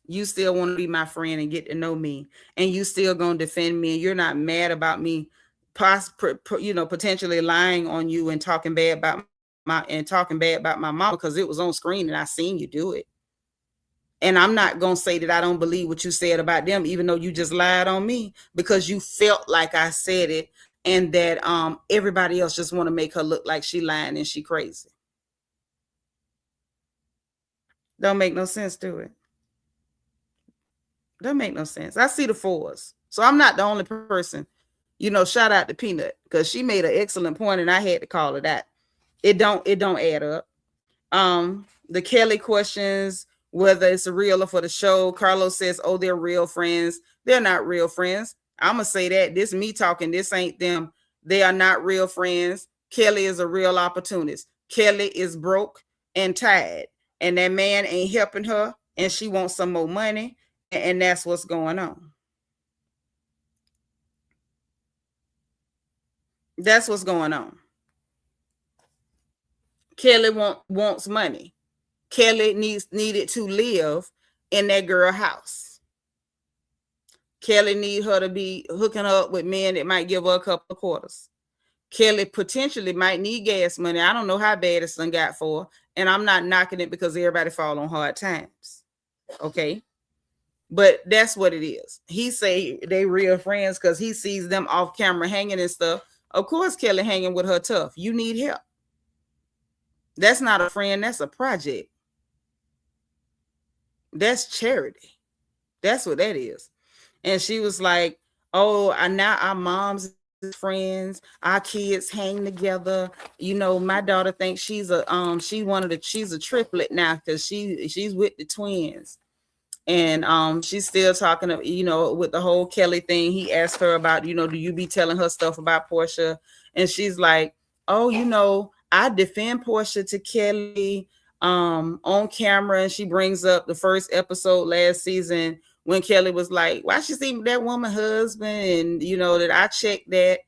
You still want to be my friend and get to know me, and you still gonna defend me, and you're not mad about me, potentially lying on you and talking bad about my mama because it was on screen and I seen you do it. And I'm not gonna say that I don't believe what you said about them, even though you just lied on me because you felt like I said it, and that everybody else just want to make her look like she lying and she crazy. Don't make no sense to it. Don't make no sense. I see the fours. So I'm not the only person. Shout out to Peanut because she made an excellent point and I had to call it that. It don't add up. The Kelly questions whether it's a real or for the show. Carlos says, oh, they're real friends. They're not real friends. I'm going to say that. This me talking. This ain't them. They are not real friends. Kelly is a real opportunist. Kelly is broke and tired. And that man ain't helping her. And she wants some more money. And that's what's going on. That's what's going on. Kelly wants money. Kelly needed to live in that girl house. Kelly need her to be hooking up with men that might give her a couple of quarters. Kelly potentially might need gas money. I don't know how bad it's done got for her, and I'm not knocking it because everybody fall on hard times. Okay. But that's what it is. He say they real friends because he sees them off camera hanging and stuff. Of course, Kelly hanging with her tough. You need help. That's not a friend. That's a project. That's charity. That's what that is. And she was like, oh, now our moms friends, our kids hang together. My daughter thinks she's a triplet now because she's with the twins. And she's still talking with the whole Kelly thing. He asked her about, do you be telling her stuff about Portia? And she's like, oh, I defend Portia to Kelly on camera. And she brings up the first episode last season when Kelly was like, why she see that woman husband? And that I checked that,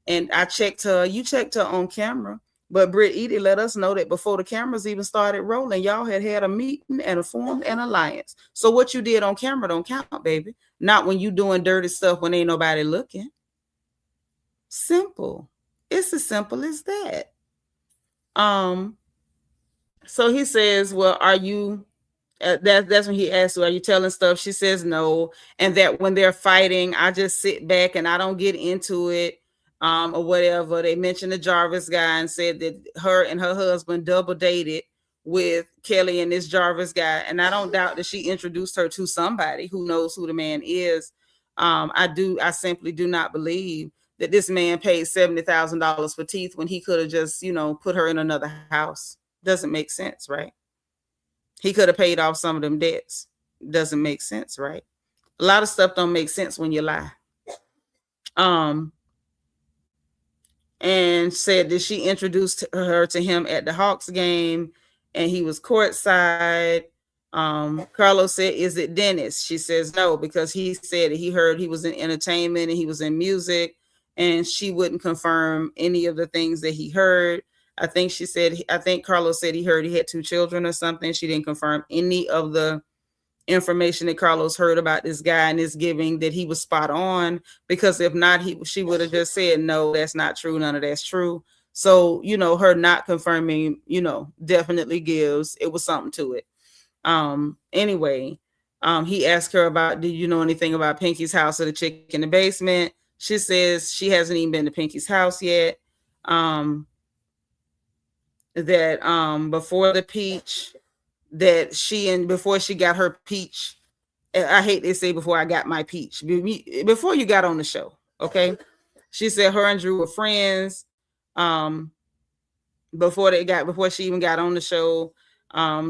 and I checked her. You checked her on camera. But Britt Edie let us know that before the cameras even started rolling, y'all had a meeting and formed an alliance. So what you did on camera don't count, baby. Not when you doing dirty stuff when ain't nobody looking. Simple. It's as simple as that. So he says, well, are you that's when he asks her, are you telling stuff? She says no. And that when they're fighting, I just sit back and I don't get into it. Or whatever. They mentioned the Jarvis guy and said that her and her husband double dated with Kelly and this Jarvis guy. And I don't doubt that she introduced her to somebody who knows who the man is. I simply do not believe that this man paid $70,000 for teeth when he could have just, put her in another house. Doesn't make sense, right? He could have paid off some of them debts. Doesn't make sense, right? A lot of stuff don't make sense when you lie. And said that she introduced her to him at the Hawks game and he was courtside. Carlos said, is it Dennis? She says no, because he said he heard he was in entertainment and he was in music, and she wouldn't confirm any of the things that he heard. I think Carlos said he heard he had 2 children or something. She didn't confirm any of the information that Carlos heard about this guy and this giving, that he was spot on, because if not, she would have just said, no, that's not true. None of that's true. So, her not confirming, definitely gives, it was something to it. Anyway, he asked her about, did you know anything about Pinky's house or the chick in the basement? She says she hasn't even been to Pinky's house yet. That before the peach, that before she got her peach, I hate they say before I got my peach, before you got on the show, okay? She said her and Drew were friends before she even got on the show.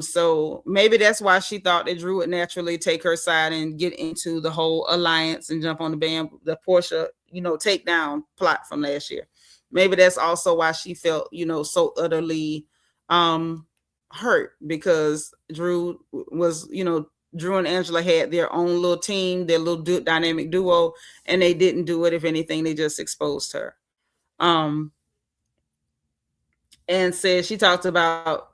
So maybe that's why she thought that Drew would naturally take her side and get into the whole alliance and jump on the Portia, takedown plot from last year. Maybe that's also why she felt, so utterly hurt, because Drew and Angela had their own little team, their little dynamic duo, and they didn't do it. If anything, they just exposed her. And said she talked about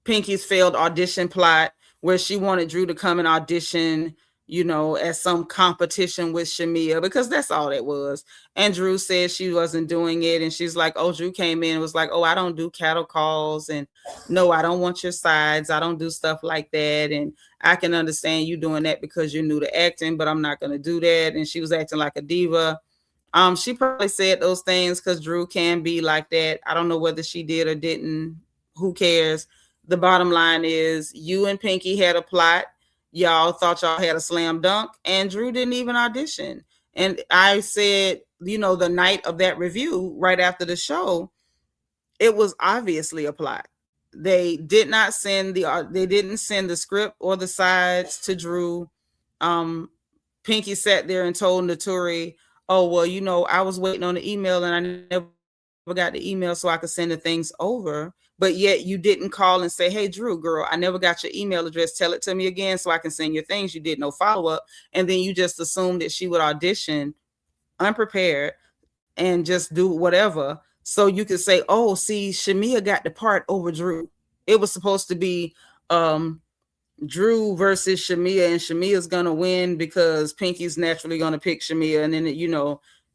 Pinky's failed audition plot, where she wanted Drew to come and audition, at some competition with Shamea, because that's all it was. And Drew said she wasn't doing it. And she's like, oh, Drew came in and was like, oh, I don't do cattle calls. And no, I don't want your sides. I don't do stuff like that. And I can understand you doing that because you're new to acting, but I'm not going to do that. And she was acting like a diva. She probably said those things because Drew can be like that. I don't know whether she did or didn't. Who cares? The bottom line is you and Pinky had a plot. Y'all thought y'all had a slam dunk, and Drew didn't even audition. And I said, the night of that review, right after the show, it was obviously a plot. They did not send they didn't send the script or the sides to Drew. Pinky sat there and told Naturi, oh, well, I was waiting on the email and I never got the email so I could send the things over. But yet you didn't call and say, hey, Drew, girl, I never got your email address. Tell it to me again so I can send your things. You did no follow-up. And then you just assumed that she would audition unprepared and just do whatever. So you could say, oh, see, Shamea got the part over Drew. It was supposed to be Drew versus Shamea, and Shamea's going to win because Pinky's naturally going to pick Shamea. And then,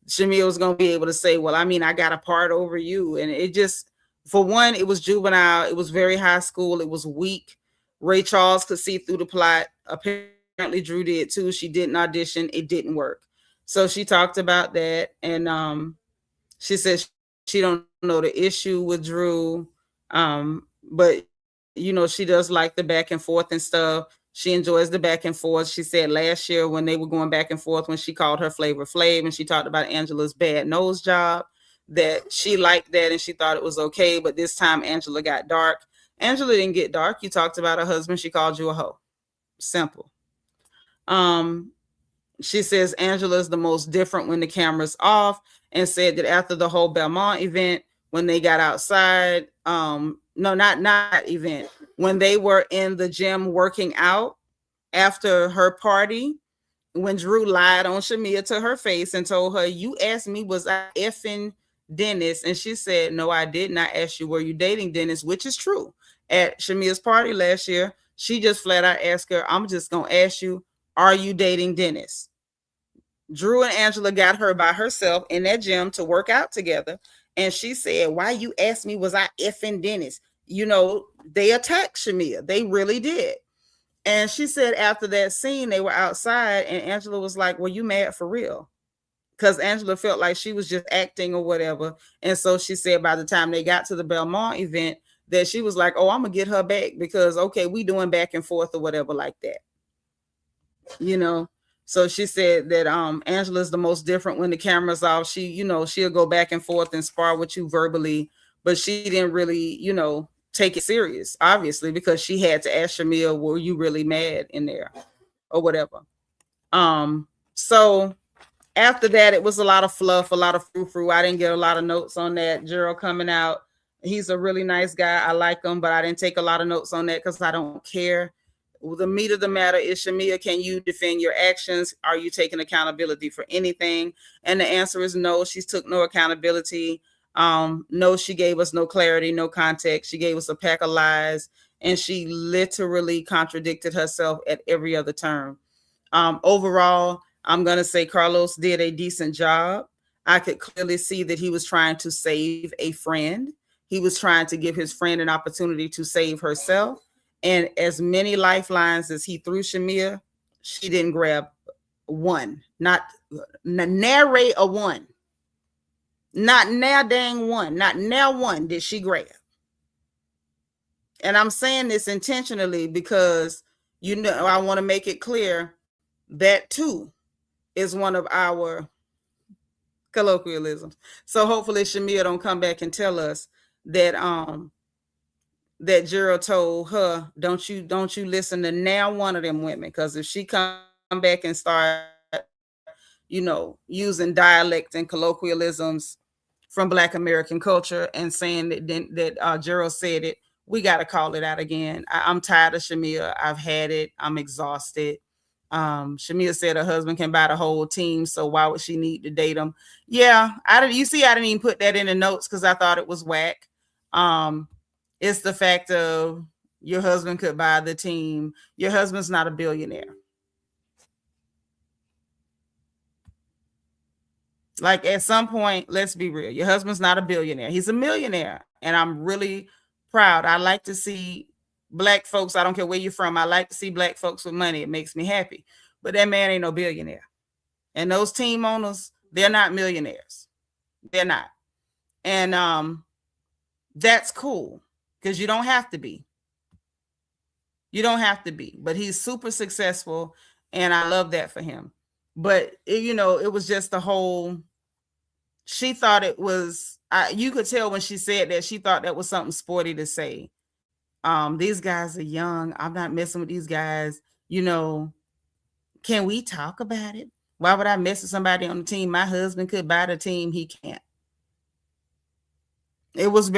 Shamea was going to be able to say, well, I mean, I got a part over you. And it just, for one, it was juvenile. It was very high school. It was weak. Ray Charles could see through the plot. Apparently Drew did too. She didn't audition. It didn't work. So she talked about that. And she said she don't know the issue with Drew. But, she does like the back and forth and stuff. She enjoys the back and forth. She said last year when they were going back and forth, when she called her Flavor Flav and she talked about Angela's bad nose job, that she liked that and she thought it was okay. But this time Angela got dark. Angela didn't get dark. You talked about her husband. She called you a hoe. Simple. She says Angela is the most different when the camera's off, and said that after the whole Belmont event, when they got outside, no, not event, when they were in the gym working out after her party, when Drew lied on Shamea to her face and told her, you asked me, was I effing Dennis? And she said, no, I did not ask you, were you dating Dennis? Which is true. At Shamea's party last year, she just flat out asked her, I'm just going to ask you, are you dating Dennis? Drew and Angela got her by herself in that gym to work out together. And she said, why you asked me, was I effing Dennis? They attacked Shamea. They really did. And she said after that scene, they were outside and Angela was like, well, you mad for real? Because Angela felt like she was just acting or whatever. And so she said by the time they got to the Belmont event that she was like, oh, I'm going to get her back because, okay, we doing back and forth or whatever like that. So she said that Angela's the most different when the camera's off. She, she'll go back and forth and spar with you verbally, but she didn't really, take it serious, obviously, because she had to ask Shamea, were you really mad in there or whatever? So after that, it was a lot of fluff, a lot of frou-frou. I didn't get a lot of notes on that. Gerald coming out. He's a really nice guy. I like him, but I didn't take a lot of notes on that because I don't care. The meat of the matter is, Shamea, can you defend your actions? Are you taking accountability for anything? And the answer is no. She took no accountability. No, she gave us no clarity, no context. She gave us a pack of lies, and she literally contradicted herself at every other turn. Overall, I'm going to say Carlos did a decent job. I could clearly see that he was trying to save a friend. He was trying to give his friend an opportunity to save herself. And as many lifelines as he threw Shamea, she didn't grab one. Not nary a one. Not now dang one. Not now one did she grab. And I'm saying this intentionally because, I want to make it clear that too is one of our colloquialisms. So hopefully Shamea don't come back and tell us that that Gerald told her, don't you listen to now one of them women, because if she come back and start, using dialect and colloquialisms from Black American culture and saying that Gerald said it, we got to call it out again. I'm tired of Shamea. I've had it. I'm exhausted. Shamea said her husband can buy the whole team, so why would she need to date him? Yeah, I didn't even put that in the notes because I thought it was whack. It's the fact of Your husband could buy the team. Your husband's not a billionaire. Like at some point, let's be real. Your husband's not a billionaire. He's a millionaire. And I'm really proud. I like to see black folks. I don't care where you're from. I like to see black folks with money. It makes me happy. But that man ain't no billionaire. And those team owners, they're not millionaires. They're not. And that's cool because you don't have to be. You don't have to be. But he's super successful. And I love that for him. But, it was just the whole, she thought it was, you could tell when she said that, she thought that was something sporty to say. These guys are young. I'm not messing with these guys. Can we talk about it? Why would I mess with somebody on the team? My husband could buy the team. He can't. It was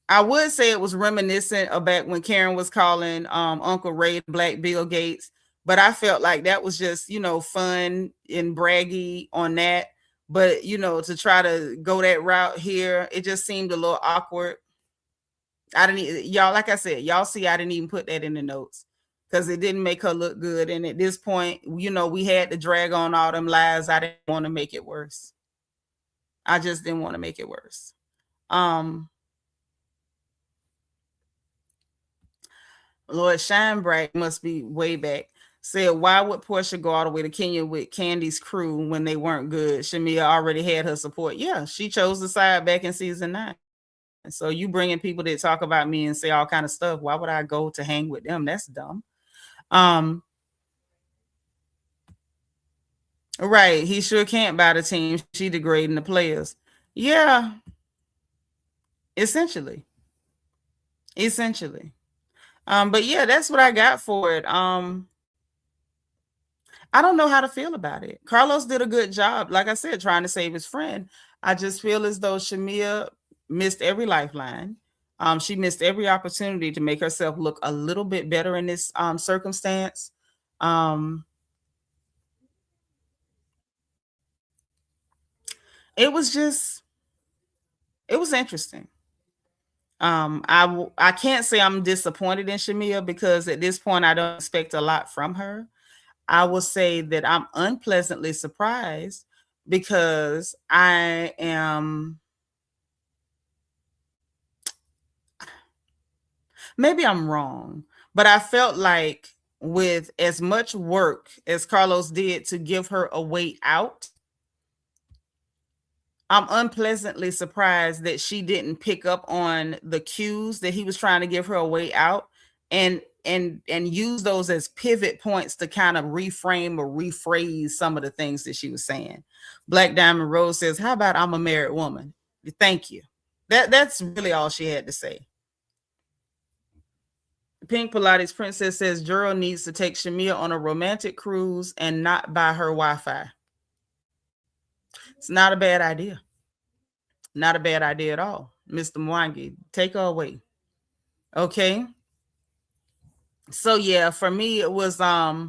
I would say it was reminiscent of back when Karen was calling Uncle Ray Black Bill Gates, but I felt like that was just, fun and braggy on that. But, to try to go that route here, it just seemed a little awkward. Y'all, like I said, y'all see, I didn't even put that in the notes because it didn't make her look good. And at this point, we had to drag on all them lies. I didn't want to make it worse. I just didn't want to make it worse. Lord Shine Bright must be way back. Said, why would Portia go all the way to Kenya with Candy's crew when they weren't good? Shamea already had her support. Yeah, she chose the side back in season 9. So you bringing people that talk about me and say all kind of stuff. Why would I go to hang with them? That's dumb. Right. He sure can't buy the team. She degrading the players. Yeah. Essentially. But yeah, that's what I got for it. I don't know how to feel about it. Carlos did a good job, like I said, trying to save his friend. I just feel as though Shamea missed every lifeline. She missed every opportunity to make herself look a little bit better in this circumstance. It was interesting. I can't say I'm disappointed in Shamea because at this point I don't expect a lot from her. I will say that I'm unpleasantly surprised because I am, maybe I'm wrong, but I felt like with as much work as Carlos did to give her a way out, I'm unpleasantly surprised that she didn't pick up on the cues that he was trying to give her a way out and use those as pivot points to kind of reframe or rephrase some of the things that she was saying. Black Diamond Rose says, how about I'm a married woman? Thank you. That's really all she had to say. Pink Pilates Princess says Juro needs to take Shamea on a romantic cruise and not buy her Wi-Fi. It's not a bad idea. Not a bad idea at all. Mr. Mwangi, take her away. Okay. So yeah, for me it was yeah,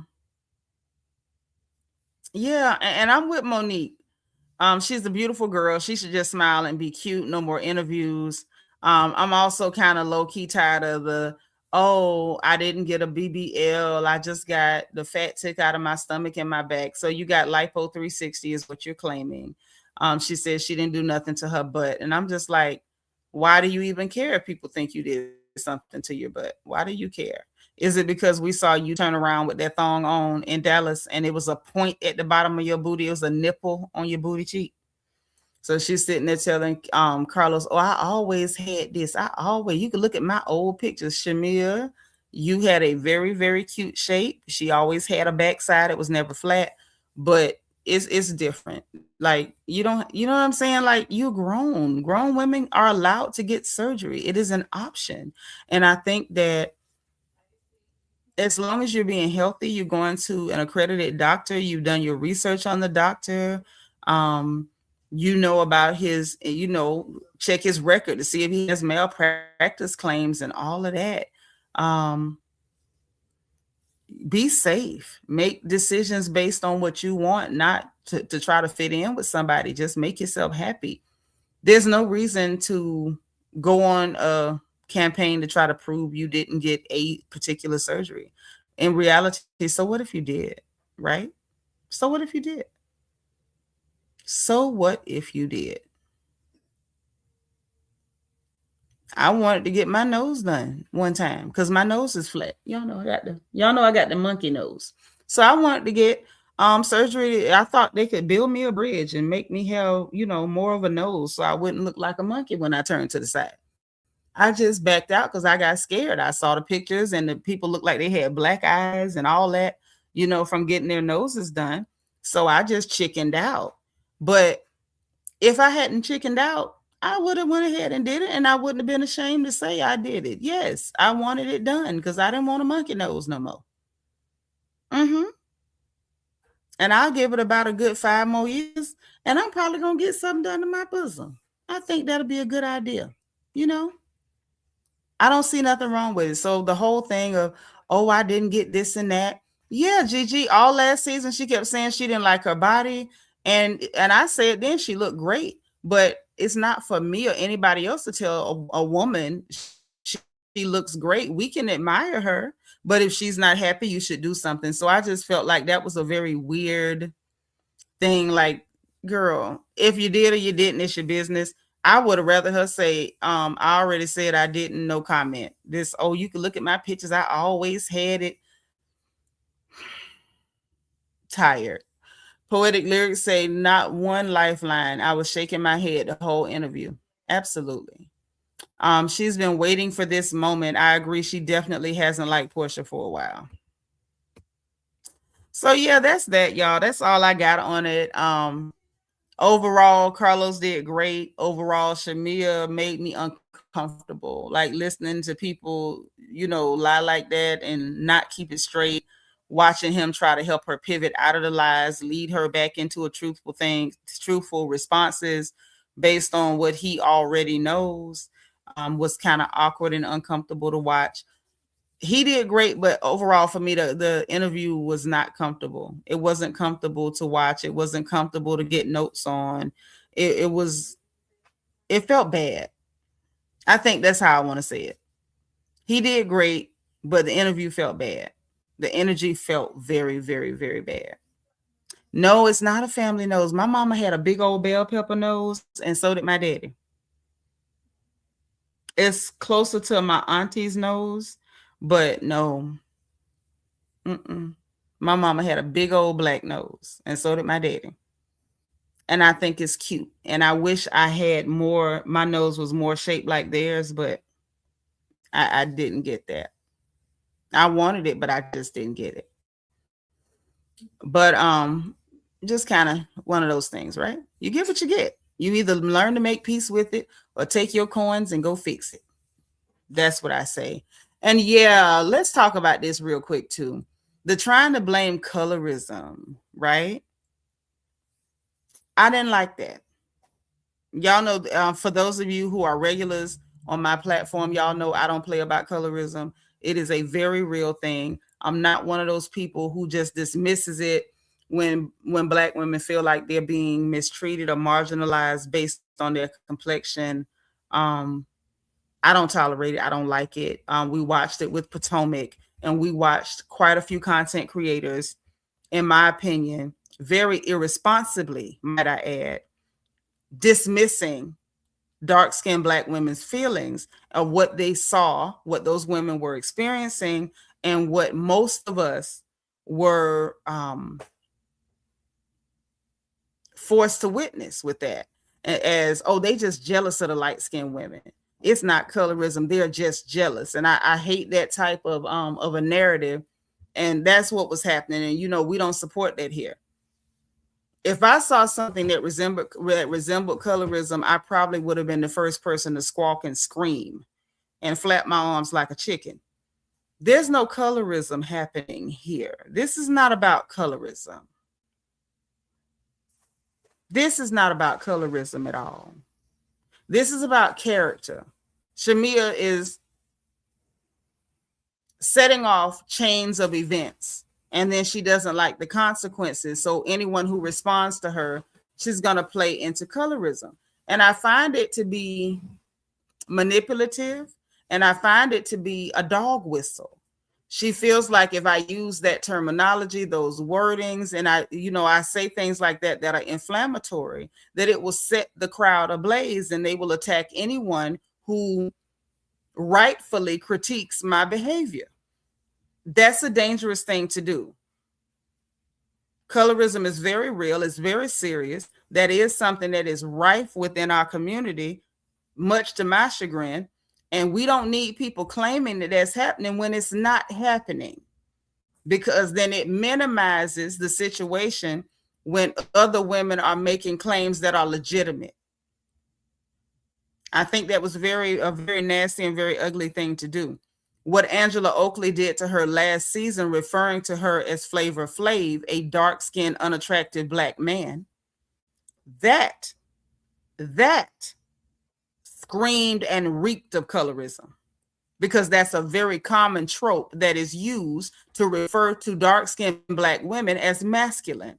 and I'm with Monique. She's a beautiful girl. She should just smile and be cute. No more interviews. I'm also kind of low-key tired of the, oh, I didn't get a BBL. I just got the fat took out of my stomach and my back. So you got lipo 360 is what you're claiming. She says she didn't do nothing to her butt. And I'm just like, why do you even care if people think you did something to your butt? Why do you care? Is it because we saw you turn around with that thong on in Dallas and it was a point at the bottom of your booty? It was a nipple on your booty cheek. So she's sitting there telling Carlos, oh, I always had this. You can look at my old pictures. Shamea, you had a very, very cute shape. She always had a backside. It was never flat, but it's different. Like, you know what I'm saying? Like, you're grown. Grown women are allowed to get surgery. It is an option. And I think that as long as you're being healthy, you're going to an accredited doctor, you've done your research on the doctor, about his, check his record to see if he has malpractice claims and all of that. Be safe, make decisions based on what you want, not to try to fit in with somebody. Just make yourself happy. There's no reason to go on a campaign to try to prove you didn't get a particular surgery. In reality, so what if you did, right? So what if you did? So what if you did? I wanted to get my nose done one time because my nose is flat. Y'all know I got the monkey nose. So I wanted to get surgery. I thought they could build me a bridge and make me have, more of a nose so I wouldn't look like a monkey when I turned to the side. I just backed out because I got scared. I saw the pictures and the people looked like they had black eyes and all that, from getting their noses done. So I just chickened out. But if I hadn't chickened out, I would have went ahead and did it, and I wouldn't have been ashamed to say I did it. Yes, I wanted it done because I didn't want a monkey nose no more. Mm-hmm. And I'll give it about a good 5 more years, and I'm probably gonna get something done to my bosom. I think that'll be a good idea. You know, I don't see nothing wrong with it. So the whole thing of, oh, I didn't get this and that. Yeah, Gigi, all last season she kept saying she didn't like her body, and I said then she looked great, but it's not for me or anybody else to tell a woman she looks great. We can admire her, but if she's not happy, you should do something. So I just felt like that was a very weird thing. Like, girl, if you did or you didn't, it's your business. I would have rather her say, I already said I didn't, no comment. This, oh, you can look at my pictures. I always had it. Tired. Poetic lyrics say, not one lifeline. I was shaking my head the whole interview. Absolutely. She's been waiting for this moment. I agree. She definitely hasn't liked Portia for a while. So yeah, that's that, y'all. That's all I got on it. Overall, Carlos did great. Overall, Shamea made me uncomfortable. Like listening to people, lie like that and not keep it straight. Watching him try to help her pivot out of the lies, lead her back into a truthful responses based on what he already knows, was kind of awkward and uncomfortable to watch. He did great, but overall for me, the interview was not comfortable. It wasn't comfortable to watch. It wasn't comfortable to get notes on. It felt bad. I think that's how I want to say it. He did great, but the interview felt bad. The energy felt very, very, very bad. No, it's not a family nose. My mama had a big old bell pepper nose, and so did my daddy. It's closer to my auntie's nose, but no. Mm-mm. My mama had a big old black nose, and so did my daddy. And I think it's cute. And I wish I had more, my nose was more shaped like theirs, but I didn't get that. I wanted it, but I just didn't get it. But just kind of one of those things, right? You get what you get. You either learn to make peace with it or take your coins and go fix it. That's what I say. And yeah, let's talk about this real quick too. The trying to blame colorism, right? I didn't like that. Y'all know, for those of you who are regulars on my platform, y'all know I don't play about colorism. It is a very real thing. I'm not one of those people who just dismisses it when Black women feel like they're being mistreated or marginalized based on their complexion. I don't tolerate it. I don't like it. We watched it with Potomac, and we watched quite a few content creators, in my opinion, very irresponsibly, might I add, dismissing dark-skinned Black women's feelings of what they saw, what those women were experiencing, and what most of us were forced to witness with that. As, oh, they just jealous of the light-skinned women. It's not colorism. They're just jealous. And I hate that type of a narrative. And that's what was happening. And, we don't support that here. If I saw something that resembled colorism, I probably would have been the first person to squawk and scream and flap my arms like a chicken. There's no colorism happening here. This is not about colorism. This is not about colorism at all. This is about character. Shamea is setting off chains of events, and then she doesn't like the consequences. So anyone who responds to her, she's going to play into colorism. And I find it to be manipulative, and I find it to be a dog whistle. She feels like if I use that terminology, those wordings, and I say things like that that are inflammatory, that it will set the crowd ablaze and they will attack anyone who rightfully critiques my behavior. That's a dangerous thing to do. Colorism is very real. It's very serious. That is something that is rife within our community, much to my chagrin. And we don't need people claiming that that's happening when it's not happening, because then it minimizes the situation when other women are making claims that are legitimate. I think that was a very nasty and very ugly thing to do. What Angela Oakley did to her last season, referring to her as Flavor Flav, a dark-skinned, unattractive Black man, that screamed and reeked of colorism, because that's a very common trope that is used to refer to dark-skinned Black women as masculine,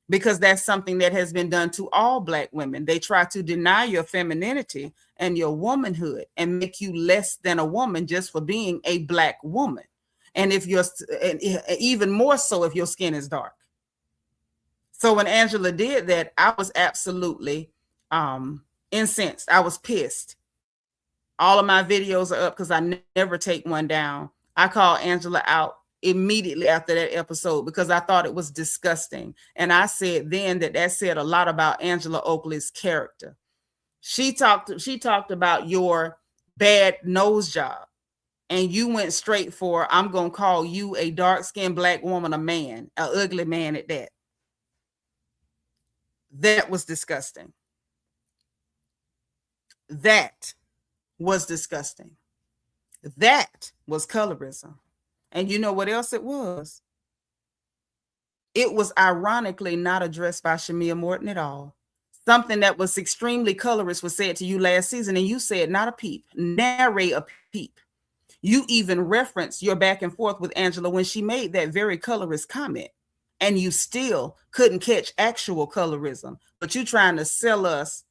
because that's something that has been done to all Black women. They try to deny your femininity and your womanhood and make you less than a woman just for being a Black woman. And even more so if your skin is dark. So when Angela did that, I was absolutely incensed. I was pissed. All of my videos are up because I never take one down. I called Angela out immediately after that episode because I thought it was disgusting. And I said then that said a lot about Angela Oakley's character. She talked about your bad nose job, and you went straight for, I'm going to call you a dark-skinned Black woman, a man, an ugly man at that. That was disgusting. That was disgusting. That was colorism. And you know what else it was? It was ironically not addressed by Shamea Morton at all. Something that was extremely colorist was said to you last season, and you said not a peep, nary a peep. You even referenced your back and forth with Angela when she made that very colorist comment, and you still couldn't catch actual colorism. But you trying to sell us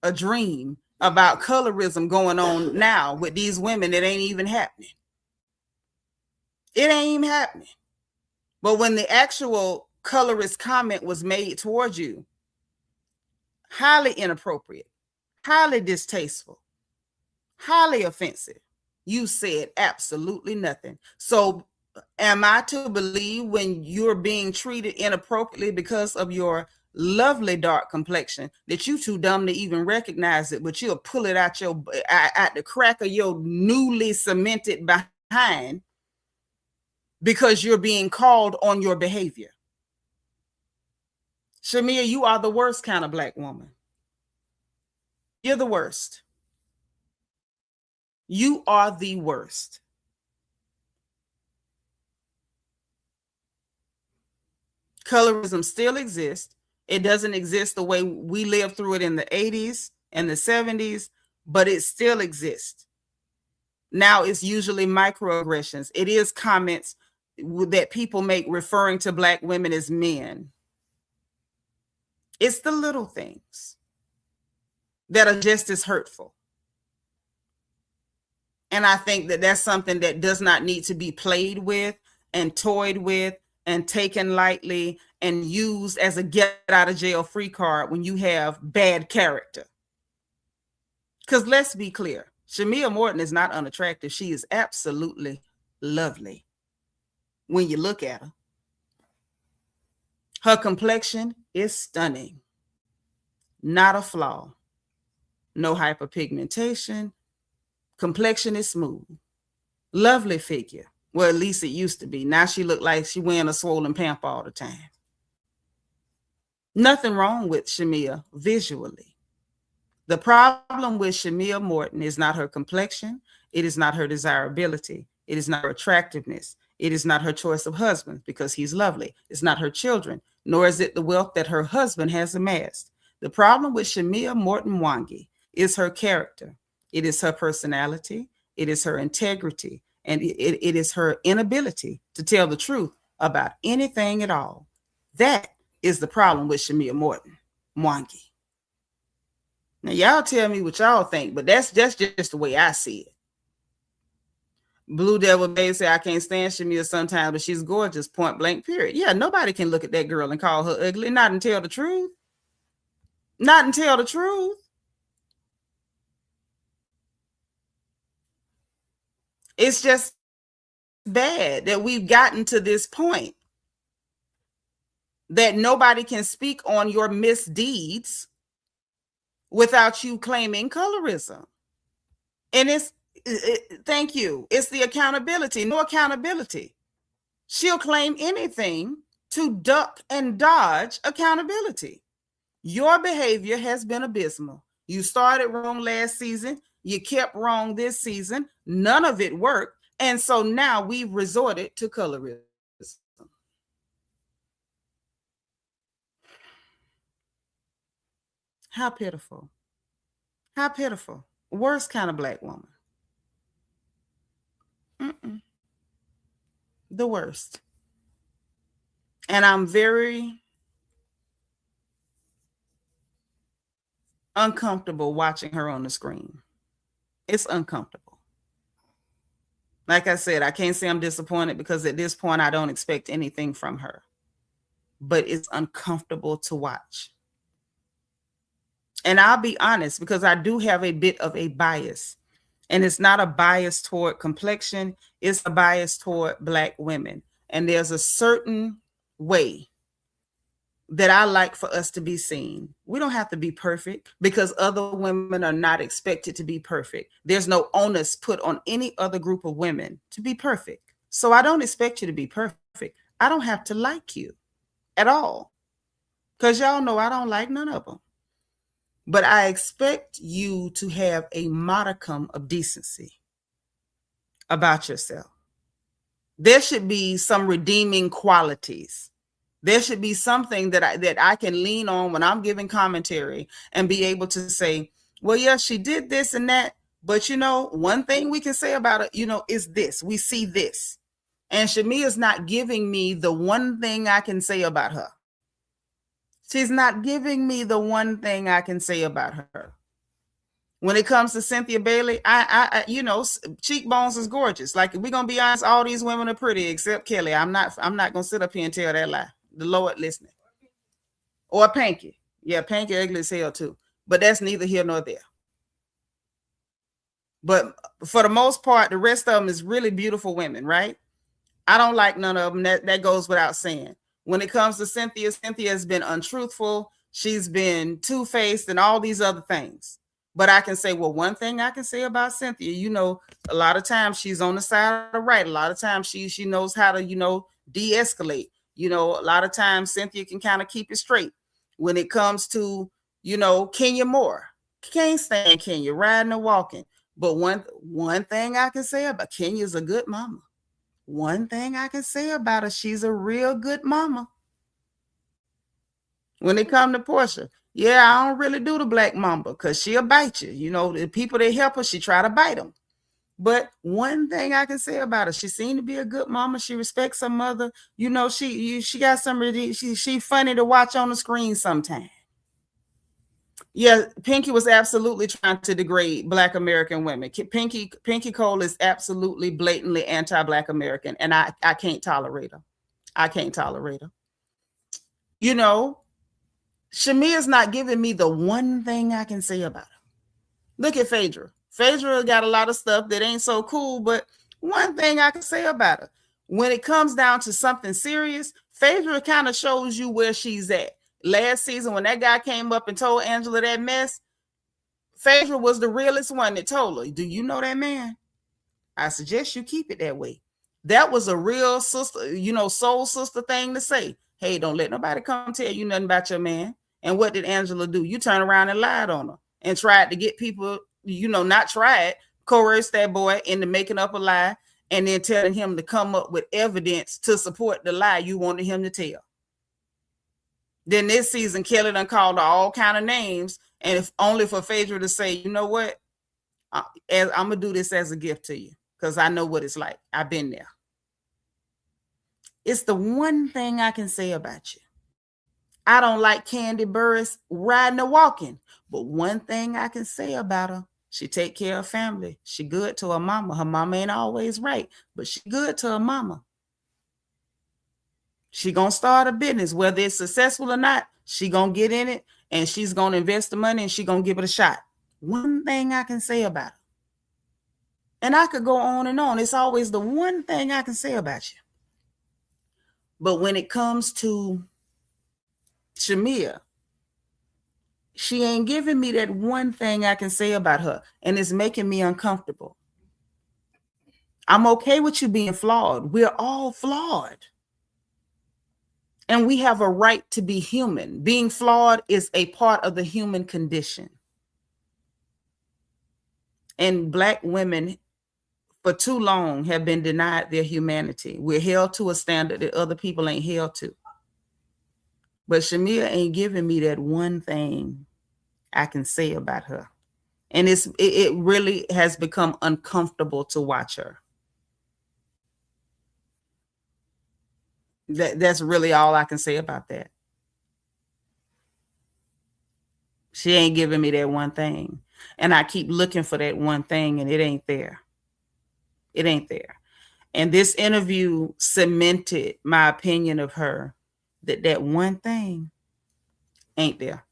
a dream about colorism going on now with these women that ain't even happening. It ain't even happening. But when the actual colorist comment was made towards you, highly inappropriate, highly distasteful, highly offensive, you said absolutely nothing. So am I to believe when you're being treated inappropriately because of your lovely dark complexion that you too dumb to even recognize it, but you'll pull it out the crack of your newly cemented behind because you're being called on your behavior? Shamea, you are the worst kind of Black woman. You're the worst. You are the worst. Colorism still exists. It doesn't exist the way we lived through it in the 80s and the 70s, but it still exists. Now it's usually microaggressions. It is comments that people make referring to Black women as men. It's the little things that are just as hurtful. And I think that that's something that does not need to be played with and toyed with and taken lightly and used as a get out of jail free card when you have bad character. Because let's be clear, Shamea Morton is not unattractive. She is absolutely lovely when you look at her. Her complexion is stunning. Not a flaw. No hyperpigmentation. Complexion is smooth. Lovely figure. Well, at least it used to be. Now she look like she wearing a swollen pamper all the time. Nothing wrong with Shamea visually. The problem with Shamea Morton is not her complexion. It is not her desirability. It is not her attractiveness. It is not her choice of husband because he's lovely. It's not her children, nor is it the wealth that her husband has amassed. The problem with Shamea Morton Mwangi is her character. It is her personality. It is her integrity. And it is her inability to tell the truth about anything at all. That is the problem with Shamea Morton Mwangi. Now y'all tell me what y'all think, but that's just the way I see it. Blue Devil Babe say, I can't stand Shamea sometimes, but she's gorgeous, point blank, period. Yeah, nobody can look at that girl and call her ugly, not and tell the truth. Not and tell the truth. It's just bad that we've gotten to this point that nobody can speak on your misdeeds without you claiming colorism. And thank you. It's the accountability. No accountability. She'll claim anything to duck and dodge accountability. Your behavior has been abysmal. You started wrong last season. You kept wrong this season. None of it worked. And so now we've resorted to colorism. How pitiful. How pitiful. Worst kind of Black woman. Mm-mm. The worst. And I'm very uncomfortable watching her on the screen. It's uncomfortable. Like I said, I can't say I'm disappointed because at this point I don't expect anything from her. But it's uncomfortable to watch. And I'll be honest, because I do have a bit of a bias. And it's not a bias toward complexion, it's a bias toward Black women. And there's a certain way that I like for us to be seen. We don't have to be perfect because other women are not expected to be perfect. There's no onus put on any other group of women to be perfect. So I don't expect you to be perfect. I don't have to like you at all because y'all know I don't like none of them. But I expect you to have a modicum of decency about yourself. There should be some redeeming qualities. There should be something that I can lean on when I'm giving commentary and be able to say, well, yeah, she did this and that. But, one thing we can say about it, is this. We see this. And Shamea is not giving me the one thing I can say about her. She's not giving me the one thing I can say about her. When it comes to Cynthia Bailey, I cheekbones is gorgeous. Like, if we're gonna be honest, all these women are pretty except Kelly. I'm not gonna sit up here and tell that lie. The Lord listening. Or Panky. Yeah, Panky ugly as hell too. But that's neither here nor there. But for the most part, the rest of them is really beautiful women, right? I don't like none of them. That goes without saying. When it comes to Cynthia, Cynthia has been untruthful. She's been two-faced and all these other things. But I can say, well, one thing I can say about Cynthia, a lot of times she's on the side of the right. A lot of times she knows how to, de-escalate. A lot of times Cynthia can kind of keep it straight. When it comes to, Kenya Moore, can't stand Kenya, riding and walking. But one thing I can say about Kenya's a good mama. One thing I can say about her, she's a real good mama. When it comes to Portia, yeah, I don't really do the Black mamba because she'll bite you. The people that help her, she try to bite them. But one thing I can say about her, she seemed to be a good mama. She respects her mother. She got some really, she funny to watch on the screen sometimes. Yeah, Pinky was absolutely trying to degrade Black American women. Pinky Cole is absolutely blatantly anti-Black American, and I can't tolerate her. I can't tolerate her. Shamea's not giving me the one thing I can say about her. Look at Phaedra. Phaedra got a lot of stuff that ain't so cool, but one thing I can say about her, when it comes down to something serious, Phaedra kind of shows you where she's at. Last season, when that guy came up and told Angela that mess, Phaedra was the realest one that told her, do you know that man? I suggest you keep it that way. That was a real sister, soul sister thing to say. Hey, don't let nobody come tell you nothing about your man. And what did Angela do? You turn around and lied on her and tried to get people, not tried, coerce that boy into making up a lie and then telling him to come up with evidence to support the lie you wanted him to tell. Then this season, Kelly done called her all kind of names, and if only for Phaedra to say, you know what? I'm going to do this as a gift to you because I know what it's like. I've been there. It's the one thing I can say about you. I don't like Candy Burris riding or walking. But one thing I can say about her, she take care of family. She good to her mama. Her mama ain't always right, but she good to her mama. She gonna start a business, whether it's successful or not. She gonna get in it, and she's gonna invest the money, and she gonna give it a shot. One thing I can say about her. And I could go on and on. It's always the one thing I can say about you. But when it comes to Shamea, she ain't giving me that one thing I can say about her, and it's making me uncomfortable. I'm okay with you being flawed. We're all flawed. And we have a right to be human. Being flawed is a part of the human condition. And Black women for too long have been denied their humanity. We're held to a standard that other people ain't held to. But Shamea ain't giving me that one thing I can say about her. And it really has become uncomfortable to watch her. That's really all I can say about that. She ain't giving me that one thing. And I keep looking for that one thing, and it ain't there. It ain't there. And this interview cemented my opinion of her, that one thing ain't there.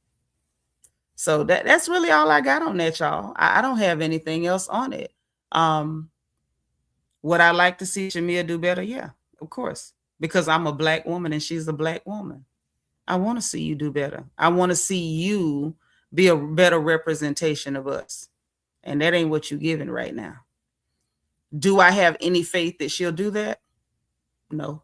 So that's really all I got on that, y'all. I don't have anything else on it. Would I like to see Shamea do better? Yeah, of course. Because I'm a Black woman and she's a Black woman. I want to see you do better. I want to see you be a better representation of us. And that ain't what you're giving right now. Do I have any faith that she'll do that? No.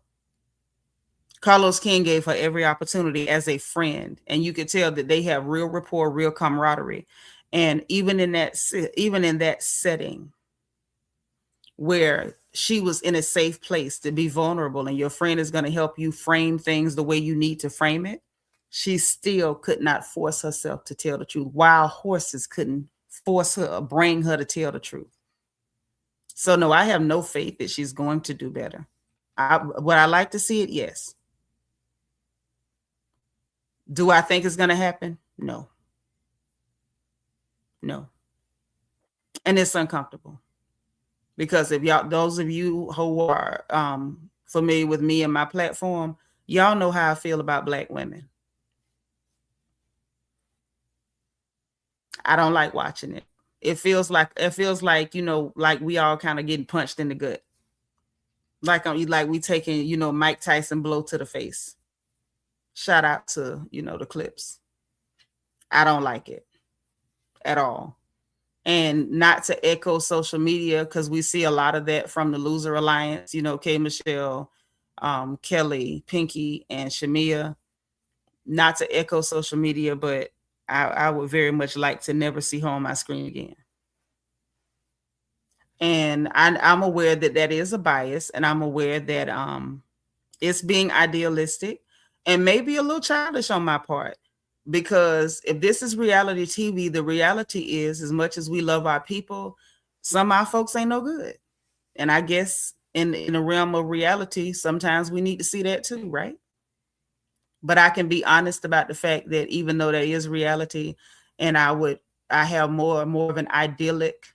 Carlos King gave her every opportunity as a friend, and you could tell that they have real rapport, real camaraderie. And even in that setting where she was in a safe place to be vulnerable, and your friend is going to help you frame things the way you need to frame it, she still could not force herself to tell the truth. Wild horses couldn't force her or bring her to tell the truth. So no, I have no faith that she's going to do better. Would I like to see it? Yes. Do I think it's going to happen? No. No. And it's uncomfortable. Because if y'all, those of you who are familiar with me and my platform, y'all know how I feel about Black women. I don't like watching it. It feels like, you know, like we all kind of getting punched in the gut. Like we taking, you know, Mike Tyson blow to the face. Shout out to, you know, the clips. I don't like it at all. And not to echo social media, because we see a lot of that from the Loser Alliance, you know, K. Michelle, Kelly, Pinky, and Shamea. Not to echo social media, but I would very much like to never see her on my screen again. And I'm aware that that is a bias, and I'm aware that it's being idealistic and maybe a little childish on my part. Because if this is reality TV, the reality is, as much as we love our people, some of our folks ain't no good. And I guess in the realm of reality, sometimes we need to see that too, right? But I can be honest about the fact that even though there is reality, and I have more of an idyllic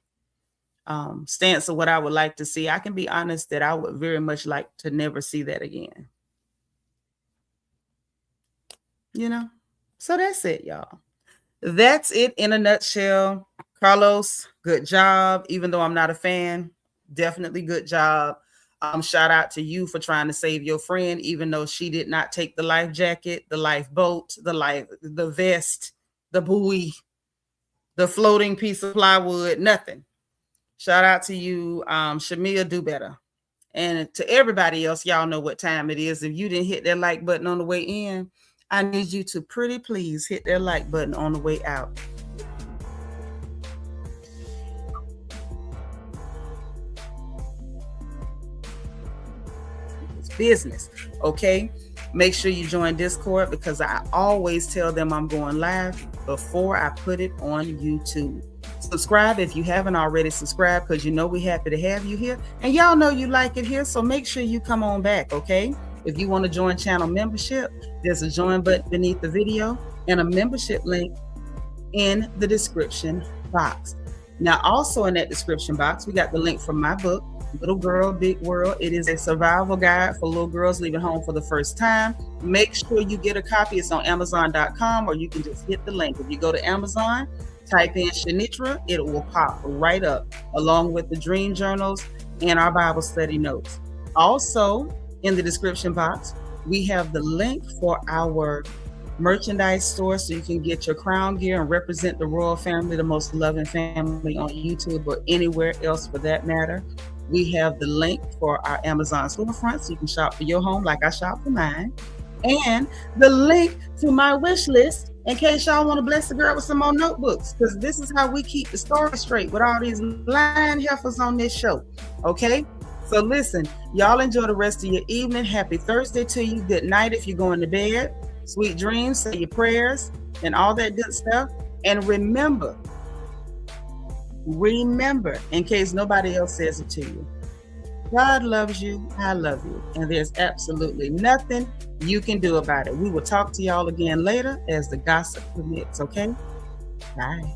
stance of what I would like to see, I can be honest that I would very much like to never see that again. You know? So that's it, y'all. That's it in a nutshell. Carlos, good job. Even though I'm not a fan, definitely good job. Shout out to you for trying to save your friend, even though she did not take the life jacket, the lifeboat, the vest, the buoy, the floating piece of plywood, nothing. Shout out to you. Shamea, do better. And to everybody else, y'all know what time it is. If you didn't hit that like button on the way in, I need you to pretty please hit that like button on the way out. It's business, okay? Make sure you join Discord, because I always tell them I'm going live before I put it on YouTube. Subscribe if you haven't already subscribed, because you know we're happy to have you here. And y'all know you like it here, so make sure you come on back, okay? If you want to join channel membership, there's a join button beneath the video and a membership link in the description box. Now, also in that description box, we got the link from my book, Little Girl, Big World. It is a survival guide for little girls leaving home for the first time. Make sure you get a copy. It's on Amazon.com, or you can just hit the link. If you go to Amazon, type in Seanitra, it will pop right up, along with the dream journals and our Bible study notes. Also, in the description box, we have the link for our merchandise store, so you can get your crown gear and represent the royal family, the most loving family on YouTube or anywhere else for that matter. We have the link for our Amazon storefront, so you can shop for your home like I shop for mine. And the link to my wish list in case y'all want to bless the girl with some more notebooks, because this is how we keep the story straight with all these lying heifers on this show. Okay? So listen, y'all enjoy the rest of your evening. Happy Thursday to you. Good night if you're going to bed. Sweet dreams, say your prayers, and all that good stuff. And remember, in case nobody else says it to you, God loves you, I love you, and there's absolutely nothing you can do about it. We will talk to y'all again later as the gossip permits, okay? Bye.